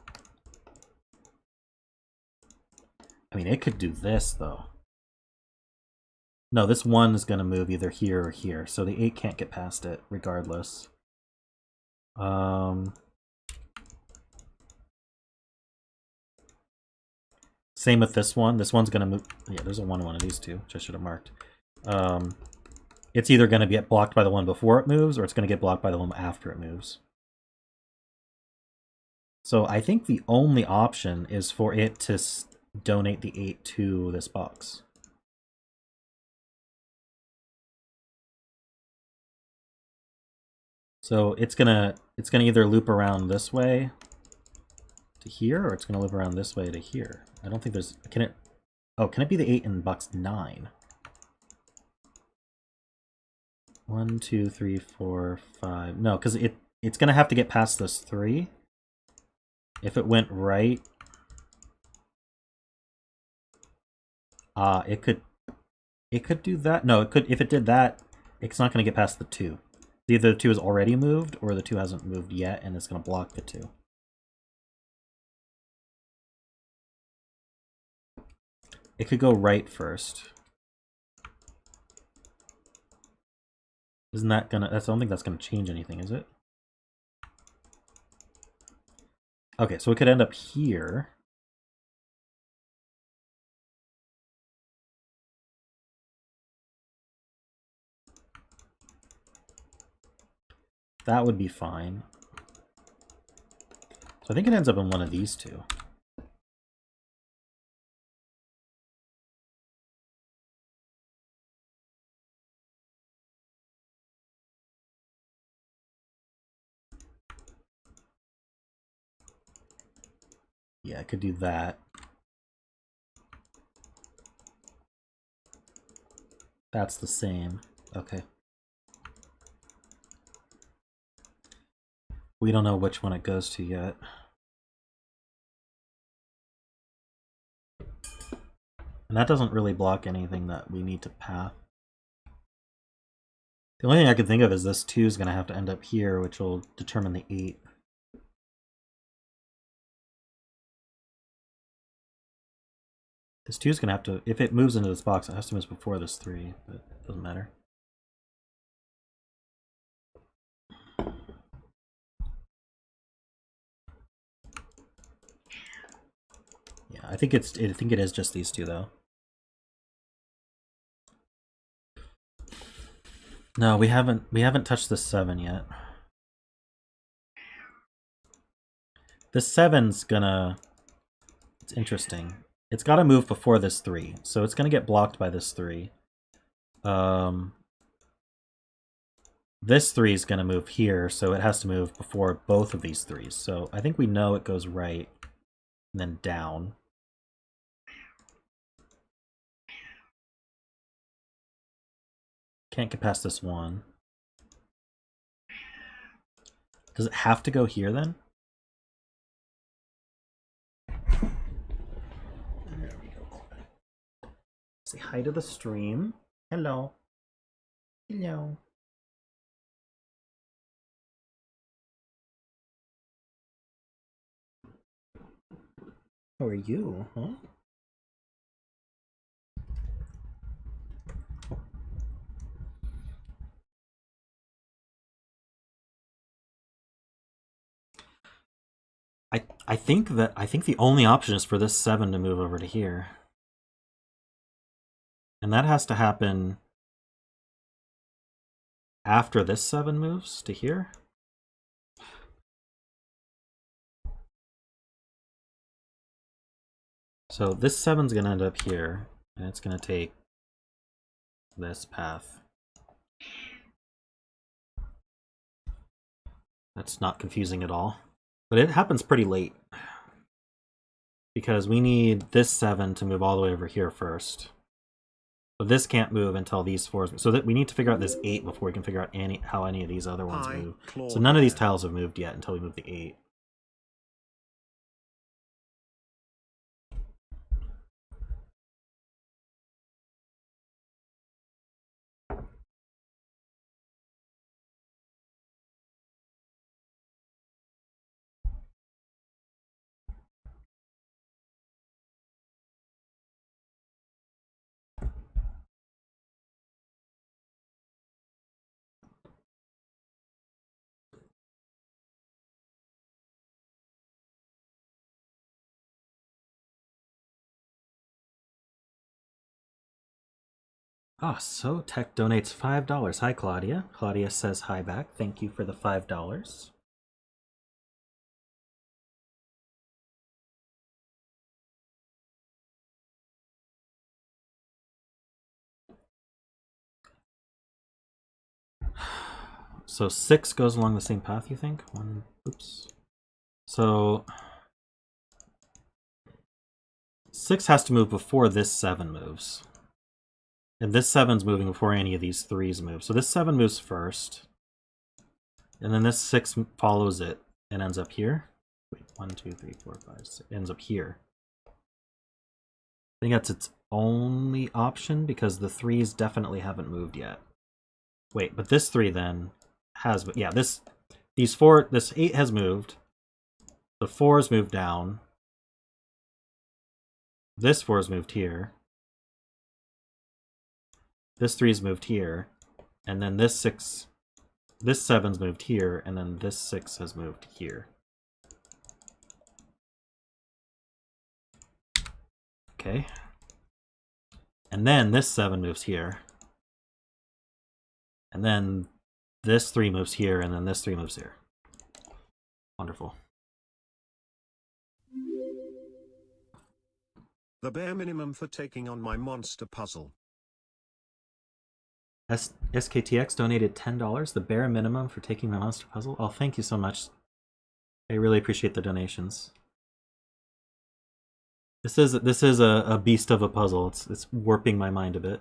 I mean, it could do this, though. No, this 1 is going to move either here or here, so the 8 can't get past it, regardless. Same with this one. This one's going to move... Yeah, there's a 1 in one of these 2, which I should have marked. It's either going to get blocked by the one before it moves, or it's going to get blocked by the one after it moves. So I think the only option is for it to donate the 8 to this box. So it's gonna either loop around this way to here, or it's gonna loop around this way to here. I don't think there's... Can it... Oh, can it be the 8 in box 9? 1, 2, 3, 4, 5... No, because it's gonna have to get past this 3. If it went right... it could do that. No, it could... If it did that, it's not gonna get past the 2. Either the 2 is already moved, or the 2 hasn't moved yet, and it's going to block the 2. It could go right first. Isn't that gonna... I don't think that's going to change anything, is it? Okay, so it could end up here. That would be fine. So I think it ends up in one of these two. Yeah, I could do that. That's the same. Okay. We don't know which one it goes to yet. And that doesn't really block anything that we need to path. The only thing I can think of is this 2 is going to have to end up here, which will determine the 8. This 2 is going to have to, if it moves into this box, it has to move before this 3, but it doesn't matter. Yeah, I think it is just these 2 though. No, we haven't touched this 7 yet. This 7's gonna, it's interesting. It's got to move before this 3, so it's gonna get blocked by this 3. This 3 is gonna move here, so it has to move before both of these 3s. So I think we know it goes right and then down. Can't get past this 1. Does it have to go here then? There we go. Say hi to the stream. Hello. Hello. How are you, huh? I think the only option is for this 7 to move over to here. And that has to happen after this 7 moves to here. So this 7's gonna end up here, and it's gonna take this path. That's not confusing at all. But it happens pretty late. Because we need this 7 to move all the way over here first. But this can't move until these 4s. So that we need to figure out this 8 before we can figure out how any of these other ones move. So none of these tiles have moved yet until we move the 8. Ah, Sotek donates $5. Hi, Claudia. Claudia says hi back. Thank you for the $5. So 6 goes along the same path, you think? Oops. So 6 has to move before this 7 moves. And this 7's moving before any of these 3s move. So this 7 moves first. And then this 6 follows it and ends up here. Wait, 1, 2, 3, 4, 5, 6. Ends up here. I think that's its only option because the 3s definitely haven't moved yet. Wait, but this 3 then has, yeah, this 8 has moved. The 4's moved down. This 4's moved here. This 3's moved here. And then this 7's moved here, and then this 6 has moved here. Okay. And then this 7 moves here. And then this 3 moves here, and then this 3 moves here. Wonderful. The bare minimum for taking on my monster puzzle. Sktx donated $10, the bare minimum for taking my monster puzzle. Oh, thank you so much. I really appreciate the donations. This is a beast of a puzzle. It's warping my mind a bit.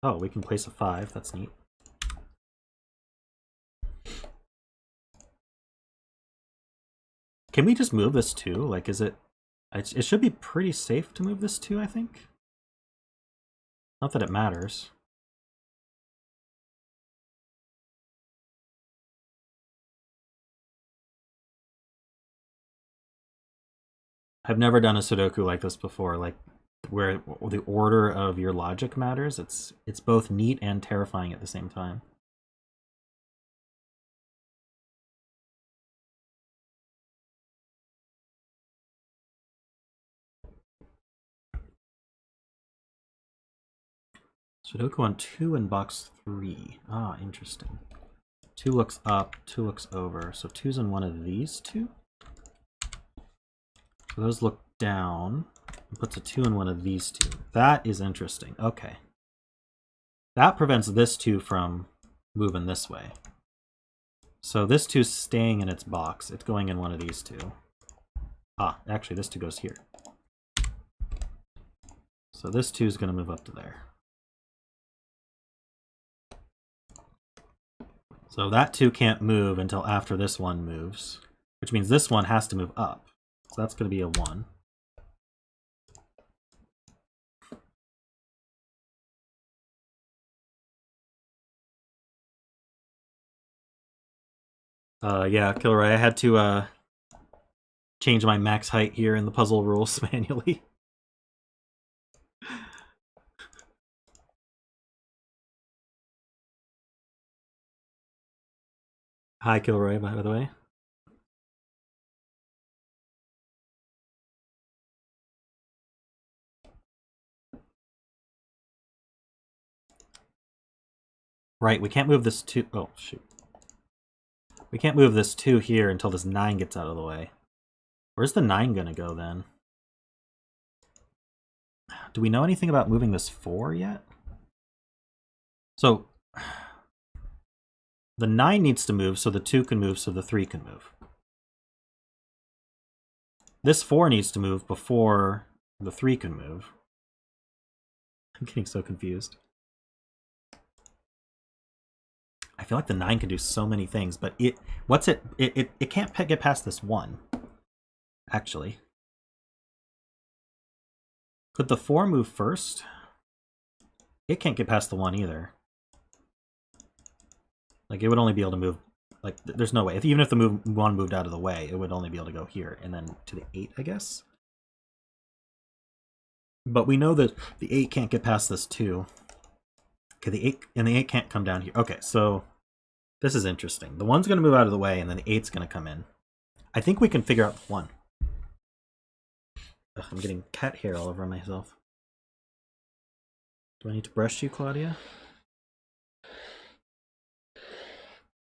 Oh, we can place a 5. That's neat. Can we just move this 2? Like, is it... It should be pretty safe to move this 2, I think. Not that it matters. I've never done a Sudoku like this before, like where the order of your logic matters. It's both neat and terrifying at the same time. Sudoku on 2 and box 3. Ah, interesting. 2 looks up, 2 looks over. So 2's in one of these 2. So those look down. It puts a 2 in one of these 2. That is interesting. Okay. That prevents this 2 from moving this way. So this 2's staying in its box. It's going in one of these 2. Ah, actually this 2 goes here. So this 2 is going to move up to there. So that 2 can't move until after this one moves, which means this one has to move up. So that's going to be a 1. Yeah, Kilroy, I had to change my max height here in the puzzle rules manually. Hi, Kilroy, by the way. Right, we can't move this 2. Oh, shoot. We can't move this 2 here until this 9 gets out of the way. Where's the 9 gonna go then? Do we know anything about moving this 4 yet? So the 9 needs to move so the 2 can move so the 3 can move. This 4 needs to move before the 3 can move. I'm getting so confused. I feel like the 9 can do so many things, but it can't get past this 1, actually. Could the 4 move first? It can't get past the 1 either. Like, it would only be able to move... Like, there's no way. Even if the 1 moved out of the way, it would only be able to go here, and then to the 8, I guess? But we know that the 8 can't get past this 2. Okay, the 8 can't come down here. Okay, so this is interesting. The 1's going to move out of the way, and then the 8's going to come in. I think we can figure out the 1. Ugh, I'm getting cat hair all over myself. Do I need to brush you, Claudia?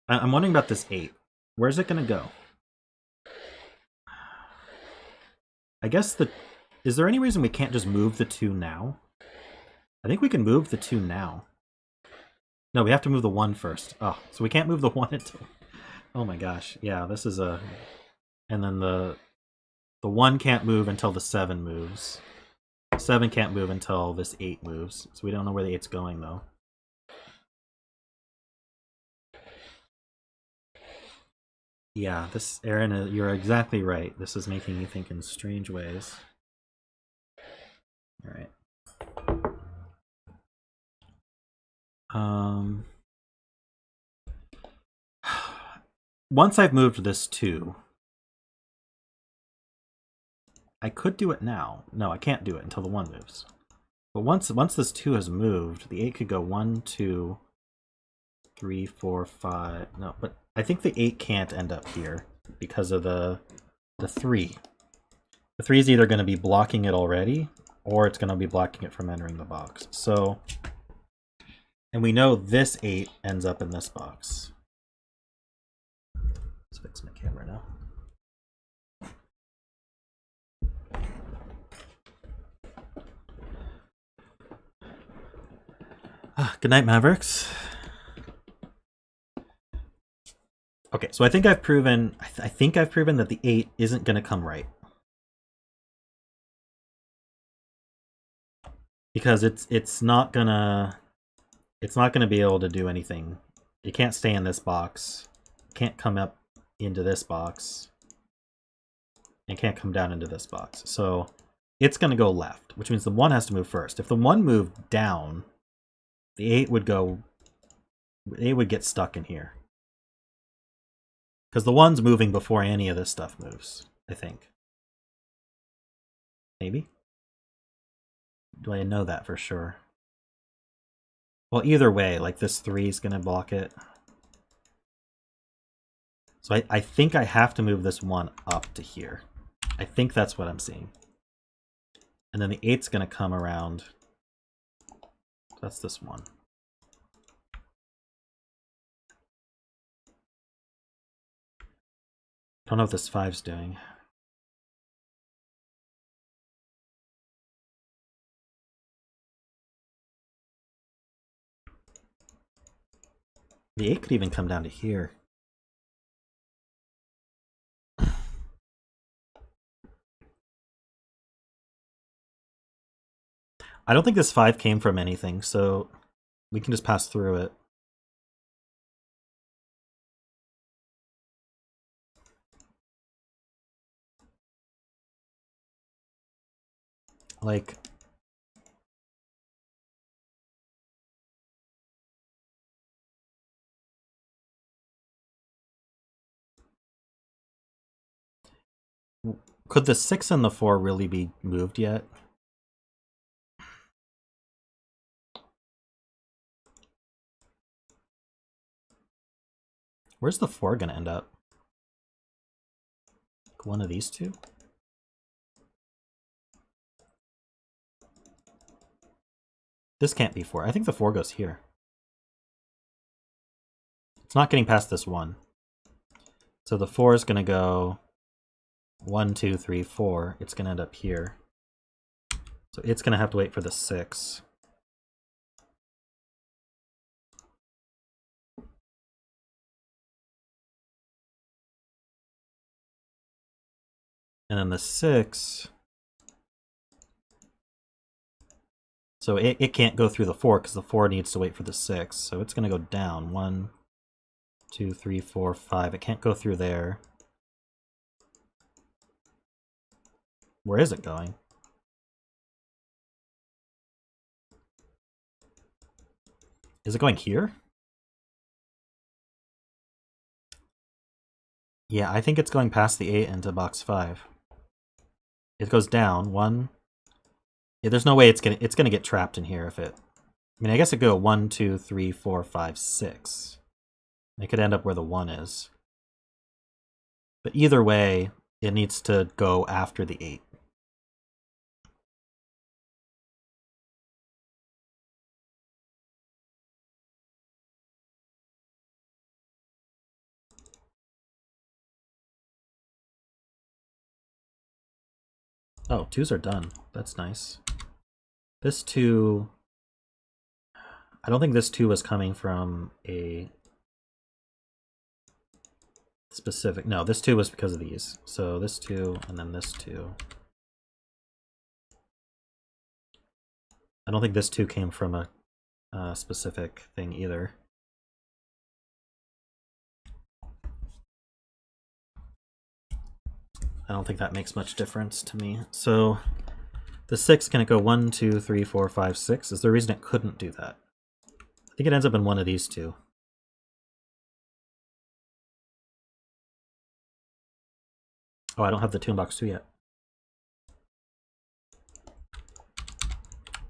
I'm wondering about this 8. Where's it going to go? I guess is there any reason we can't just move the 2 now? I think we can move the 2 now. No, we have to move the 1 first. Oh, so we can't move the 1 until... Oh my gosh. Yeah, this is a... And then the 1 can't move until the 7 moves. 7 can't move until this 8 moves. So we don't know where the 8's going, though. Yeah, Aaron, you're exactly right. This is making me think in strange ways. All right. Once I've moved this 2, I could do it now. No, I can't do it until the 1 moves. But once this 2 has moved, the 8 could go 1, 2, 3, 4, 5. No, but I think the 8 can't end up here because of the 3. The 3 is either going to be blocking it already, or it's going to be blocking it from entering the box. So, and we know this 8 ends up in this box. Let's fix my camera now. Good night, Mavericks. Okay, so I think I've proven. I think I've proven that the 8 isn't going to come right, because it's not gonna be able to do anything. It can't stay in this box. It can't come up into this box. And can't come down into this box. So it's going to go left, which means the 1 has to move first. If the 1 moved down, the 8 would go. The 8 would get stuck in here. Because the 1's moving before any of this stuff moves, I think. Maybe? Do I know that for sure? Well, either way, like this 3 is going to block it. So I think I have to move this 1 up to here. I think that's what I'm seeing. And then the 8's going to come around. That's this 1. Don't know what this 5's doing. The 8 could even come down to here. I don't think this 5 came from anything, so we can just pass through it. Like, could the 6 and the 4 really be moved yet? Where's the 4 gonna end up? One of these two? This can't be 4. I think the 4 goes here. It's not getting past this 1. So the 4 is gonna go 1, 2, 3, 4. It's gonna end up here. So it's gonna have to wait for the 6. And then the 6. So it can't go through the 4 because the 4 needs to wait for the 6. So it's going to go down. 1, 2, 3, 4, 5. It can't go through there. Where is it going? Is it going here? Yeah, I think it's going past the 8 into box 5. It goes down. 1. Yeah, there's no way it's gonna get trapped in here if it. I mean, I guess it could go 1, 2, 3, 4, 5, 6. It could end up where the 1 is. But either way, it needs to go after the 8. Oh, 2s are done. That's nice. This 2... I don't think this 2 was coming from a specific... No, this 2 was because of these. So this 2, and then this 2. I don't think this 2 came from a specific thing either. I don't think that makes much difference to me. So the 6 can it go 1, 2, 3, 4, 5, 6? Is there a reason it couldn't do that? I think it ends up in one of these two. Oh, I don't have the Toonbox 2 yet.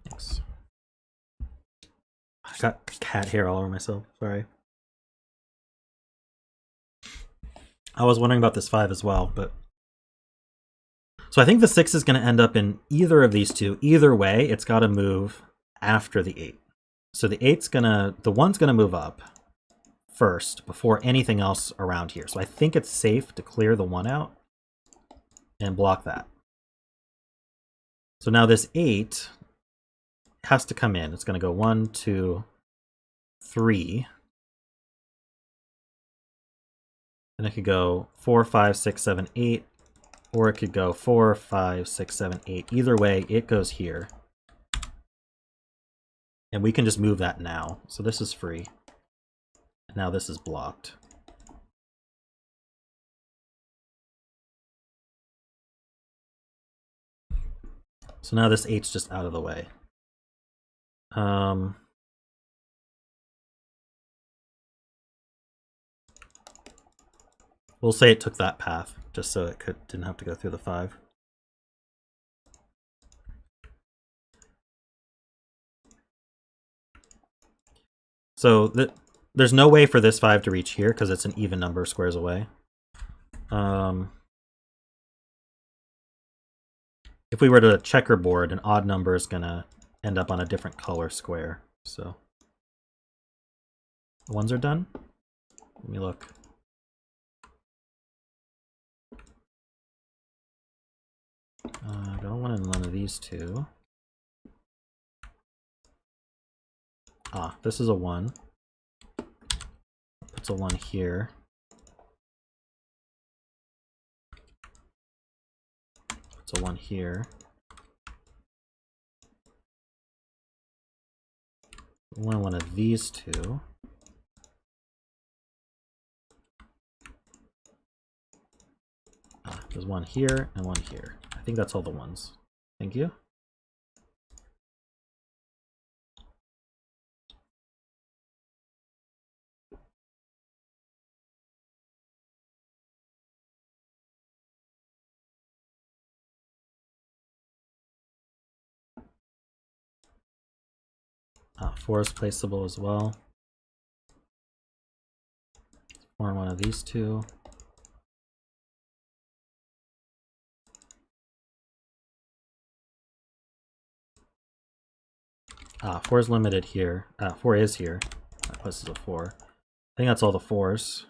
Thanks. got cat hair all over myself. Sorry. I was wondering about this 5 as well, but... So I think the 6 is going to end up in either of these two. Either way, it's got to move after the 8. So the 8's gonna... The 1's going to move up first before anything else around here. So I think it's safe to clear the 1 out and block that. So now this 8 has to come in. It's going to go 1, 2, 3. And it could go 4, 5, 6, 7, 8. Or it could go 4, 5, 6, 7, 8. Either way, it goes here. And we can just move that now. So this is free. And now this is blocked. So now this 8's just out of the way. We'll say it took that path, just so it didn't have to go through the 5. So there's no way for this 5 to reach here because it's an even number of squares away. If we were to checkerboard, an odd number is going to end up on a different color square. So the 1s are done. Let me look. I don't want none of these two. Ah, this is a 1. Puts a 1 here. Puts a 1 here. I want one of these two. Ah, there's 1 here and 1 here. I think that's all the 1s. Thank you. Ah, 4 is placeable as well. Form one of these two. Ah, 4 is limited here. 4 is here. That places a 4. I think that's all the 4s.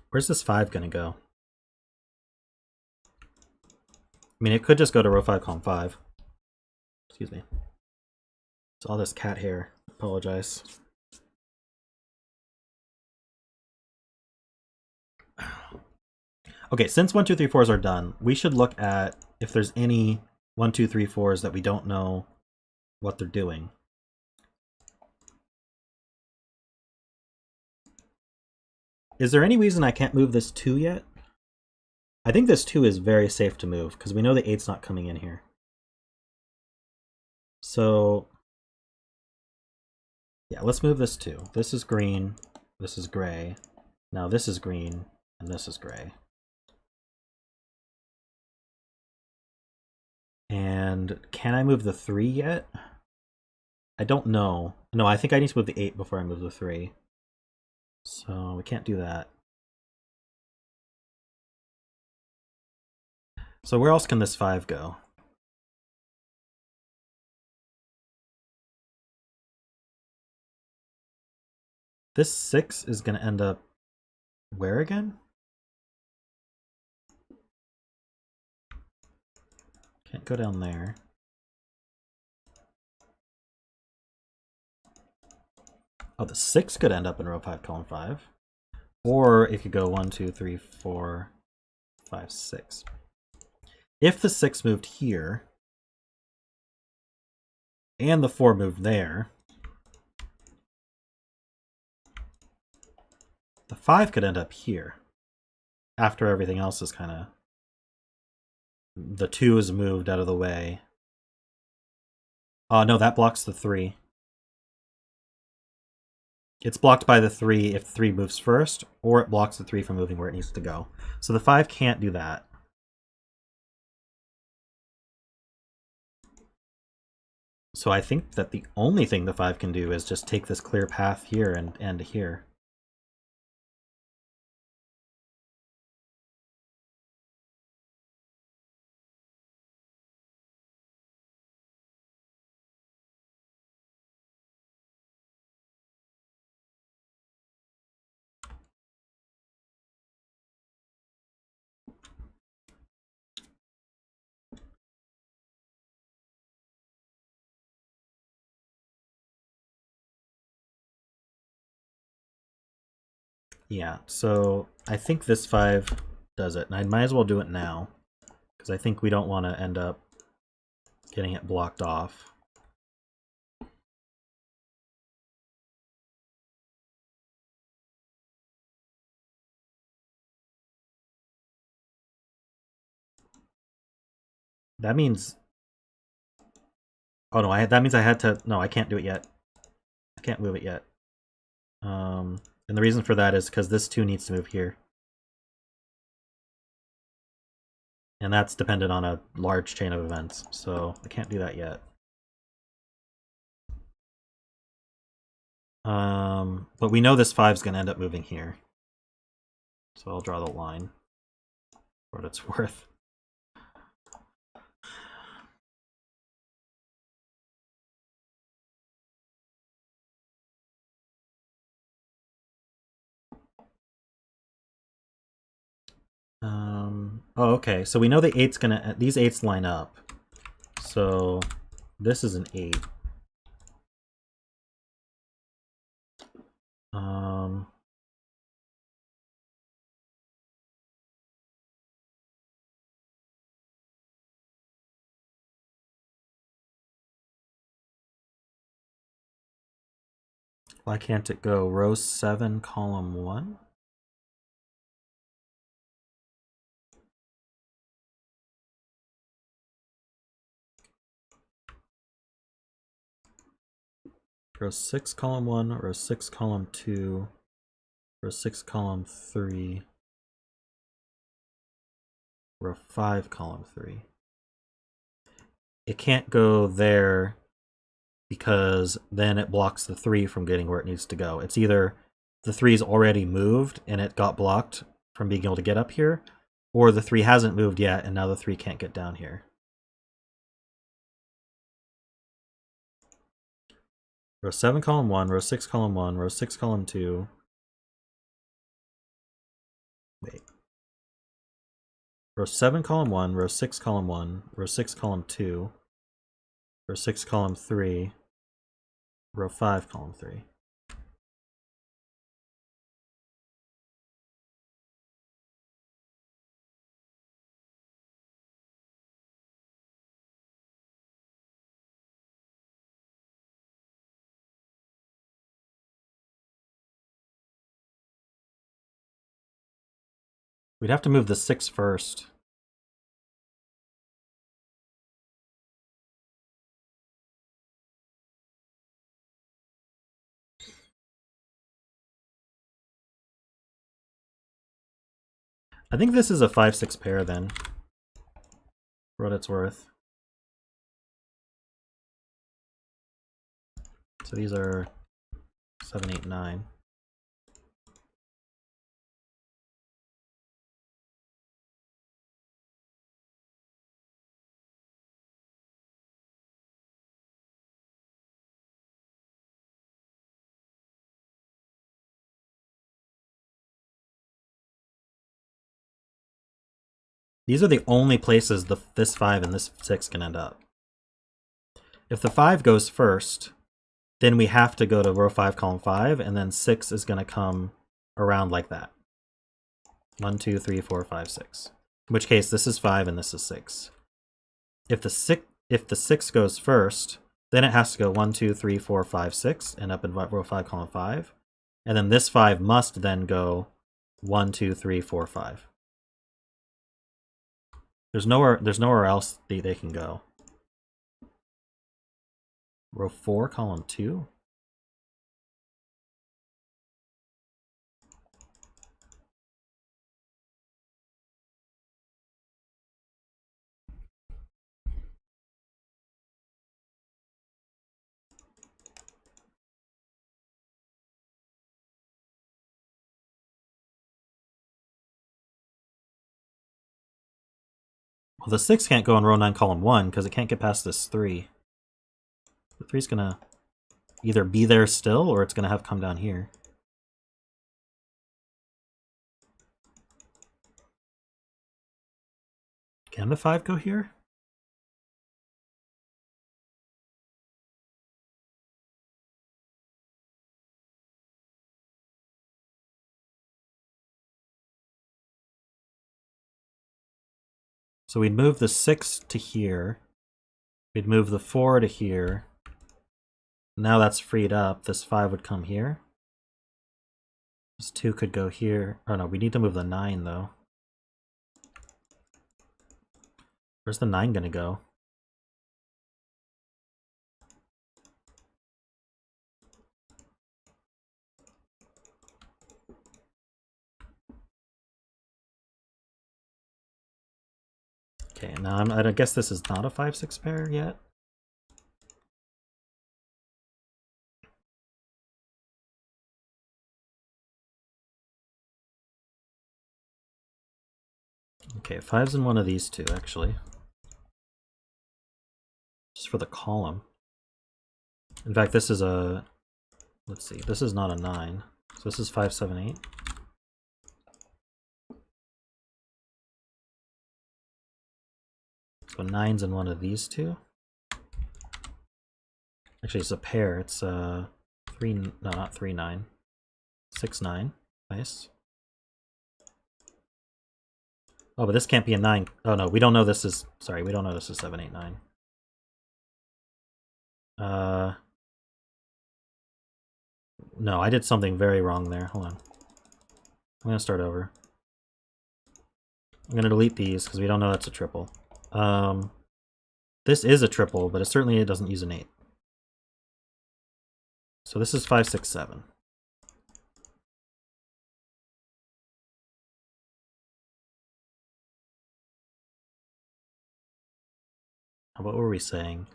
Where's this 5 gonna go? I mean, it could just go to row 5, column 5. Excuse me. It's all this cat hair. Apologize. Okay, since 1, 2, 3, 4s are done, we should look at if there's any 1, 2, 3, 4s that we don't know what they're doing. Is there any reason I can't move this 2 yet? I think this 2 is very safe to move because we know the 8's not coming in here. So yeah, let's move this 2. This is green, this is gray. Now this is green and this is gray. And can I move the 3 yet? I don't know. No, I think I need to move the 8 before I move the 3. So we can't do that. So where else can this 5 go? This 6 is going to end up where again? Can't go down there. Oh, the 6 could end up in row 5, column 5. Or it could go 1, 2, 3, 4, 5, 6. If the 6 moved here, and the 4 moved there, the 5 could end up here. After everything else is kind of... The 2 is moved out of the way. Oh, no, that blocks the 3. It's blocked by the 3 if 3 moves first, or it blocks the 3 from moving where it needs to go. So the 5 can't do that. So I think that the only thing the 5 can do is just take this clear path here and here. Yeah, so I think this 5 does it, and I might as well do it now, because I think we don't want to end up getting it blocked off. That means... Oh no, that means I had to... No, I can't do it yet. I can't move it yet. And the reason for that is because this 2 needs to move here. And that's dependent on a large chain of events, so I can't do that yet. But we know this 5 is going to end up moving here. So I'll draw the line for what it's worth. Oh, okay. So we know the 8's gonna... These 8's line up. So this is an 8. Why can't it go row 7, column 1? Row 6, column 1, row 6, column 2, row 6, column 3, row 5, column 3. It can't go there because then it blocks the 3 from getting where it needs to go. It's either the 3's already moved and it got blocked from being able to get up here, or the 3 hasn't moved yet and now the 3 can't get down here. Row 7, column 1, row 6, column 1, row 6, column 2. Wait. Row 7, column 1, row 6, column 1, row 6, column 2, row 6, column 3, row 5, column 3. We'd have to move the 6 first. I think this is a 5-6 pair then, for what it's worth. So these are 7, 8, 9. These are the only places this 5 and this 6 can end up. If the 5 goes first, then we have to go to row 5, column 5, and then 6 is going to come around like that. 1, 2, 3, 4, 5, 6. In which case, this is 5 and this is 6. If the 6 goes first, then it has to go 1, 2, 3, 4, 5, 6, and up in row 5, column 5. And then this 5 must then go 1, 2, 3, 4, 5. There's nowhere else they can go. Row 4, column 2? Well, the 6 can't go in row 9, column 1, because it can't get past this 3. The 3's gonna either be there still, or it's gonna have come down here. Can the 5 go here? So we'd move the 6 to here. We'd move the 4 to here. Now that's freed up. This 5 would come here. This 2 could go here. Oh no, we need to move the 9 though. Where's the 9 gonna go? Okay, now I guess this is not a 5-6 pair yet. Okay, 5's in one of these two, actually. Just for the column. In fact, this is a... Let's see, this is not a 9. So this is 5, 7, 8. So 9's in one of these two. Actually, it's a pair. It's 3... No, not 3, 9. 6, 9. Nice. Oh, but this can't be a 9. Oh no, we don't know this is... Sorry, we don't know this is 7, 8, 9. No, I did something very wrong there. Hold on. I'm gonna start over. I'm gonna delete these because we don't know that's a triple. This is a triple, but it certainly doesn't use an 8. So this is 5, 6, 7. What were we saying?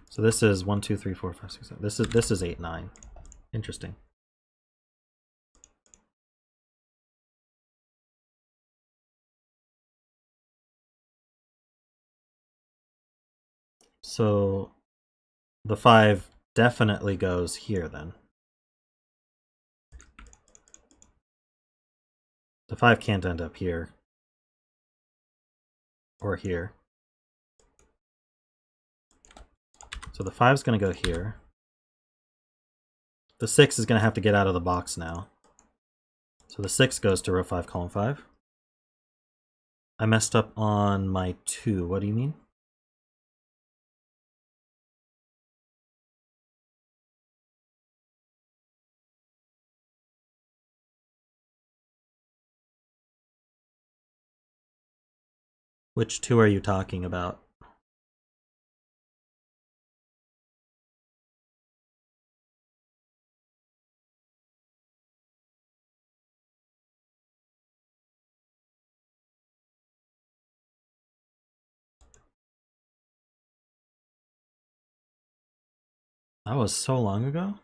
So this is 1, 2, 3, 4, 5, 6, 7. This is 8, 9. Interesting. So the 5 definitely goes here then. The 5 can't end up here. Or here. So the 5's going to go here. The 6 is going to have to get out of the box now. So the 6 goes to row 5, column 5. I messed up on my 2. What do you mean? Which 2 are you talking about? That was so long ago?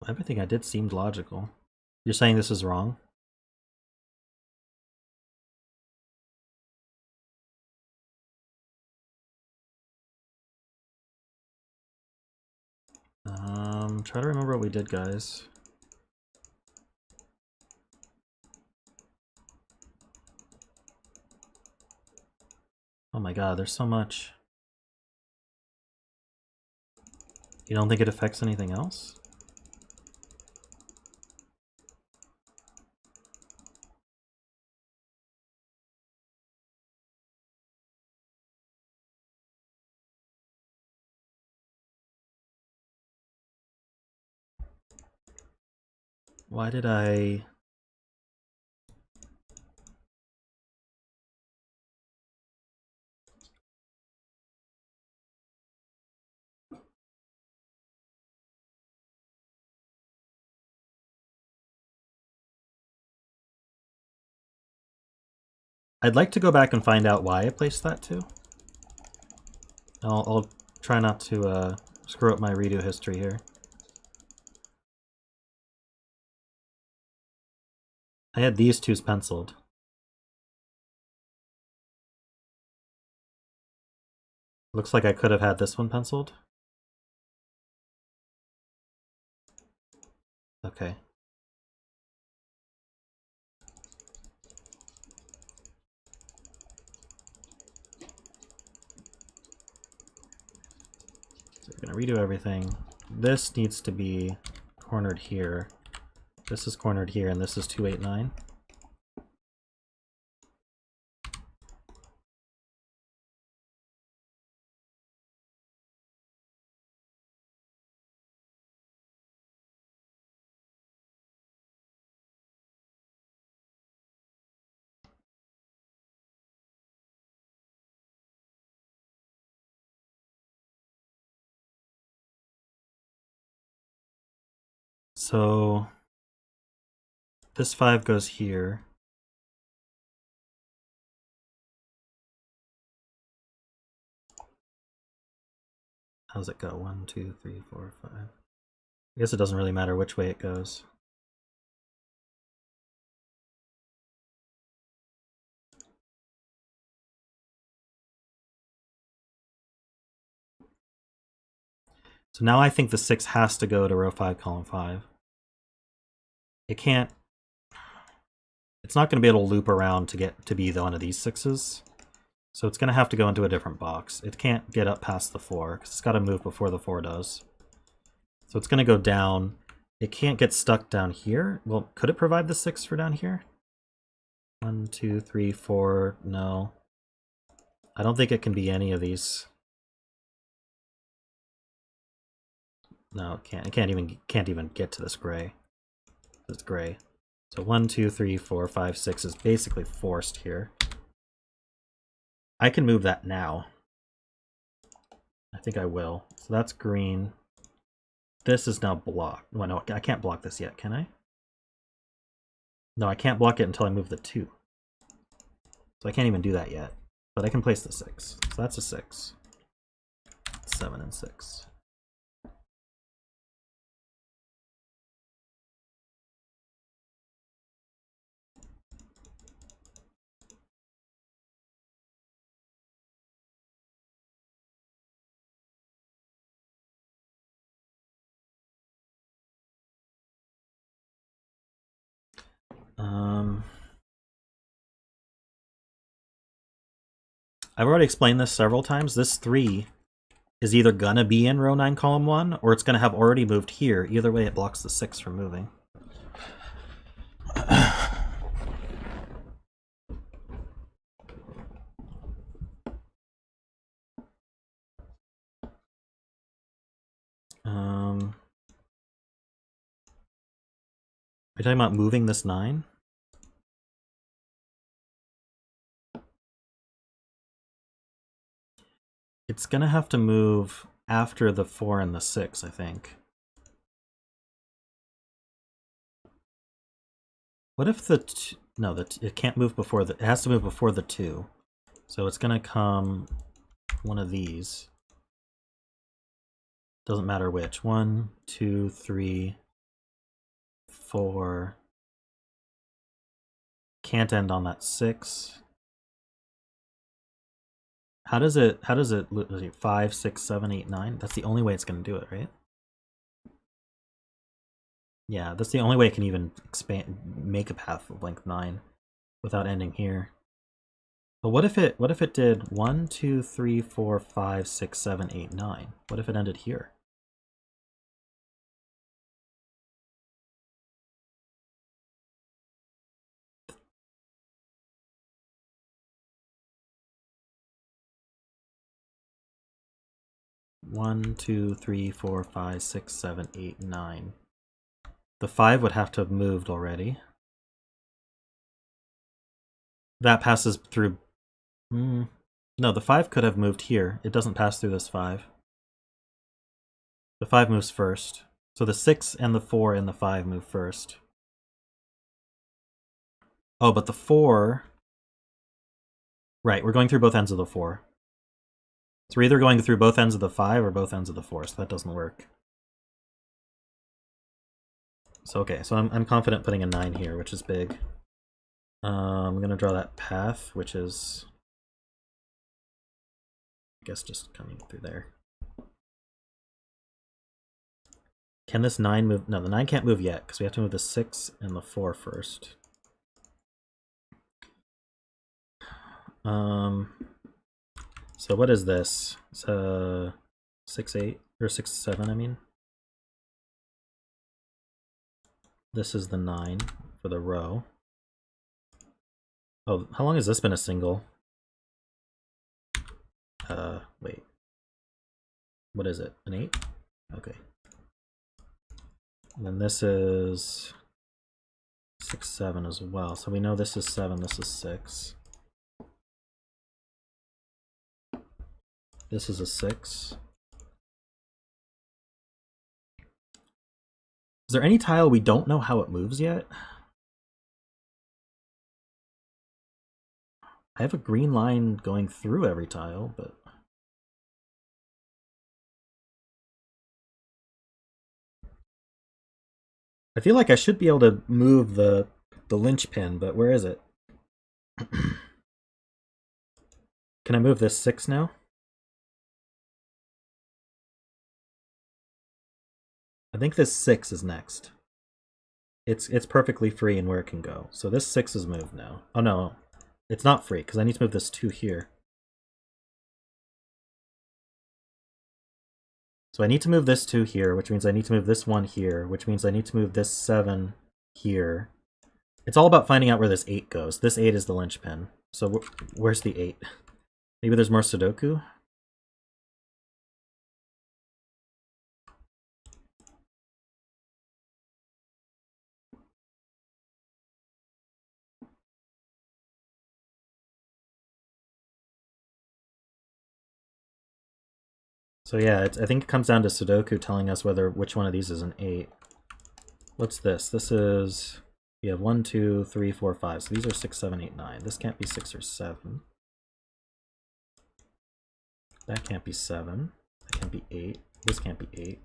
Everything I did seemed logical. You're saying this is wrong? Try to remember what we did, guys. Oh my god, there's so much. You don't think it affects anything else? Why did I... I'd like to go back and find out why I placed that too. I'll try not to screw up my redo history here. I had these twos penciled. Looks like I could have had this one penciled. Okay. So we're going to redo everything. This needs to be cornered here. This is cornered here, and this is 289. So this 5 goes here. How does it go? 1, 2, 3, 4, 5. I guess it doesn't really matter which way it goes. So now I think the 6 has to go to row 5, column 5. It can't... It's not going to be able to loop around to get to be one of these 6s. So it's going to have to go into a different box. It can't get up past the 4, because it's got to move before the 4 does. So it's going to go down. It can't get stuck down here. Well, could it provide the 6 for down here? 1, 2, 3, 4. No. I don't think it can be any of these. No, it can't. It can't even get to this gray. It's gray. So 1, 2, 3, 4, 5, 6 is basically forced here. I can move that now. I think I will. So that's green. This is now blocked. Well, no, I can't block this yet, can I? No, I can't block it until I move the 2. So I can't even do that yet. But I can place the 6. So that's a 6. 7 and 6. I've already explained this several times. This 3 is either gonna be in row 9, column 1, or it's gonna have already moved here. Either way, it blocks the 6 from moving. Are you talking about moving this 9? It's gonna have to move after the 4 and the 6, I think. What if the no, it can't move before the, it has to move before the 2. So it's gonna come one of these. Doesn't matter which. 1, 2, 3, 4. Can't end on that 6. How does it 5, 6, 7, 8, 9? That's the only way it's going to do it, right? Yeah, that's the only way it can even make a path of length 9 without ending here. But what if it did 1, 2, 3, 4, 5, 6, 7, 8, 9? What if it ended here? One, 2, 3, 4, 5, 6, 7, 8, 9. The 5 would have to have moved already. That passes through... No, the 5 could have moved here. It doesn't pass through this 5. The 5 moves first. So the 6 and the 4 and the 5 move first. Oh, but the 4... Right, we're going through both ends of the 4. So we're either going through both ends of the 5 or both ends of the 4, so that doesn't work. So okay, so I'm confident putting a 9 here, which is big. I'm going to draw that path, which is, I guess, just coming through there. Can this 9 move? No, the 9 can't move yet, because we have to move the 6 and the 4 first. So what is this? It's 6-8, or 6-7, I mean. This is the 9 for the row. Oh, how long has this been a single? Wait. What is it? An 8? Okay. And then this is 6-7 as well. So we know this is 7, this is 6. This is a 6. Is there any tile we don't know how it moves yet? I have a green line going through every tile, but... I feel like I should be able to move the linchpin, but where is it? Can I move this 6 now? I think this 6 is next. It's perfectly free in where it can go. So this 6 is moved now. Oh no, it's not free because I need to move this 2 here. So I need to move this 2 here, which means I need to move this 1 here, which means I need to move this 7 here. It's all about finding out where this 8 goes. This 8 is the linchpin. So where's the 8? Maybe there's more Sudoku? So yeah, I think it comes down to Sudoku telling us which one of these is an 8. What's this? This is... We have 1, 2, 3, 4, 5. So these are 6, 7, 8, 9. This can't be 6 or 7. That can't be 7. That can't be 8. This can't be 8.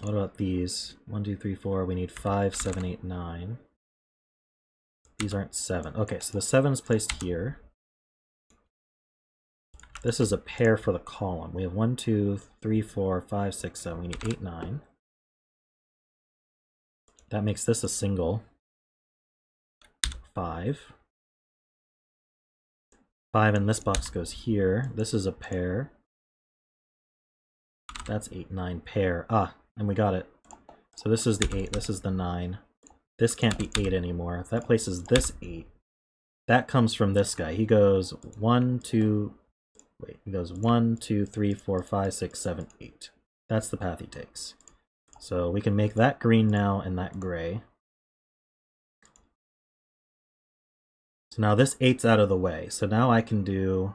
What about these? 1, 2, 3, 4. We need 5, 7, 8, 9. These aren't 7. Okay, so the 7 is placed here. This is a pair for the column. We have 1, 2, 3, 4, 5, 6, 7. We need 8, 9. That makes this a single. 5. 5 in this box goes here. This is a pair. That's 8, 9 pair. Ah, and we got it. So this is the 8, this is the 9. This can't be 8 anymore. If that places this 8, that comes from this guy. He goes 1, 2, wait, he goes 1, 2, 3, 4, 5, 6, 7, 8. That's the path he takes. So we can make that green now and that gray. So now this 8's out of the way. So now I can do...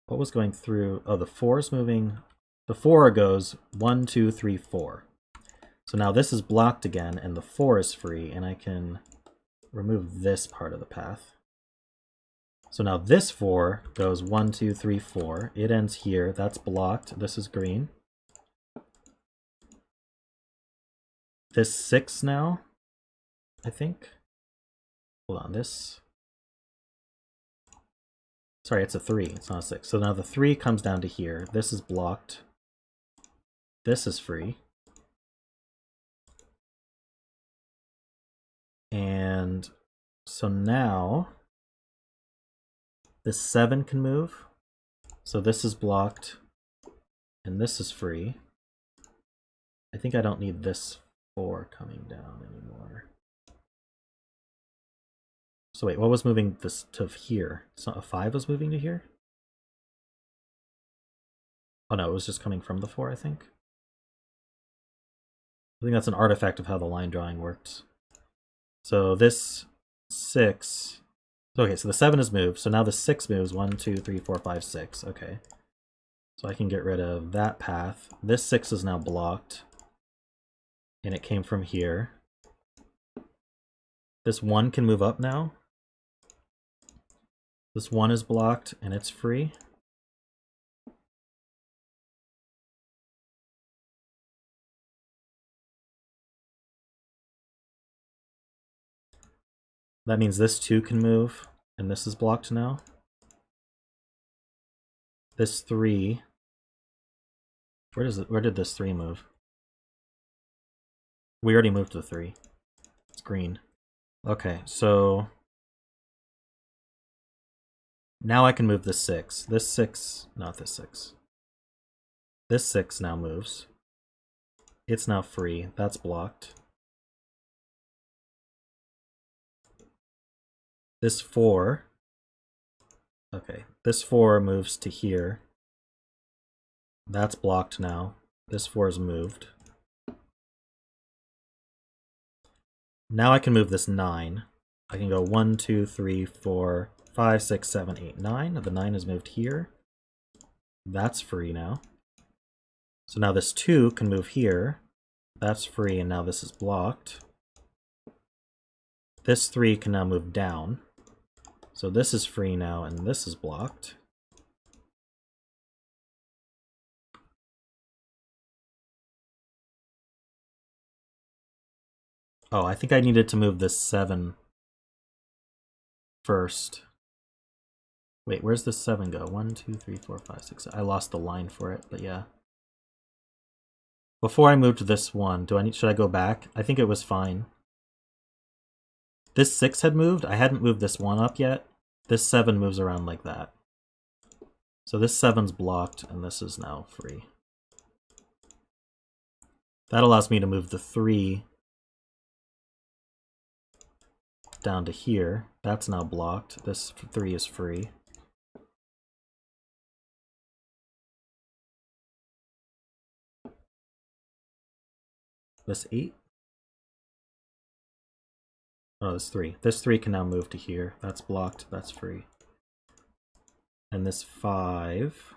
what was going through? Oh, the 4 is moving. The 4 goes 1, 2, 3, 4. So now this is blocked again, and the 4 is free, and I can remove this part of the path. So now this 4 goes 1, 2, 3, 4. It ends here. That's blocked. This is green. This 6 now, I think. Hold on, this... Sorry, it's a 3. It's not a 6. So now the 3 comes down to here. This is blocked. This is free. And so now this 7 can move. So this is blocked. And this is free. I think I don't need this 4 coming down anymore. So wait, what was moving this to here? So a 5 was moving to here? Oh no, it was just coming from the 4, I think. I think that's an artifact of how the line drawing works. So this 6 Okay, so the 7 is moved, so now the 6 moves. 1, 2, 3, 4, 5, 6. Okay. So I can get rid of that path. This 6 is now blocked. And it came from here. This 1 can move up now. This 1 is blocked, and it's free. That means this 2 can move, and this is blocked now. This 3... Where did this 3 move? We already moved the 3. It's green. Okay, so... now I can move this 6. This 6... not this 6. This 6 now moves. It's now free. That's blocked. This 4... okay, this 4 moves to here. That's blocked now. This 4 is moved. Now I can move this 9. I can go 1, 2, 3, 4, 5, 6, 7, 8, 9. The 9 is moved here. That's free now. So now this 2 can move here. That's free, and now this is blocked. This 3 can now move down. So this is free now, and this is blocked. Oh, I think I needed to move this 7 first. Wait, where's this 7 go? 1, 2, 3, 4, 5, 6. I lost the line for it, but yeah. Before I moved this 1, should I go back? I think it was fine. This 6 had moved. I hadn't moved this 1 up yet. This 7 moves around like that. So this 7's blocked, and this is now free. That allows me to move the 3 down to here. That's now blocked. This 3 is free. This 8? Oh, this 3. This 3 can now move to here. That's blocked. That's free. And this 5...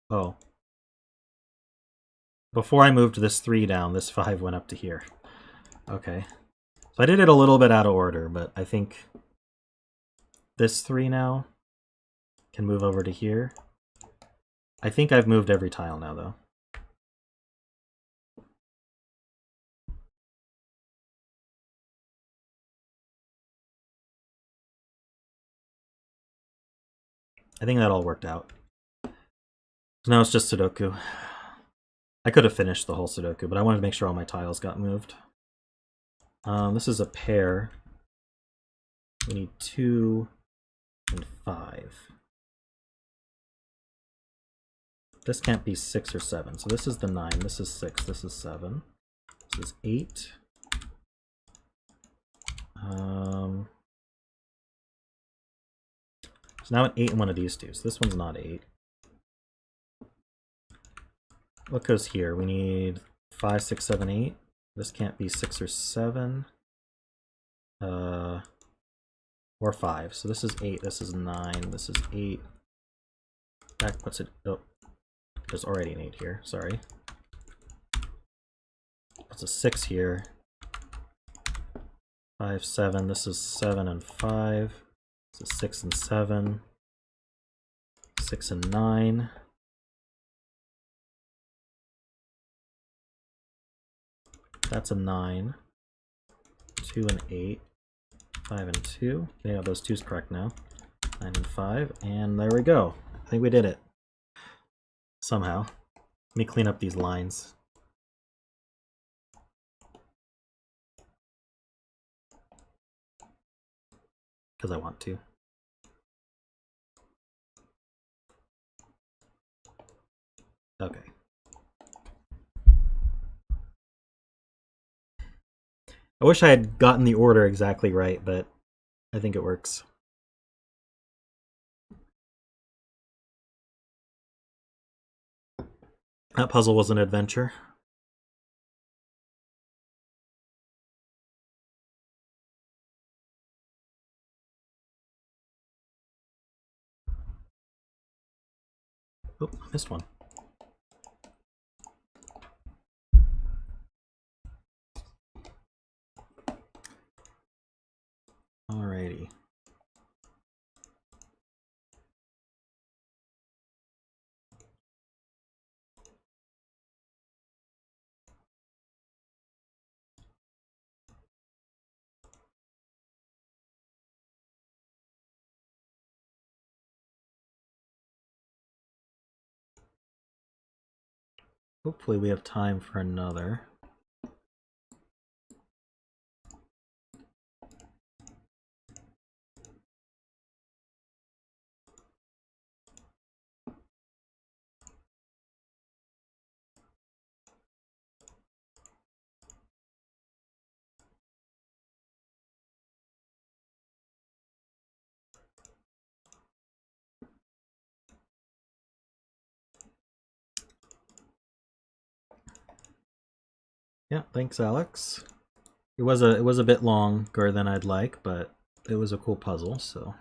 oh. Before I moved this 3 down, this 5 went up to here. Okay. So I did it a little bit out of order, but I think this 3 now can move over to here. I think I've moved every tile now, though. I think that all worked out. So now it's just Sudoku. I could have finished the whole Sudoku, but I wanted to make sure all my tiles got moved. This is a pair. We need 2 and 5. This can't be 6 or 7. So this is the 9, this is 6, this is 7. This is 8. So now an 8 in one of these two. So this one's not 8. What goes here? We need 5, 6, 7, 8. This can't be 6 or 7. Or 5. So this is 8, this is 9, this is 8. That puts it... oh, there's already an 8 here, sorry. That's a 6 here. 5, 7, this is 7 and 5. This is 6 and 7. 6 and 9. That's a 9. 2 and 8. 5 and 2. Yeah, those 2's correct now. 9 and 5. And there we go. I think we did it. Somehow. Let me clean up these lines. Because I want to. Okay. I wish I had gotten the order exactly right, but I think it works. That puzzle was an adventure. Oh, missed one. Alrighty. Hopefully we have time for another. Yeah, thanks, Alex. It was a bit longer than I'd like, but it was a cool puzzle, so.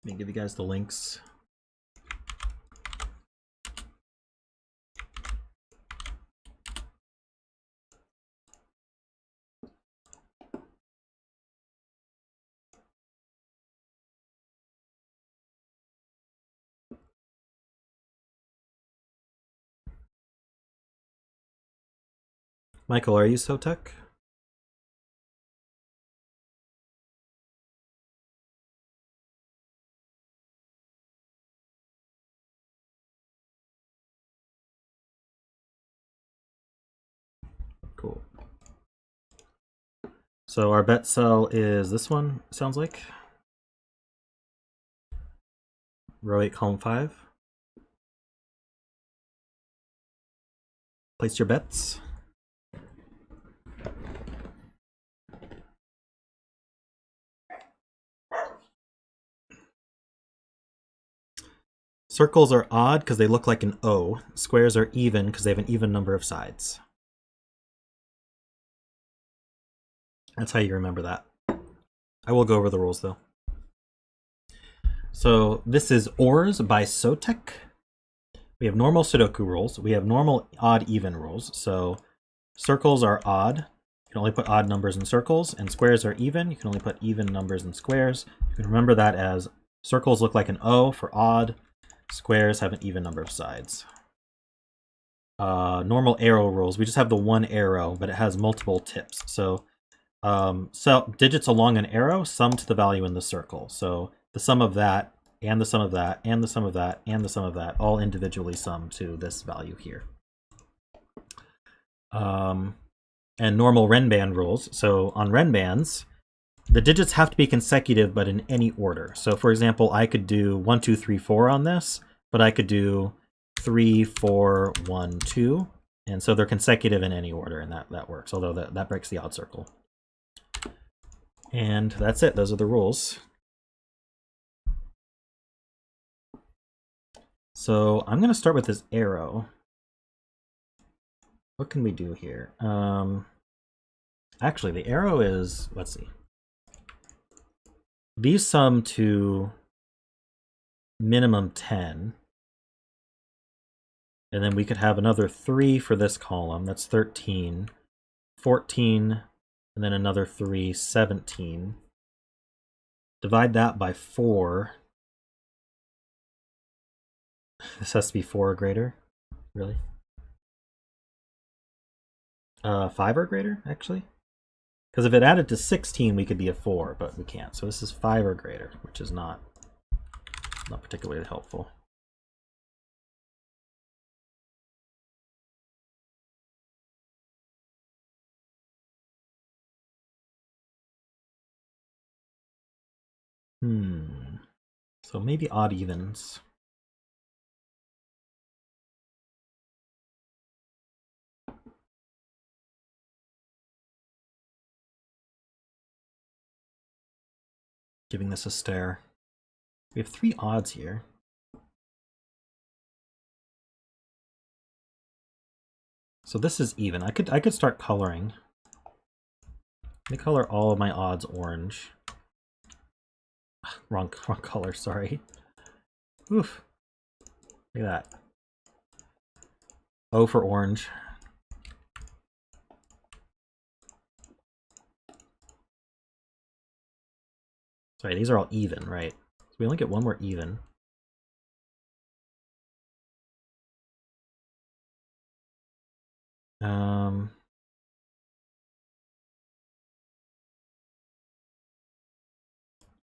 Let me give you guys the links. Michael, are you Sotek? Cool. So our bet cell is this one, sounds like. Row 8, column 5. Place your bets. Circles are odd because they look like an O. Squares are even because they have an even number of sides. That's how you remember that. I will go over the rules though. So this is OARS by Sotek. We have normal Sudoku rules. We have normal odd even rules. So circles are odd. You can only put odd numbers in circles, and squares are even. You can only put even numbers in squares. You can remember that as circles look like an O for odd. Squares have an even number of sides. Normal arrow rules. We just have the one arrow, but it has multiple tips. So digits along an arrow sum to the value in the circle. So the sum of that, and the sum of that, and the sum of that, and the sum of that, all individually sum to this value here. And normal Renban rules. So on Renbans, the digits have to be consecutive, but in any order. So for example, I could do 1, 2, 3, 4 on this, but I could do 3, 4, 1, 2. And so they're consecutive in any order, and that works, although that breaks the odd circle. And that's it. Those are the rules. So I'm going to start with this arrow. What can we do here? Actually, the arrow is, let's see. These sum to minimum 10. And then we could have another 3 for this column. That's 13. 14, and then another 3, 17. Divide that by 4. This has to be 4 or greater. Really? 5 or greater, actually? Because if it added to 16, we could be a 4, but we can't. So this is 5 or greater, which is not particularly helpful. So maybe odd evens. giving this a stare. We have 3 odds here. So this is even. I could start coloring. Let me color all of my odds orange. Wrong color, sorry. Oof. Look at that. O for orange. Sorry, these are all even, right? So we only get one more even.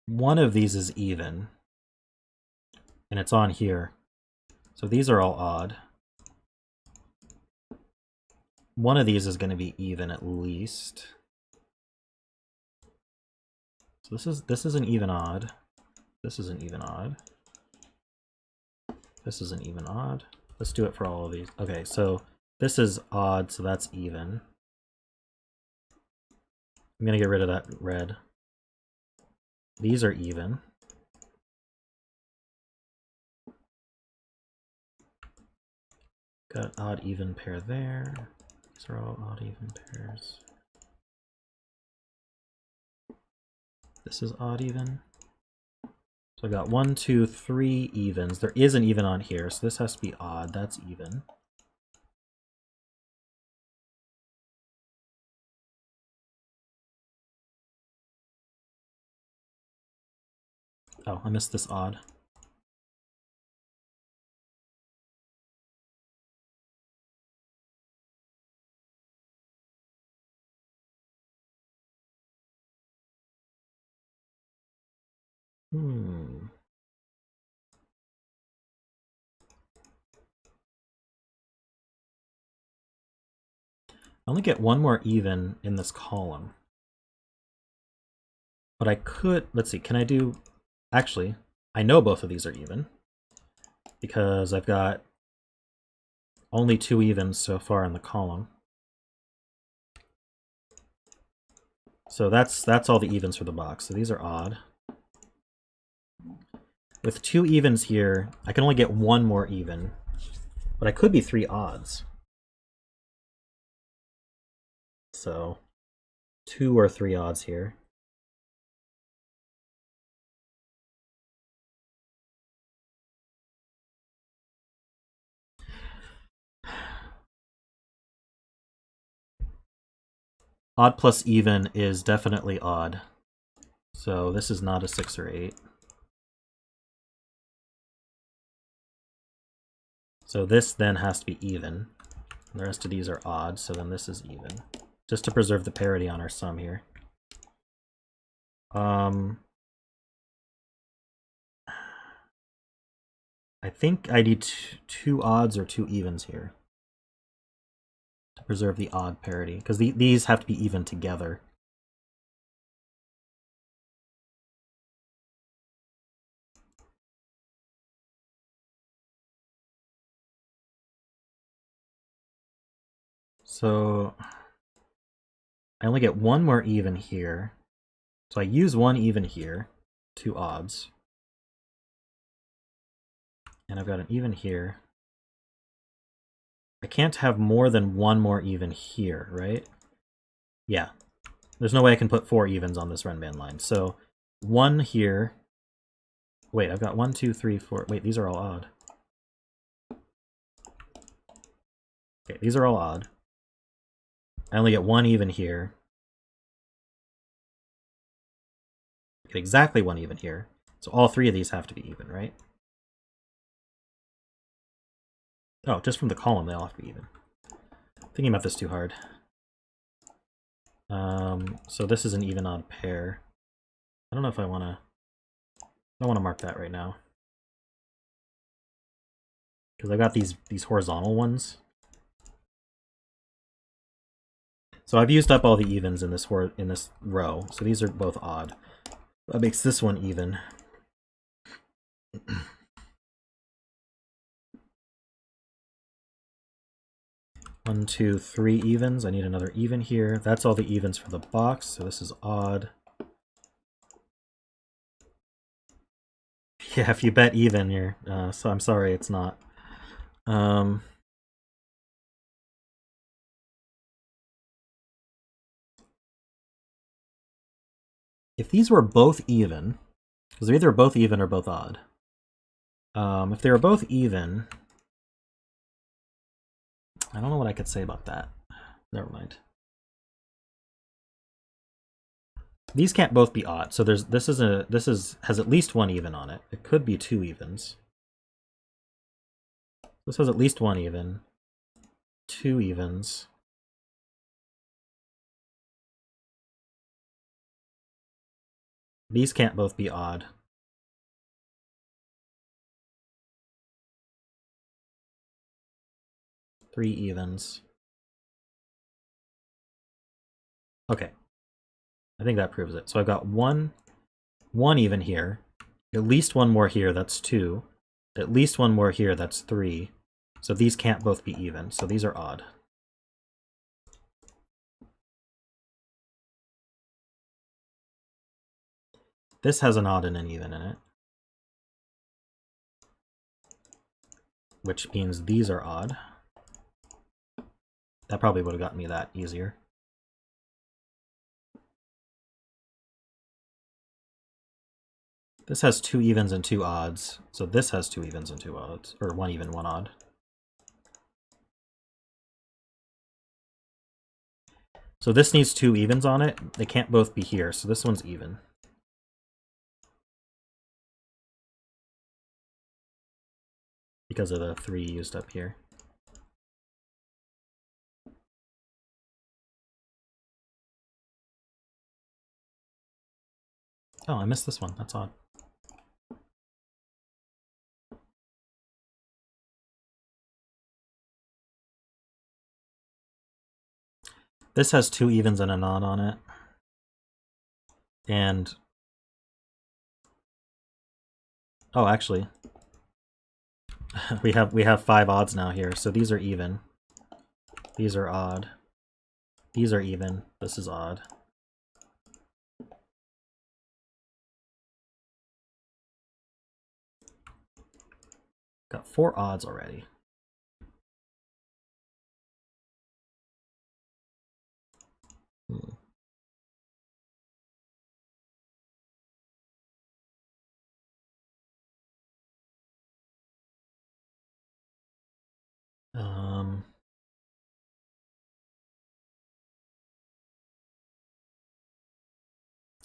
One of these is even, and it's on here. So these are all odd. One of these is going to be even at least. So this is an even odd. This is an even odd. This is an even odd. Let's do it for all of these. Okay, so this is odd, so that's even. I'm going to get rid of that red. These are even. Got odd even pair there. These are all odd even pairs. This is odd even. So I got 1, 2, 3 evens. There is an even on here, so this has to be odd. That's even. Oh, I missed this odd. I only get one more even in this column. But I could, let's see, can I do, actually, I know both of these are even because I've got only 2 evens so far in the column. So that's all the evens for the box. So these are odd. With 2 evens here, I can only get 1 more even, but I could be 3 odds. So 2 or 3 odds here. Odd plus even is definitely odd. So this is not a 6 or 8. So this then has to be even. The rest of these are odd, so then this is even. Just to preserve the parity on our sum here. I think I need 2 odds or 2 evens here to preserve the odd parity, because these have to be even together. So I only get 1 more even here. So I use 1 even here, 2 odds. And I've got an even here. I can't have more than 1 more even here, right? Yeah. There's no way I can put 4 evens on this Renban line. So 1 here. Wait, I've got 1, 2, 3, 4. Wait, these are all odd. Okay, these are all odd. I only get 1 even here. I get exactly 1 even here. So all 3 of these have to be even, right? Oh, just from the column, they all have to be even. Thinking about this too hard. So this is an even odd pair. I don't know if I want to... I don't want to mark that right now. Because I got these horizontal ones. So I've used up all the evens in this row. So these are both odd. That makes this one even. 1, 2, 3 evens. I need another even here. That's all the evens for the box, so this is odd. Yeah, if you bet even, you're. So I'm sorry, it's not. If these were both even, because they're either both even or both odd. If they were both even, I don't know what I could say about that. Never mind. These can't both be odd, so this has at least one even on it. It could be two evens. This has at least one even, two evens. These can't both be odd. Three evens. Okay. I think that proves it. So I've got one even here, at least one more here, that's two, at least one more here, that's three. So these can't both be even, so these are odd. This has an odd and an even in it, which means these are odd. That probably would have gotten me that easier. This has two evens and two odds, so this has two evens and two odds, or one even, one odd. So this needs two evens on it. They can't both be here, so this one's even. Because of the three used up here. Oh, I missed this one. That's odd. This has two evens and an odd on it. And oh, actually, we have five odds now here. So these are even. These are odd. These are even. This is odd. Got four odds already.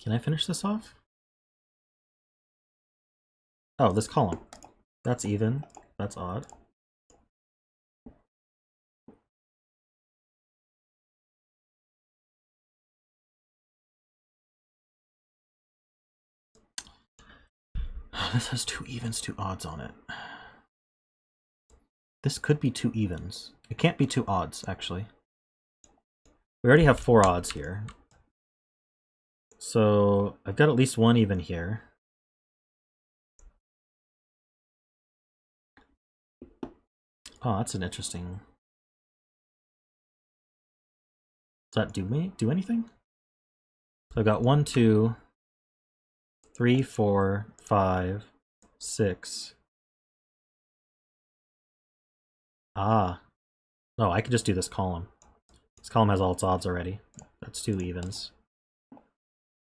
Can I finish this off? Oh, this column. That's even. That's odd. This has two evens, two odds on it. This could be two evens. It can't be two odds, actually. We already have four odds here. So I've got at least one even here. Oh, that's an interesting... Does that do anything? So I've got 1, 2, 3, 4, 5, 6. Ah. Oh, I could just do this column. This column has all its odds already. That's two evens.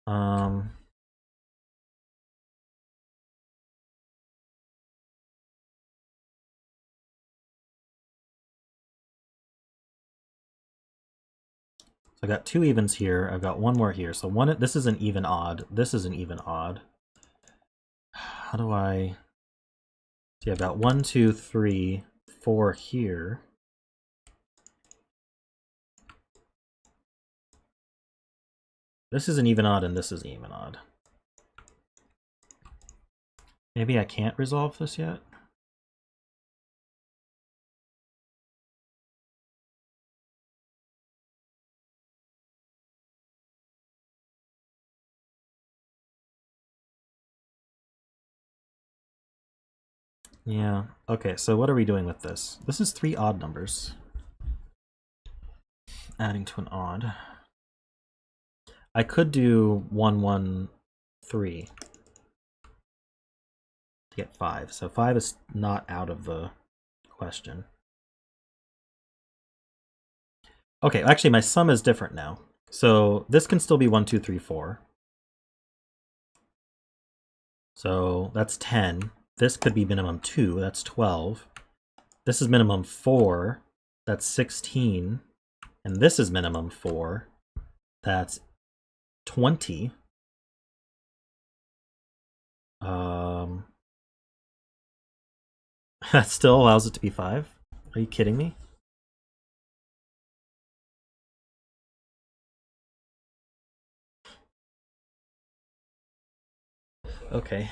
I got two evens here. I've got one more here. So one. This is an even odd. This is an even odd. How do I... See, I've got 1, 2, 3, 4 here. This is an even odd, and this is an even odd. Maybe I can't resolve this yet? Yeah. Okay, so what are we doing with this? This is three odd numbers. Adding to an odd. I could do 1, 1, 3. to get 5. So 5 is not out of the question. Okay, actually my sum is different now. So this can still be 1, 2, 3, 4. So that's 10. This could be minimum 2, that's 12. This is minimum 4, that's 16. And this is minimum 4, that's 20. That still allows it to be 5? Are you kidding me? Okay.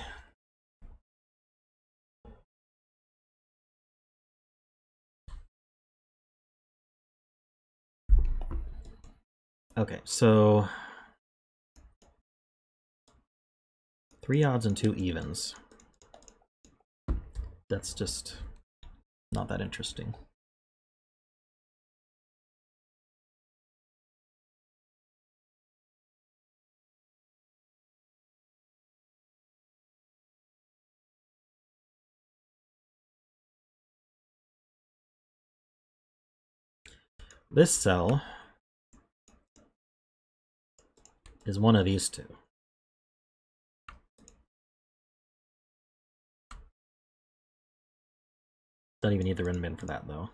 Okay, so 3 odds and 2 evens. That's just not that interesting. This cell is one of these two. Don't even need the Renmin for that, though.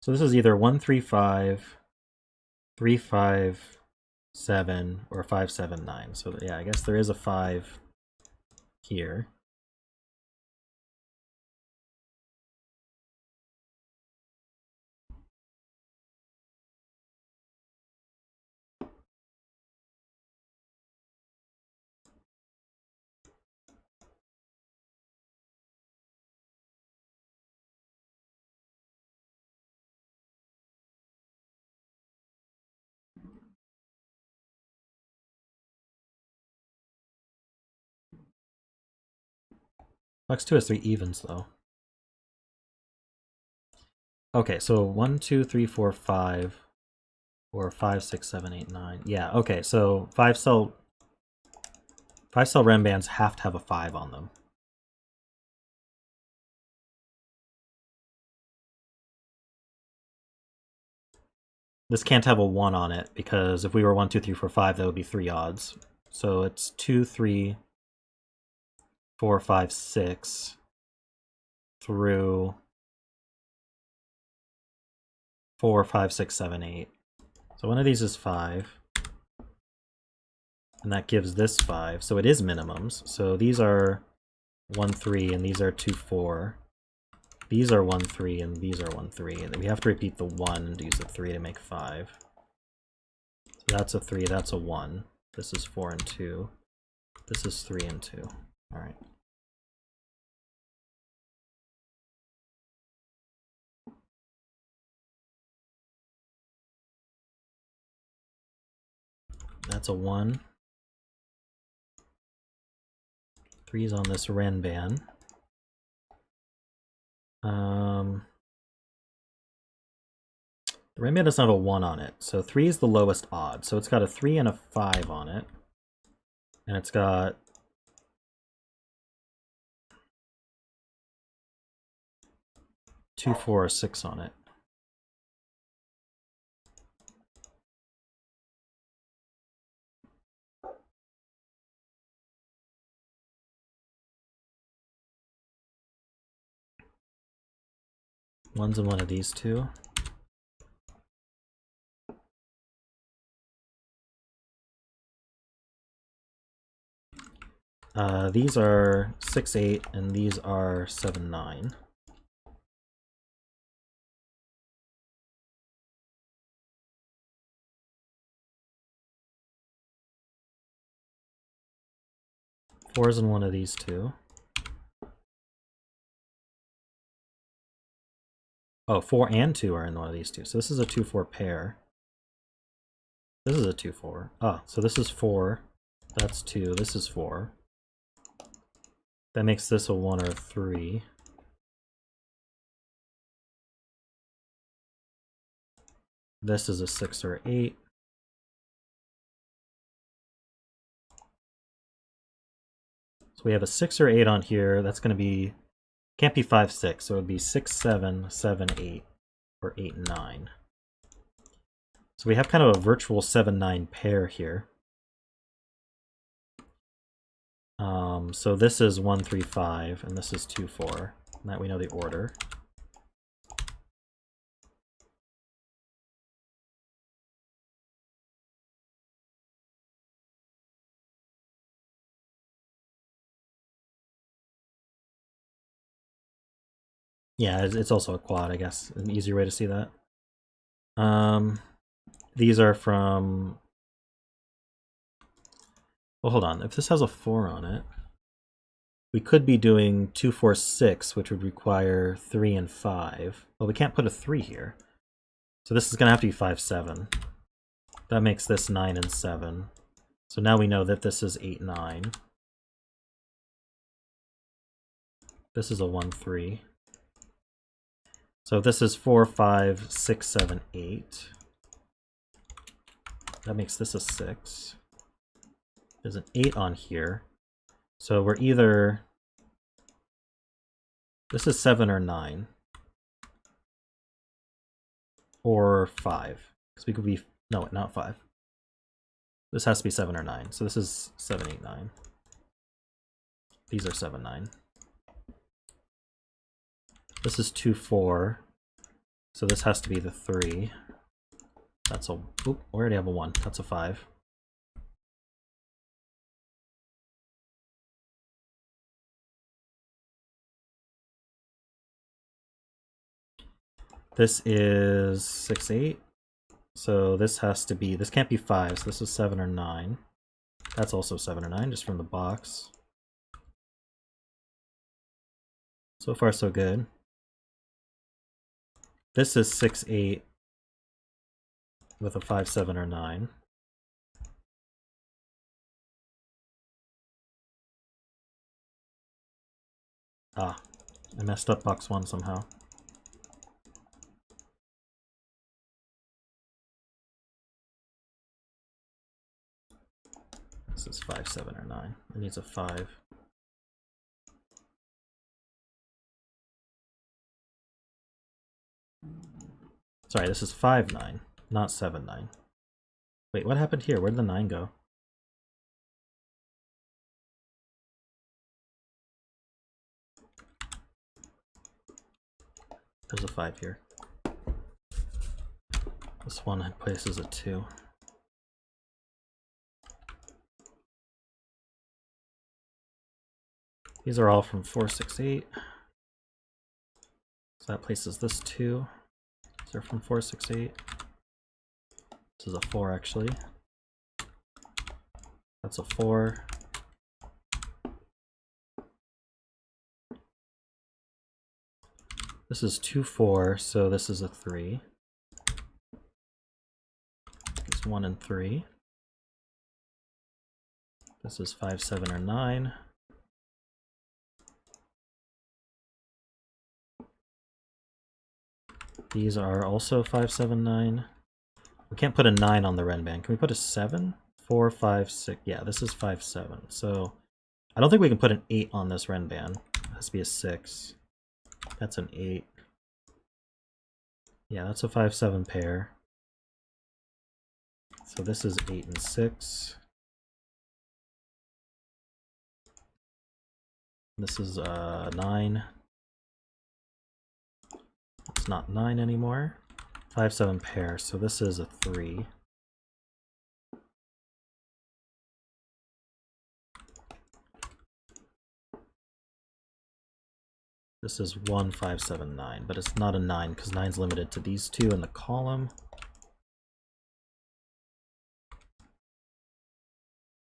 So this is either 1, 3, 5, 3, 5, 7, or 5, 7, 9. So yeah, I guess there is a 5 here. Flex 2 has 3 evens, though. Okay, so 1, 2, 3, 4, 5, or 5, 6, 7, 8, 9. Yeah, okay, so 5-cell Rem bands have to have a 5 on them. This can't have a 1 on it, because if we were 1, 2, 3, 4, 5, that would be 3 odds. So it's 2, 3, 4, 5, 6 through 4, 5, 6, 7, 8. So one of these is 5. And that gives this 5. So it is minimums. So these are 1, 3, and these are 2, 4. These are 1, 3, and these are 1, 3. And then we have to repeat the 1 and use the 3 to make 5. So that's a 3, that's a 1. This is 4 and 2. This is 3 and 2. All right. That's a 1. 3 is on this Ren band. The Ren band doesn't have a 1 on it, so 3 is the lowest odd. So it's got a 3 and a 5 on it. And it's got 2, 4, or 6 on it. One's in one of these two. These are 6, 8, and these are 7, 9. Four's in one of these two. Oh, 4 and 2 are in one of these two. So this is a 2, 4 pair. This is a 2, 4. Oh, so this is 4. That's 2. This is 4. That makes this a 1 or a 3. This is a 6 or 8. So we have a 6 or 8 on here. That's going to be, can't be 5, 6. So it would be 6, 7, 7, 8, or 8, 9. So we have kind of a virtual 7, 9 pair here. So this is 1, 3, 5, and this is 2, 4. And that we know the order. Yeah, it's also a quad, I guess. An easier way to see that. These are from... Well, hold on. If this has a 4 on it, we could be doing 2, 4, 6, which would require 3 and 5. But we can't put a 3 here. So this is going to have to be 5, 7. That makes this 9 and 7. So now we know that this is 8, 9. This is a 1, 3. So this is 4, 5, 6, 7, 8. That makes this a 6. There's an 8 on here. So we're either... This is 7 or 9. Or 5. Because we could be... No, not 5. This has to be 7 or 9. So this is 7, 8, 9. These are 7, 9. This is 2, 4. So this has to be the 3. That's a... Oop, we already have a 1. That's a 5. This is 6, 8. So this has to be... This can't be 5, so this is 7 or 9. That's also 7 or 9, just from the box. So far, so good. This is 6, 8 with a 5, 7, or 9. Ah, I messed up box 1 somehow. This is 5, 7, or 9. It needs a 5. Sorry, this is 5, 9, not 7, 9. Wait, what happened here? Where did the 9 go? There's a 5 here. This one places a 2. These are all from 4, 6, 8. So that places this 2. These are from 4, 6, 8. This is a 4 actually. That's a 4. This is 2, 4, so this is a 3. It's 1 and 3. This is 5, 7, or 9. These are also 5, 7, 9. We can't put a 9 on the Renban. Can we put a 7? 4, 5, 6. Yeah, this is 5, 7. So I don't think we can put an 8 on this Renban. It has to be a 6. That's an 8. Yeah, that's a 5, 7 pair. So this is 8 and 6. This is 9. It's not 9 anymore. 5, 7 pair, so this is a 3. This is 1, 5, 7, 9, but it's not a 9 because 9's limited to these two in the column.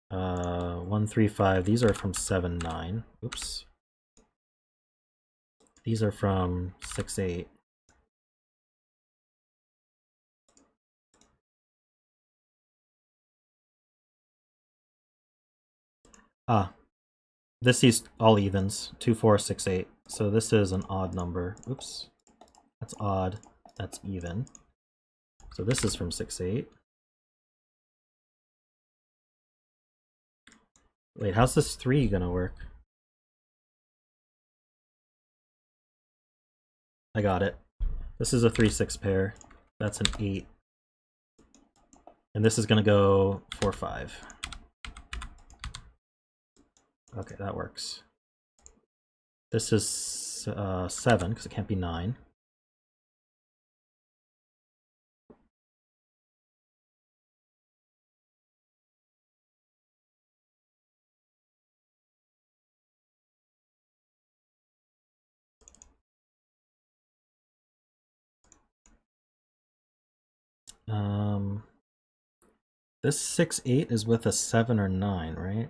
1, 3, 5. These are from 7, 9. Oops. These are from 6, 8. Ah, this is all evens. 2, 4, 6, 8. So this is an odd number. Oops. That's odd. That's even. So this is from 6-8. Wait, how's this 3 gonna work? I got it. This is a 3-6 pair. That's an 8. And this is gonna go 4-5. Okay, that works. This is 7, because it can't be 9. This 6-8 is with a 7 or 9, right?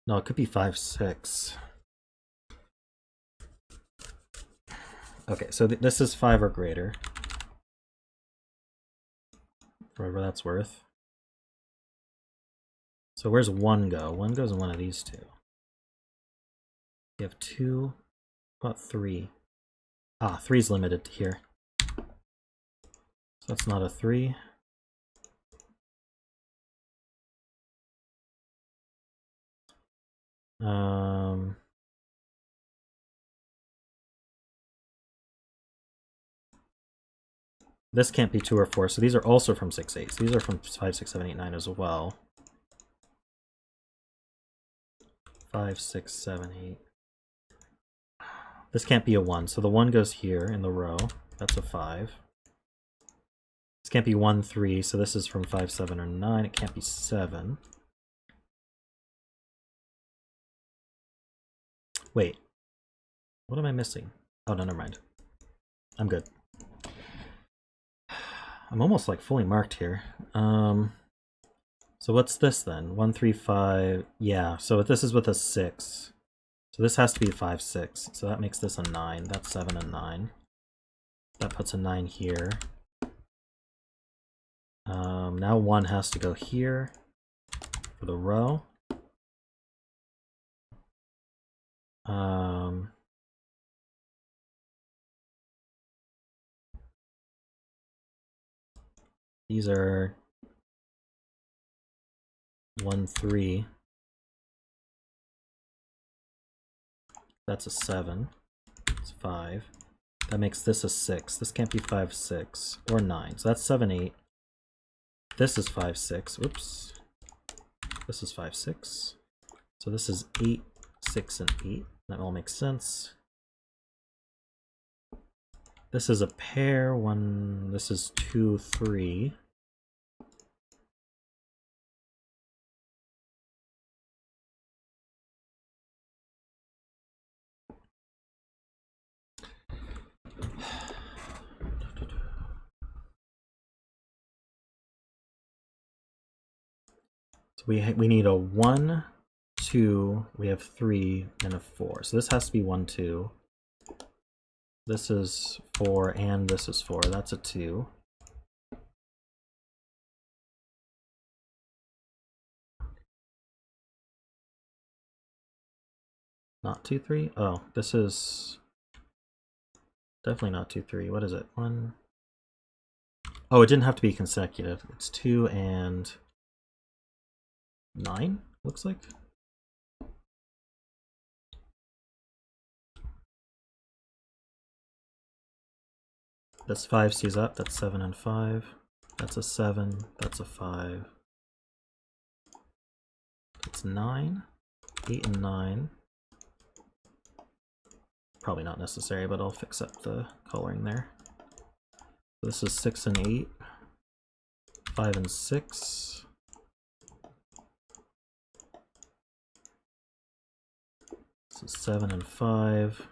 No, it could be 5-6. Okay, so this is 5 or greater. For whatever that's worth. So where's 1 go? 1 goes in one of these two. You have 2. What about 3? Ah, 3's limited to here. So that's not a 3. This can't be 2 or 4, so these are also from 6-8. So these are from 5, 6, 7, 8, 9 as well. 5, 6, 7, 8. This can't be a 1, so the 1 goes here in the row. That's a 5. This can't be 1, 3, so this is from 5, 7, or 9. It can't be 7. Wait. What am I missing? Oh, no, never mind. I'm good. I'm almost like fully marked here. So what's this then? 1, 3, 5. Yeah, so this is with a 6. So this has to be 5, 6. So that makes this a 9. That's 7 and 9. That puts a 9 here. Now 1 has to go here for the row. These are 1, 3. That's a 7. It's 5. That makes this a 6. This can't be 5, 6, or 9. So that's 7, 8. This is 5, 6. Oops. This is 5, 6. So this is 8, 6, and 8. That all makes sense. This is a pair. This is 2, 3. So we need a 1, 2, we have 3, and a 4. So this has to be 1, 2. This is 4, and this is 4. That's a 2. Not 2, 3? Oh, this is definitely not 2, 3. What is it? 1. Oh, it didn't have to be consecutive. It's 2 and 9, looks like. That's 5 C's up. That's 7 and 5. That's a 7. That's a 5. That's 9. 8 and 9. Probably not necessary, but I'll fix up the coloring there. This is 6 and 8. 5 and 6. This is 7 and 5.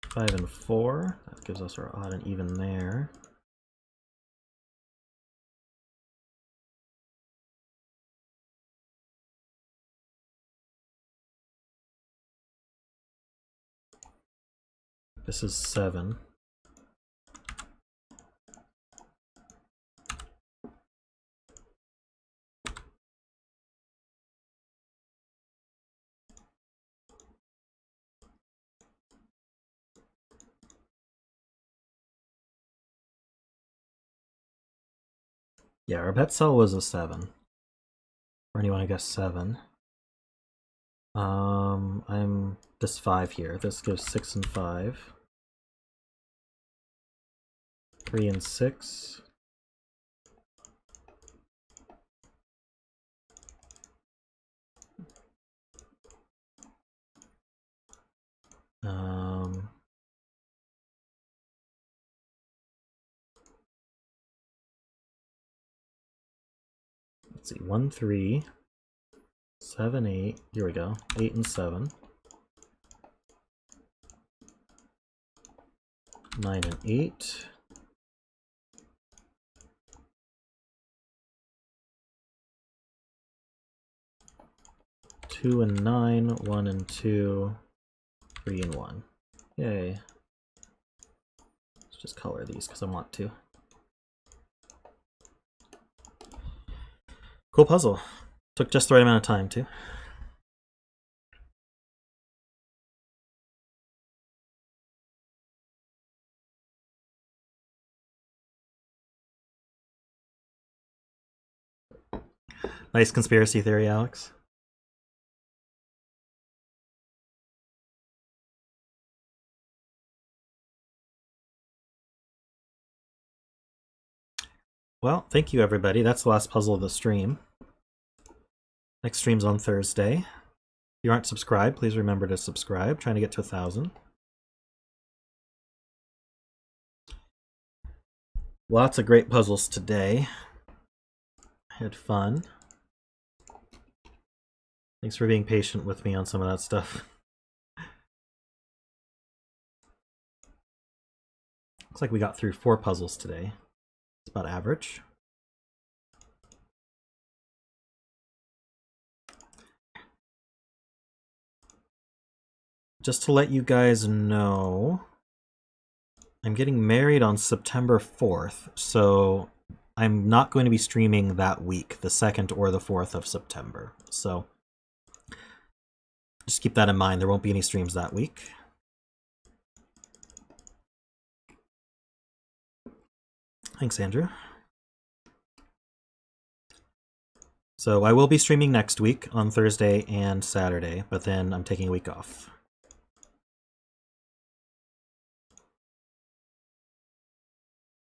5 and 4. That gives us our odd and even there. This is 7. Yeah, our bet cell was a 7. For anyone who guessed 7. I'm this 5 here. This gives 6 and 5. 3 and 6. Let's see, 1, 3, 7, 8. Here we go. 8 and 7. 9 and 8. 2 and 9. 1 and 2. 3 and 1. Yay. Let's just color these because I want to. Cool puzzle. Took just the right amount of time, too. Nice conspiracy theory, Alex. Well, thank you, everybody. That's the last puzzle of the stream. Next stream's on Thursday. If you aren't subscribed, please remember to subscribe. Trying to get to 1,000. Lots of great puzzles today. Had fun. Thanks for being patient with me on some of that stuff. Looks like we got through 4 puzzles today. It's about average. Just to let you guys know, I'm getting married on September 4th, so I'm not going to be streaming that week, the 2nd or the 4th of September. So just keep that in mind. There won't be any streams that week. Thanks, Andrew. So I will be streaming next week on Thursday and Saturday, but then I'm taking a week off.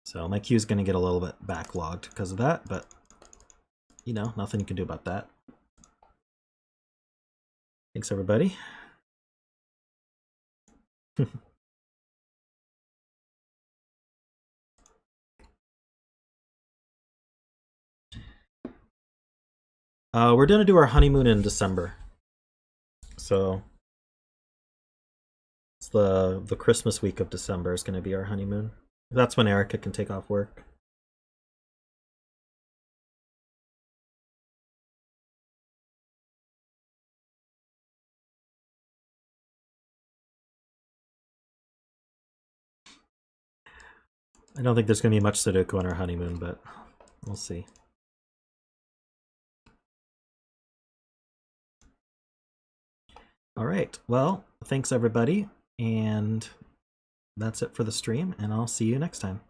So my queue is going to get a little bit backlogged because of that, but you know, nothing you can do about that. Thanks, everybody. We're going to do our honeymoon in December. So it's the Christmas week of December is going to be our honeymoon. That's when Erica can take off work. I don't think there's going to be much Sudoku on our honeymoon, but we'll see. All right, well, thanks everybody, and that's it for the stream, and I'll see you next time.